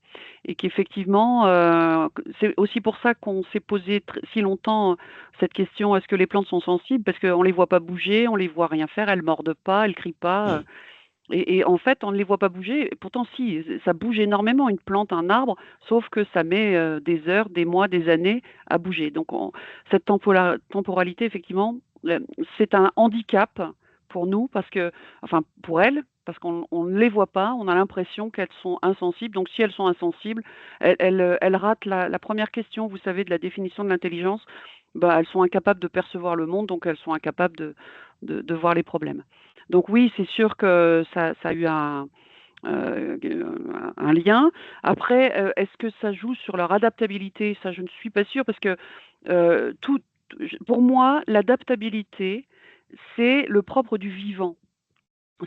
et qu'effectivement, c'est aussi pour ça qu'on s'est posé si longtemps cette question, est-ce que les plantes sont sensibles? Parce qu'on ne les voit pas bouger, on les voit rien faire, elles mordent pas, elles crient pas. Et en fait, on ne les voit pas bouger. Pourtant, si, ça bouge énormément, une plante, un arbre, sauf que ça met des heures, des mois, des années à bouger. Donc, cette temporalité, effectivement, c'est un handicap pour nous, enfin, pour elles, parce qu'on ne les voit pas, on a l'impression qu'elles sont insensibles. Donc, si elles sont insensibles, elles ratent la première question, vous savez, de la définition de l'intelligence. Bah, elles sont incapables de percevoir le monde, donc elles sont incapables de voir les problèmes. Donc oui, c'est sûr que ça a eu un lien. Après, est-ce que ça joue sur leur adaptabilité? Ça, je ne suis pas sûre parce que pour moi, l'adaptabilité, c'est le propre du vivant.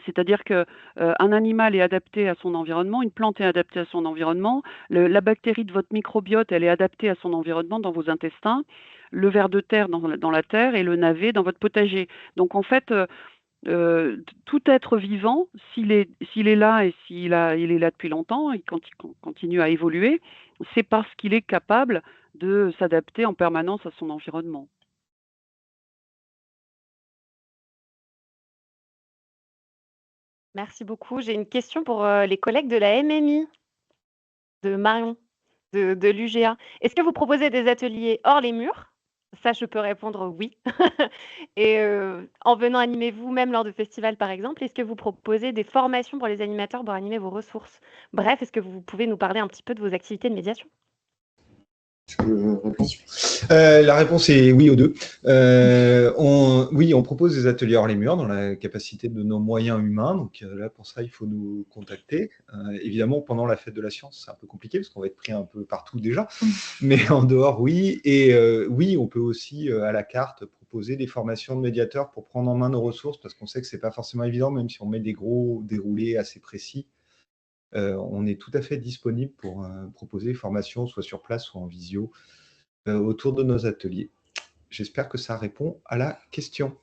C'est-à-dire que un animal est adapté à son environnement, une plante est adaptée à son environnement, la bactérie de votre microbiote, elle est adaptée à son environnement dans vos intestins, le ver de terre dans la terre et le navet dans votre potager. Donc en fait, tout être vivant, s'il est là et il est là depuis longtemps et quand il continue à évoluer, c'est parce qu'il est capable de s'adapter en permanence à son environnement. Merci beaucoup. J'ai une question pour les collègues de la MMI, de Marion, de l'UGA. Est-ce que vous proposez des ateliers hors les murs? Ça, je peux répondre oui. Et en venant animer vous-même lors de festivals, par exemple, est-ce que vous proposez des formations pour les animateurs pour animer vos ressources? Bref, est-ce que vous pouvez nous parler un petit peu de vos activités de médiation? La réponse est oui aux deux. Oui, on propose des ateliers hors les murs dans la capacité de nos moyens humains. Donc là, pour ça, il faut nous contacter. Évidemment, pendant la fête de la science, c'est un peu compliqué parce qu'on va être pris un peu partout déjà. Mais en dehors, oui. Et oui, on peut aussi, à la carte, proposer des formations de médiateurs pour prendre en main nos ressources parce qu'on sait que ce n'est pas forcément évident, même si on met des gros déroulés assez précis. On est tout à fait disponible pour proposer des formations, soit sur place, soit en visio, autour de nos ateliers. J'espère que ça répond à la question.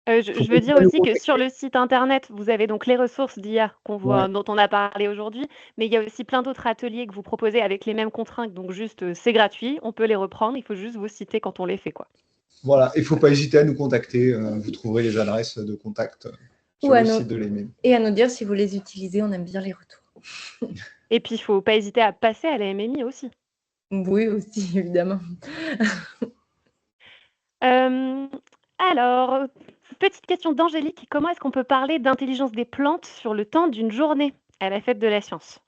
Je veux dire aussi que sur le site internet, vous avez donc les ressources d'IA dont on a parlé aujourd'hui, mais il y a aussi plein d'autres ateliers que vous proposez avec les mêmes contraintes, donc juste c'est gratuit, on peut les reprendre, il faut juste vous citer quand on les fait, quoi. Voilà, il ne faut pas hésiter à nous contacter, vous trouverez les adresses de contact sur le site de l'EMEM. Et à nous dire si vous les utilisez, on aime bien les retours. Et puis il ne faut pas hésiter à passer à la MMI aussi. Oui, aussi, évidemment. Alors, petite question d'Angélique, comment est-ce qu'on peut parler d'intelligence des plantes sur le temps d'une journée à la fête de la science?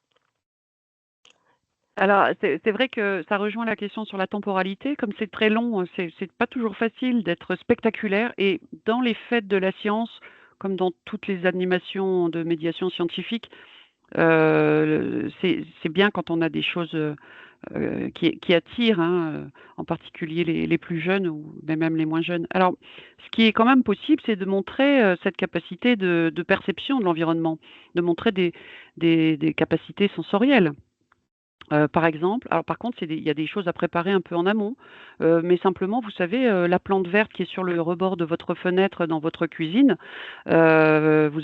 Alors, c'est vrai que ça rejoint la question sur la temporalité. Comme c'est très long, c'est pas toujours facile d'être spectaculaire. Et dans les fêtes de la science, comme dans toutes les animations de médiation scientifique, c'est bien quand on a des choses qui attirent, hein, en particulier les plus jeunes ou même les moins jeunes. Alors, ce qui est quand même possible, c'est de montrer cette capacité de perception de l'environnement, de montrer des capacités sensorielles. Par exemple, alors par contre, il y a des choses à préparer un peu en amont, mais simplement, vous savez, la plante verte qui est sur le rebord de votre fenêtre dans votre cuisine, vous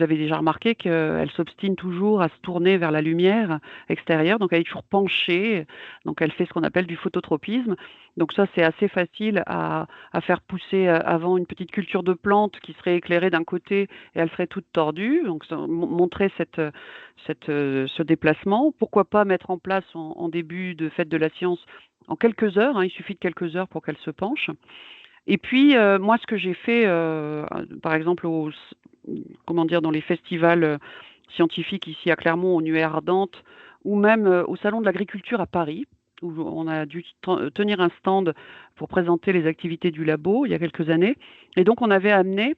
avez déjà remarqué qu'elle s'obstine toujours à se tourner vers la lumière extérieure, donc elle est toujours penchée, donc elle fait ce qu'on appelle du phototropisme. Donc ça, c'est assez facile à faire pousser avant une petite culture de plante qui serait éclairée d'un côté et elle serait toute tordue. Donc montrer ce déplacement. Pourquoi pas mettre en place en début de fête de la science en quelques heures, hein, il suffit de quelques heures pour qu'elle se penche. Et puis, moi, ce que j'ai fait, par exemple, dans les festivals scientifiques ici à Clermont, aux Nuées Ardentes, ou même au Salon de l'Agriculture à Paris, où on a dû tenir un stand pour présenter les activités du labo il y a quelques années. Et donc, on avait amené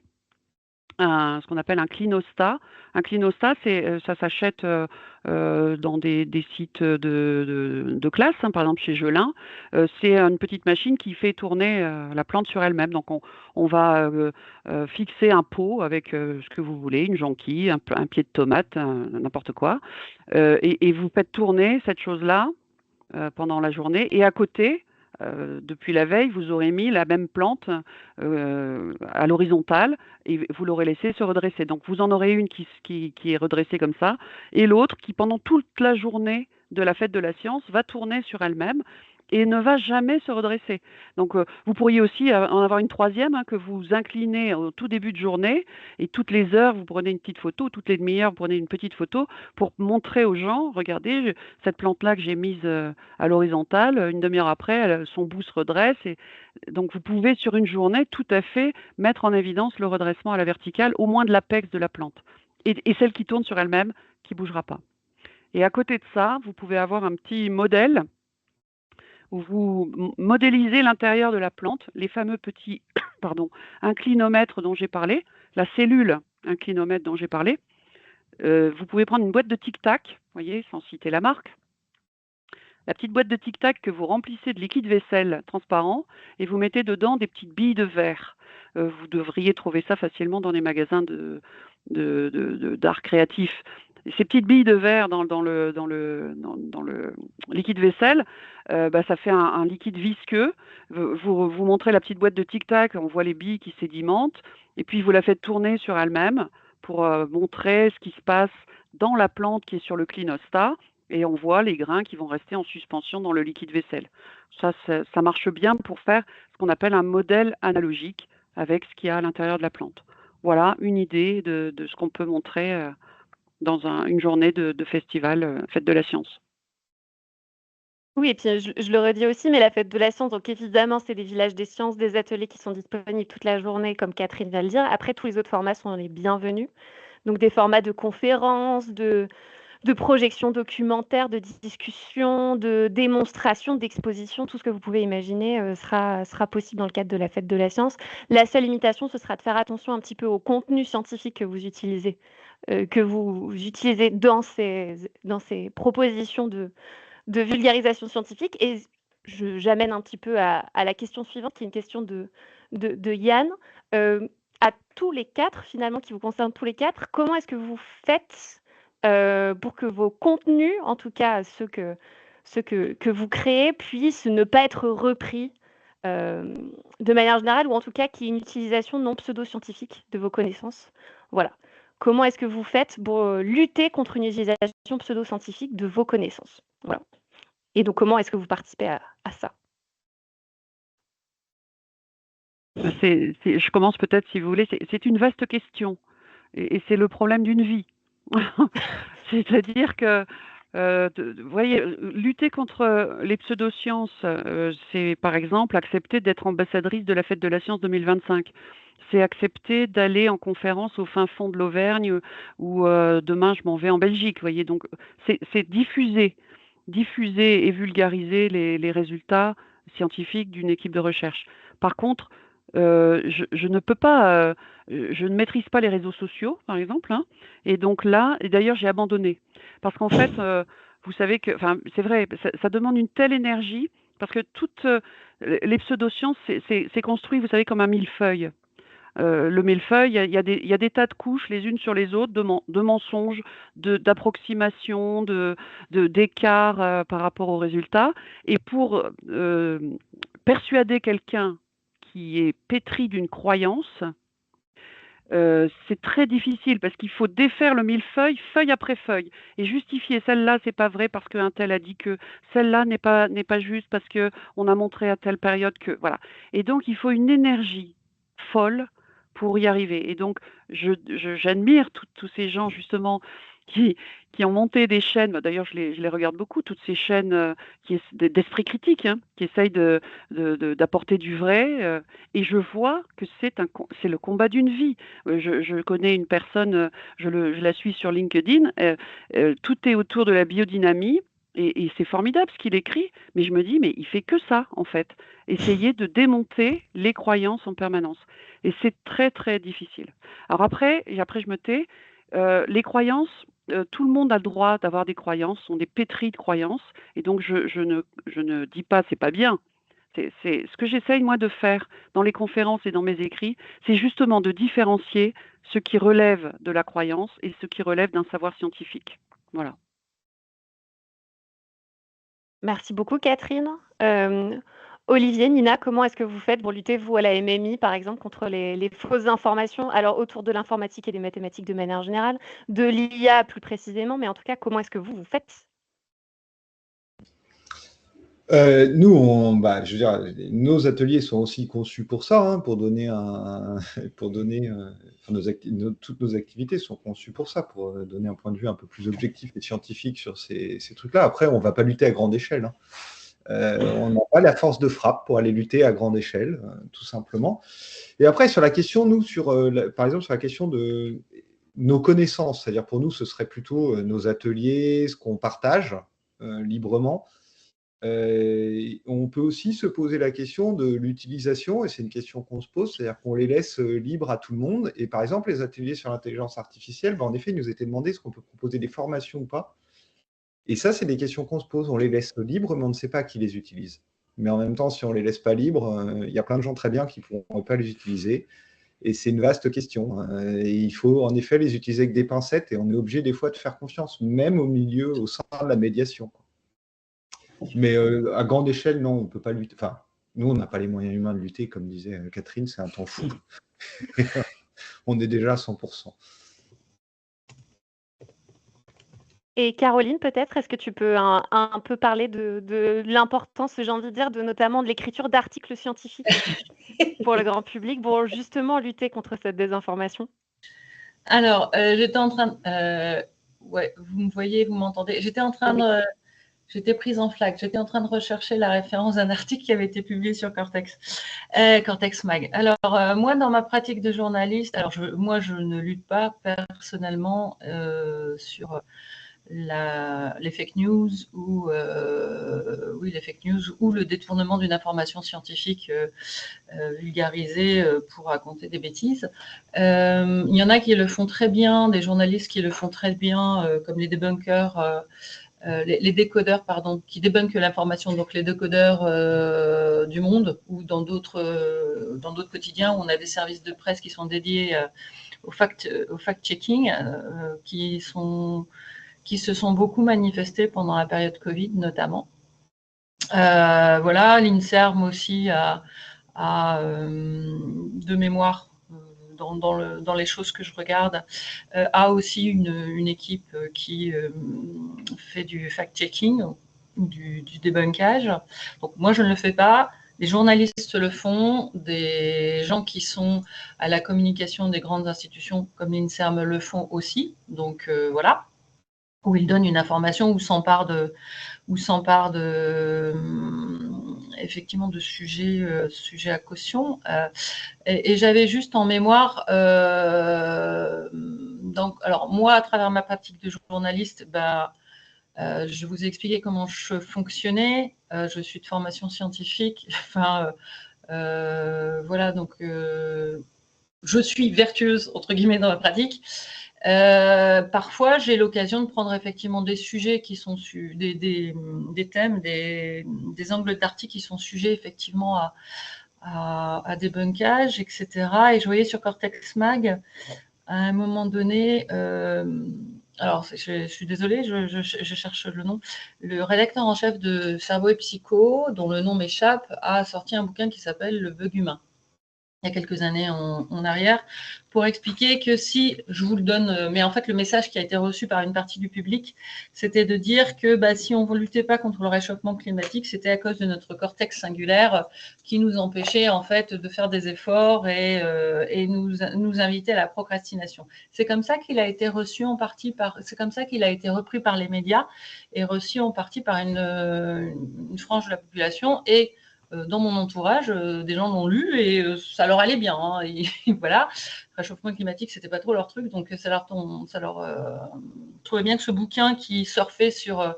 ce qu'on appelle un clinostat. Un clinostat, ça s'achète dans des sites de classe, hein, par exemple chez Gelin. C'est une petite machine qui fait tourner la plante sur elle-même. Donc on va fixer un pot avec ce que vous voulez, une jonquille, un pied de tomate, n'importe quoi. Et vous faites tourner cette chose-là pendant la journée. Et à côté, depuis la veille, vous aurez mis la même plante à l'horizontale et vous l'aurez laissée se redresser. Donc vous en aurez une qui est redressée comme ça et l'autre qui, pendant toute la journée de la fête de la science, va tourner sur elle-même et ne va jamais se redresser. Donc vous pourriez aussi en avoir une troisième, hein, que vous inclinez au tout début de journée et toutes les heures vous prenez une petite photo, toutes les demi-heures vous prenez une petite photo pour montrer aux gens, regardez cette plante-là que j'ai mise à l'horizontale, une demi-heure après son bout se redresse et donc vous pouvez sur une journée tout à fait mettre en évidence le redressement à la verticale, au moins de l'apex de la plante et celle qui tourne sur elle-même, qui ne bougera pas. Et à côté de ça, vous pouvez avoir un petit modèle où vous modélisez l'intérieur de la plante, les fameux petits inclinomètres dont j'ai parlé, la cellule inclinomètre dont j'ai parlé. Vous pouvez prendre une boîte de tic-tac, vous voyez, sans citer la marque. La petite boîte de tic-tac que vous remplissez de liquide vaisselle transparent et vous mettez dedans des petites billes de verre. Vous devriez trouver ça facilement dans les magasins d'art créatif. Ces petites billes de verre dans le liquide vaisselle, ça fait un liquide visqueux. Vous montrez la petite boîte de tic-tac, on voit les billes qui sédimentent, et puis vous la faites tourner sur elle-même pour montrer ce qui se passe dans la plante qui est sur le clinostat, et on voit les grains qui vont rester en suspension dans le liquide vaisselle. Ça marche bien pour faire ce qu'on appelle un modèle analogique avec ce qu'il y a à l'intérieur de la plante. Voilà une idée de ce qu'on peut montrer dans une journée de festival, fête de la science. Oui, et puis je le redis aussi, mais la fête de la science, donc évidemment, c'est des villages des sciences, des ateliers qui sont disponibles toute la journée, comme Catherine vient de le dire. Après, tous les autres formats sont les bienvenus. Donc des formats de conférences, de projections documentaires, de discussions, de démonstrations, d'expositions, tout ce que vous pouvez imaginer sera possible dans le cadre de la fête de la science. La seule limitation, ce sera de faire attention un petit peu au contenu scientifique que vous utilisez dans ces propositions de vulgarisation scientifique. Et j'amène un petit peu à la question suivante, qui est une question de Yann. À tous les quatre, finalement, qui vous concerne tous les quatre, comment est-ce que vous faites pour que vos contenus, en tout cas ceux que vous créez, puissent ne pas être repris de manière générale, ou en tout cas qu'il y ait une utilisation non pseudo-scientifique de vos connaissances? Voilà. Comment est-ce que vous faites pour lutter contre une utilisation pseudo-scientifique de vos connaissances? Voilà. Et donc, comment est-ce que vous participez à ça? Je commence peut-être, si vous voulez. C'est une vaste question. Et c'est le problème d'une vie. C'est-à-dire que, vous voyez, lutter contre les pseudosciences, c'est par exemple accepter d'être ambassadrice de la fête de la science 2025. C'est accepter d'aller en conférence au fin fond de l'Auvergne ou demain je m'en vais en Belgique. Vous voyez, donc c'est diffuser et vulgariser les résultats scientifiques d'une équipe de recherche. Par contre, je ne peux pas, je ne maîtrise pas les réseaux sociaux, par exemple, hein, et donc là, et d'ailleurs j'ai abandonné, parce qu'en fait, vous savez que, enfin, c'est vrai, ça demande une telle énergie, parce que toutes les pseudosciences, c'est construit, vous savez, comme un millefeuille. le millefeuille, il y a des tas de couches les unes sur les autres, de mensonges, d'approximations, d'écarts par rapport aux résultats. Et pour persuader quelqu'un qui est pétri d'une croyance, c'est très difficile parce qu'il faut défaire le millefeuille, feuille après feuille, et justifier celle-là, c'est pas vrai parce qu'un tel a dit que, celle-là n'est pas juste parce que on a montré à telle période que, voilà. Et donc, il faut une énergie folle pour y arriver. Et donc, j'admire tous ces gens justement qui ont monté des chaînes. D'ailleurs, je les regarde beaucoup, toutes ces chaînes d'esprit critique, hein, qui essayent d'apporter du vrai. Et je vois que c'est le combat d'une vie. Je connais une personne, je la suis sur LinkedIn, tout est autour de la biodynamie, et c'est formidable ce qu'il écrit, mais je me dis, mais il fait que ça, en fait. Essayer de démonter les croyances en permanence. Et c'est très, très difficile. Alors après je me tais, les croyances, tout le monde a le droit d'avoir des croyances, sont des pétris de croyances, et donc je ne dis pas c'est pas bien. C'est ce que j'essaye moi de faire dans les conférences et dans mes écrits, c'est justement de différencier ce qui relève de la croyance et ce qui relève d'un savoir scientifique. Voilà. Merci beaucoup, Catherine. Olivier, Nina, comment est-ce que vous faites pour lutter, vous, à la MMI, par exemple, contre les fausses informations, alors autour de l'informatique et des mathématiques de manière générale, de l'IA plus précisément, mais en tout cas, comment est-ce que vous faites? Nous, je veux dire, nos ateliers sont aussi conçus pour ça, hein, pour donner toutes nos activités sont conçues pour ça, pour donner un point de vue un peu plus objectif et scientifique sur ces trucs-là. Après, on ne va pas lutter à grande échelle, hein. On n'a pas la force de frappe pour aller lutter à grande échelle, tout simplement. Et après, sur la question, nous, par exemple, sur la question de nos connaissances, c'est-à-dire pour nous, ce serait plutôt nos ateliers, ce qu'on partage librement. On peut aussi se poser la question de l'utilisation, et c'est une question qu'on se pose, c'est-à-dire qu'on les laisse libres à tout le monde. Et par exemple, les ateliers sur l'intelligence artificielle, en effet, il nous était demandé est-ce qu'on peut proposer des formations ou pas. Et ça, c'est des questions qu'on se pose. On les laisse libres, mais on ne sait pas qui les utilise. Mais en même temps, si on ne les laisse pas libres, il y a plein de gens très bien qui ne pourront pas les utiliser. Et c'est une vaste question. Et il faut en effet les utiliser avec des pincettes, et on est obligé des fois de faire confiance, même au sein de la médiation. Mais à grande échelle, non, on ne peut pas lutter. Enfin, nous, on n'a pas les moyens humains de lutter, comme disait Catherine, c'est un temps fou. On est déjà à 100%. Et Caroline, peut-être, est-ce que tu peux un peu parler de l'importance, j'ai envie de dire, notamment de l'écriture d'articles scientifiques pour le grand public, pour justement lutter contre cette désinformation? Alors, j'étais en train ouais, vous me voyez, vous m'entendez? J'étais prise en flaque. J'étais en train de rechercher la référence d'un article qui avait été publié sur Cortex Mag. Alors, moi, dans ma pratique de journaliste, moi, je ne lutte pas personnellement sur les fake news ou les fake news ou le détournement d'une information scientifique vulgarisée pour raconter des bêtises. Il y en a qui le font très bien, des journalistes qui le font très bien, comme les débunkers. Les décodeurs, pardon, qui débunkent l'information, donc les décodeurs du Monde ou dans d'autres quotidiens où on a des services de presse qui sont dédiés au fact-checking, qui se sont beaucoup manifestés pendant la période Covid notamment. Voilà, l'INSERM aussi a de mémoire, dans les choses que je regarde, a aussi une équipe qui fait du fact-checking, du débunkage. Donc moi, je ne le fais pas. Les journalistes le font, des gens qui sont à la communication des grandes institutions comme l'INSERM le font aussi. Donc voilà, où ils donnent une information ou s'emparent effectivement de sujets à caution. Et j'avais juste en mémoire, donc, alors moi, à travers ma pratique de journaliste, je vous ai expliqué comment je fonctionnais. Je suis de formation scientifique. Enfin, voilà, donc je suis vertueuse, entre guillemets, dans ma pratique. Parfois, j'ai l'occasion de prendre effectivement des sujets qui sont des thèmes, des angles d'articles qui sont sujets effectivement à débunkage, etc. Et je voyais sur Cortex Mag, à un moment donné, alors je suis désolée, je cherche le nom, le rédacteur en chef de Cerveau et Psycho, dont le nom m'échappe, a sorti un bouquin qui s'appelle Le bug humain, il y a quelques années en arrière, pour expliquer que si, je vous le donne, mais en fait le message qui a été reçu par une partie du public, c'était de dire que si on ne luttait pas contre le réchauffement climatique, c'était à cause de notre cortex singulaire qui nous empêchait en fait de faire des efforts et nous invitait à la procrastination. C'est comme ça qu'il a été reçu en partie c'est comme ça qu'il a été repris par les médias et reçu en partie par une frange de la population. Et dans mon entourage, des gens l'ont lu et ça leur allait bien. Hein, et voilà, réchauffement climatique, c'était pas trop leur truc, donc ça leur trouvait bien que ce bouquin qui surfait sur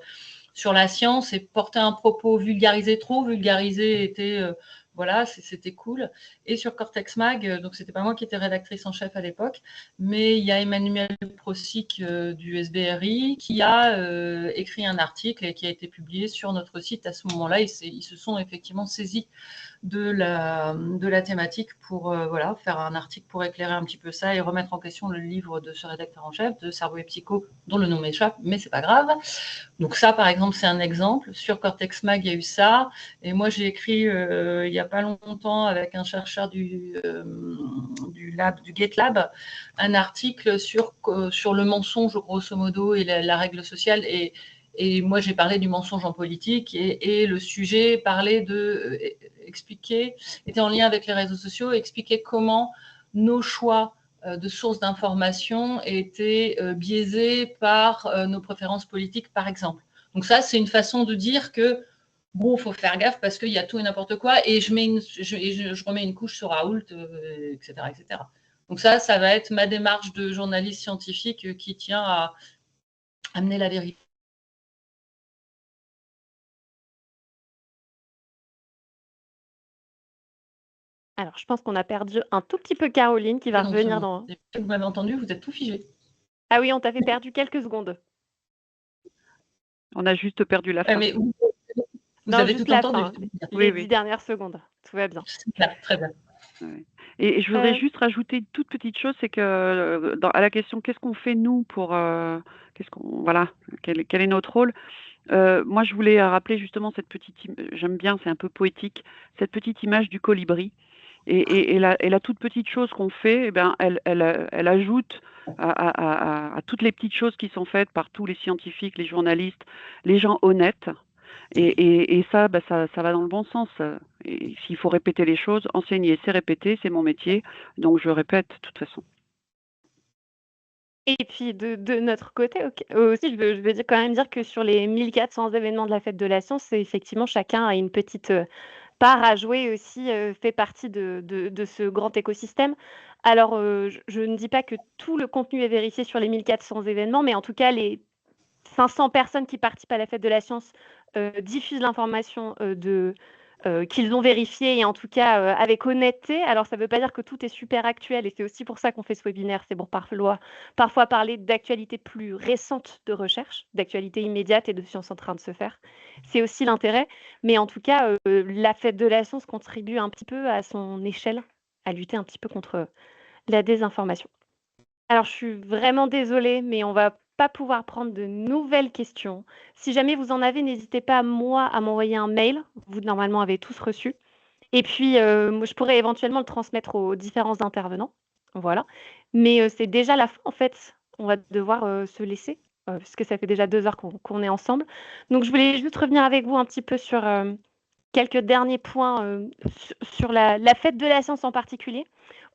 la science et portait un propos vulgarisé, trop vulgarisé, était voilà, c'était cool. Et sur Cortex Mag, donc c'était pas moi qui étais rédactrice en chef à l'époque, mais il y a Emmanuel Prosic du SBRI qui a écrit un article et qui a été publié sur notre site. À ce moment-là, ils se sont effectivement saisis de la thématique pour voilà, faire un article pour éclairer un petit peu ça et remettre en question le livre de ce rédacteur en chef, de Cerveau et Psycho, dont le nom m'échappe, mais c'est pas grave. Donc ça, par exemple, c'est un exemple. Sur Cortex Mag, il y a eu ça. Et moi, j'ai écrit il n'y a pas longtemps avec un chercheur du GitLab un article sur le mensonge, grosso modo, et la règle sociale. Et moi, j'ai parlé du mensonge en politique et le sujet était en lien avec les réseaux sociaux, expliquer comment nos choix de sources d'information étaient biaisés par nos préférences politiques, par exemple. Donc ça, c'est une façon de dire que bon, il faut faire gaffe parce qu'il y a tout et n'importe quoi et je remets une couche sur Raoult, etc., etc. Donc ça va être ma démarche de journaliste scientifique qui tient à amener la vérité. Alors, je pense qu'on a perdu un tout petit peu Caroline qui va revenir dans... Vous m'avez entendu, vous êtes tout figé. Ah oui, on t'a fait perdu quelques secondes. On a juste perdu la fin. Mais vous non, avez juste tout la entendu. fin, les 10 dernières secondes. Tout va bien. Très bien. Ouais. Et je voudrais juste rajouter une toute petite chose, c'est que à la question qu'est-ce qu'on fait nous pour voilà, quel est notre rôle, moi je voulais rappeler justement cette petite j'aime bien, c'est un peu poétique, cette petite image du colibri et la toute petite chose qu'on fait, eh ben elle ajoute à toutes les petites choses qui sont faites par tous les scientifiques, les journalistes, les gens honnêtes. Et ça, ça va dans le bon sens. Et s'il faut répéter les choses, enseigner, c'est répéter, c'est mon métier. Donc, je répète de toute façon. Et puis, de notre côté aussi, je veux quand même dire que sur les 1400 événements de la Fête de la Science, effectivement, chacun a une petite part à jouer aussi, fait partie de ce grand écosystème. Alors, je ne dis pas que tout le contenu est vérifié sur les 1400 événements, mais en tout cas, les 500 personnes qui participent à la Fête de la Science diffusent l'information qu'ils ont vérifiée et en tout cas avec honnêteté. Alors, ça ne veut pas dire que tout est super actuel et c'est aussi pour ça qu'on fait ce webinaire. C'est pour parfois parler d'actualité plus récente de recherche, d'actualité immédiate et de science en train de se faire. C'est aussi l'intérêt. Mais en tout cas, la Fête de la Science contribue un petit peu à son échelle à lutter un petit peu contre la désinformation. Alors, je suis vraiment désolée, mais on va pas pouvoir prendre de nouvelles questions. Si jamais vous en avez, n'hésitez pas, moi, à m'envoyer un mail. Vous, normalement, avez tous reçu. Et puis, moi, je pourrais éventuellement le transmettre aux différents intervenants. Voilà. Mais c'est déjà la fin, en fait. On va devoir se laisser, puisque ça fait déjà 2 heures qu'on est ensemble. Donc, je voulais juste revenir avec vous un petit peu sur quelques derniers points sur la Fête de la Science en particulier,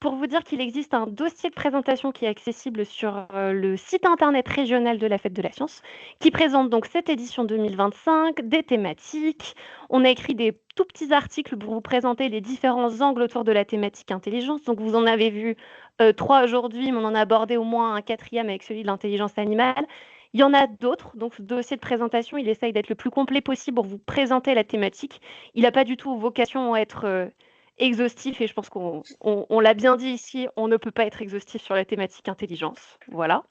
pour vous dire qu'il existe un dossier de présentation qui est accessible sur le site internet régional de la Fête de la Science, qui présente donc cette édition 2025, des thématiques. On a écrit des tout petits articles pour vous présenter les différents angles autour de la thématique intelligence. Donc vous en avez vu 3 aujourd'hui, mais on en a abordé au moins un 4e avec celui de l'intelligence animale. Il y en a d'autres, donc ce dossier de présentation, il essaye d'être le plus complet possible pour vous présenter la thématique. Il n'a pas du tout vocation à être exhaustif et je pense qu'on l'a bien dit ici, on ne peut pas être exhaustif sur la thématique intelligence. Voilà.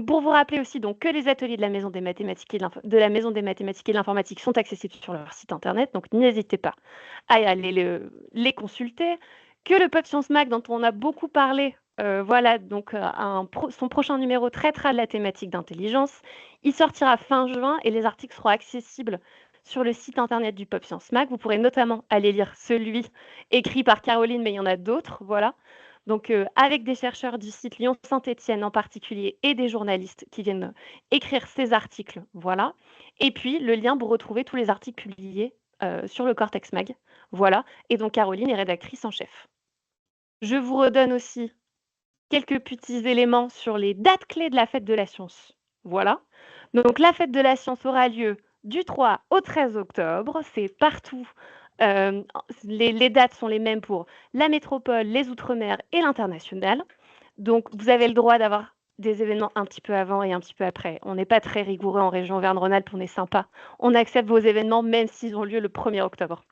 Pour vous rappeler aussi donc que les ateliers de la Maison des Mathématiques et de l'Informatique sont accessibles sur leur site internet, donc n'hésitez pas à aller les consulter. Que le Pop Science Mag, dont on a beaucoup parlé, voilà, donc son prochain numéro traitera de la thématique d'intelligence. Il sortira fin juin et les articles seront accessibles sur le site internet du Pop Science Mag. Vous pourrez notamment aller lire celui écrit par Caroline, mais il y en a d'autres, voilà. Donc, avec des chercheurs du site Lyon-Saint-Étienne en particulier et des journalistes qui viennent écrire ces articles, voilà. Et puis, le lien pour retrouver tous les articles publiés sur le Cortex Mag, voilà. Et donc, Caroline est rédactrice en chef. Je vous redonne aussi quelques petits éléments sur les dates clés de la Fête de la Science, voilà. Donc, la Fête de la Science aura lieu du 3 au 13 octobre, c'est partout. Les dates sont les mêmes pour la métropole, les Outre-mer et l'international. Donc, vous avez le droit d'avoir des événements un petit peu avant et un petit peu après. On n'est pas très rigoureux en région Auvergne-Rhône-Alpes, on est sympa. On accepte vos événements même s'ils ont lieu le 1er octobre.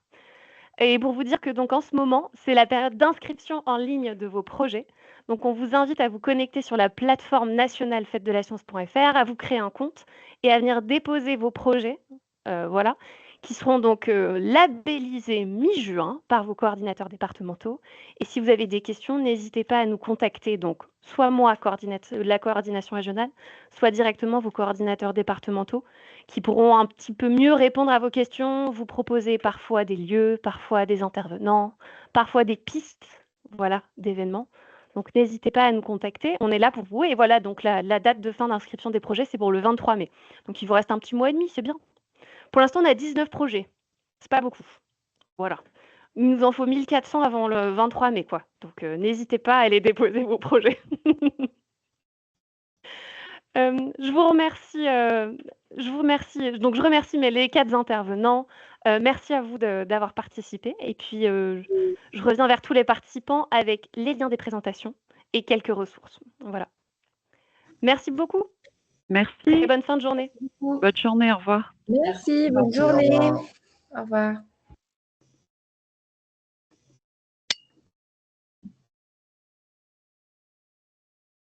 Et pour vous dire que donc en ce moment, c'est la période d'inscription en ligne de vos projets. Donc, on vous invite à vous connecter sur la plateforme nationale fête-de-la-science.fr, à vous créer un compte et à venir déposer vos projets, voilà, qui seront donc labellisés mi-juin par vos coordinateurs départementaux. Et si vous avez des questions, n'hésitez pas à nous contacter, donc soit moi, la coordination régionale, soit directement vos coordinateurs départementaux, qui pourront un petit peu mieux répondre à vos questions, vous proposer parfois des lieux, parfois des intervenants, parfois des pistes, voilà, d'événements. Donc, n'hésitez pas à nous contacter. On est là pour vous. Et voilà, donc la date de fin d'inscription des projets, c'est pour le 23 mai. Donc, il vous reste un petit mois et demi, c'est bien. Pour l'instant, on a 19 projets. C'est pas beaucoup. Voilà. Il nous en faut 1400 avant le 23 mai, quoi. Donc, n'hésitez pas à aller déposer vos projets. Je vous remercie. Donc, je remercie les 4 intervenants. Merci à vous d'avoir participé. Et puis, je reviens vers tous les participants avec les liens des présentations et quelques ressources. Voilà. Merci beaucoup. Merci. Et bonne fin de journée. Bonne journée, au revoir. Merci, bonne Merci, au journée. revoir. Au revoir.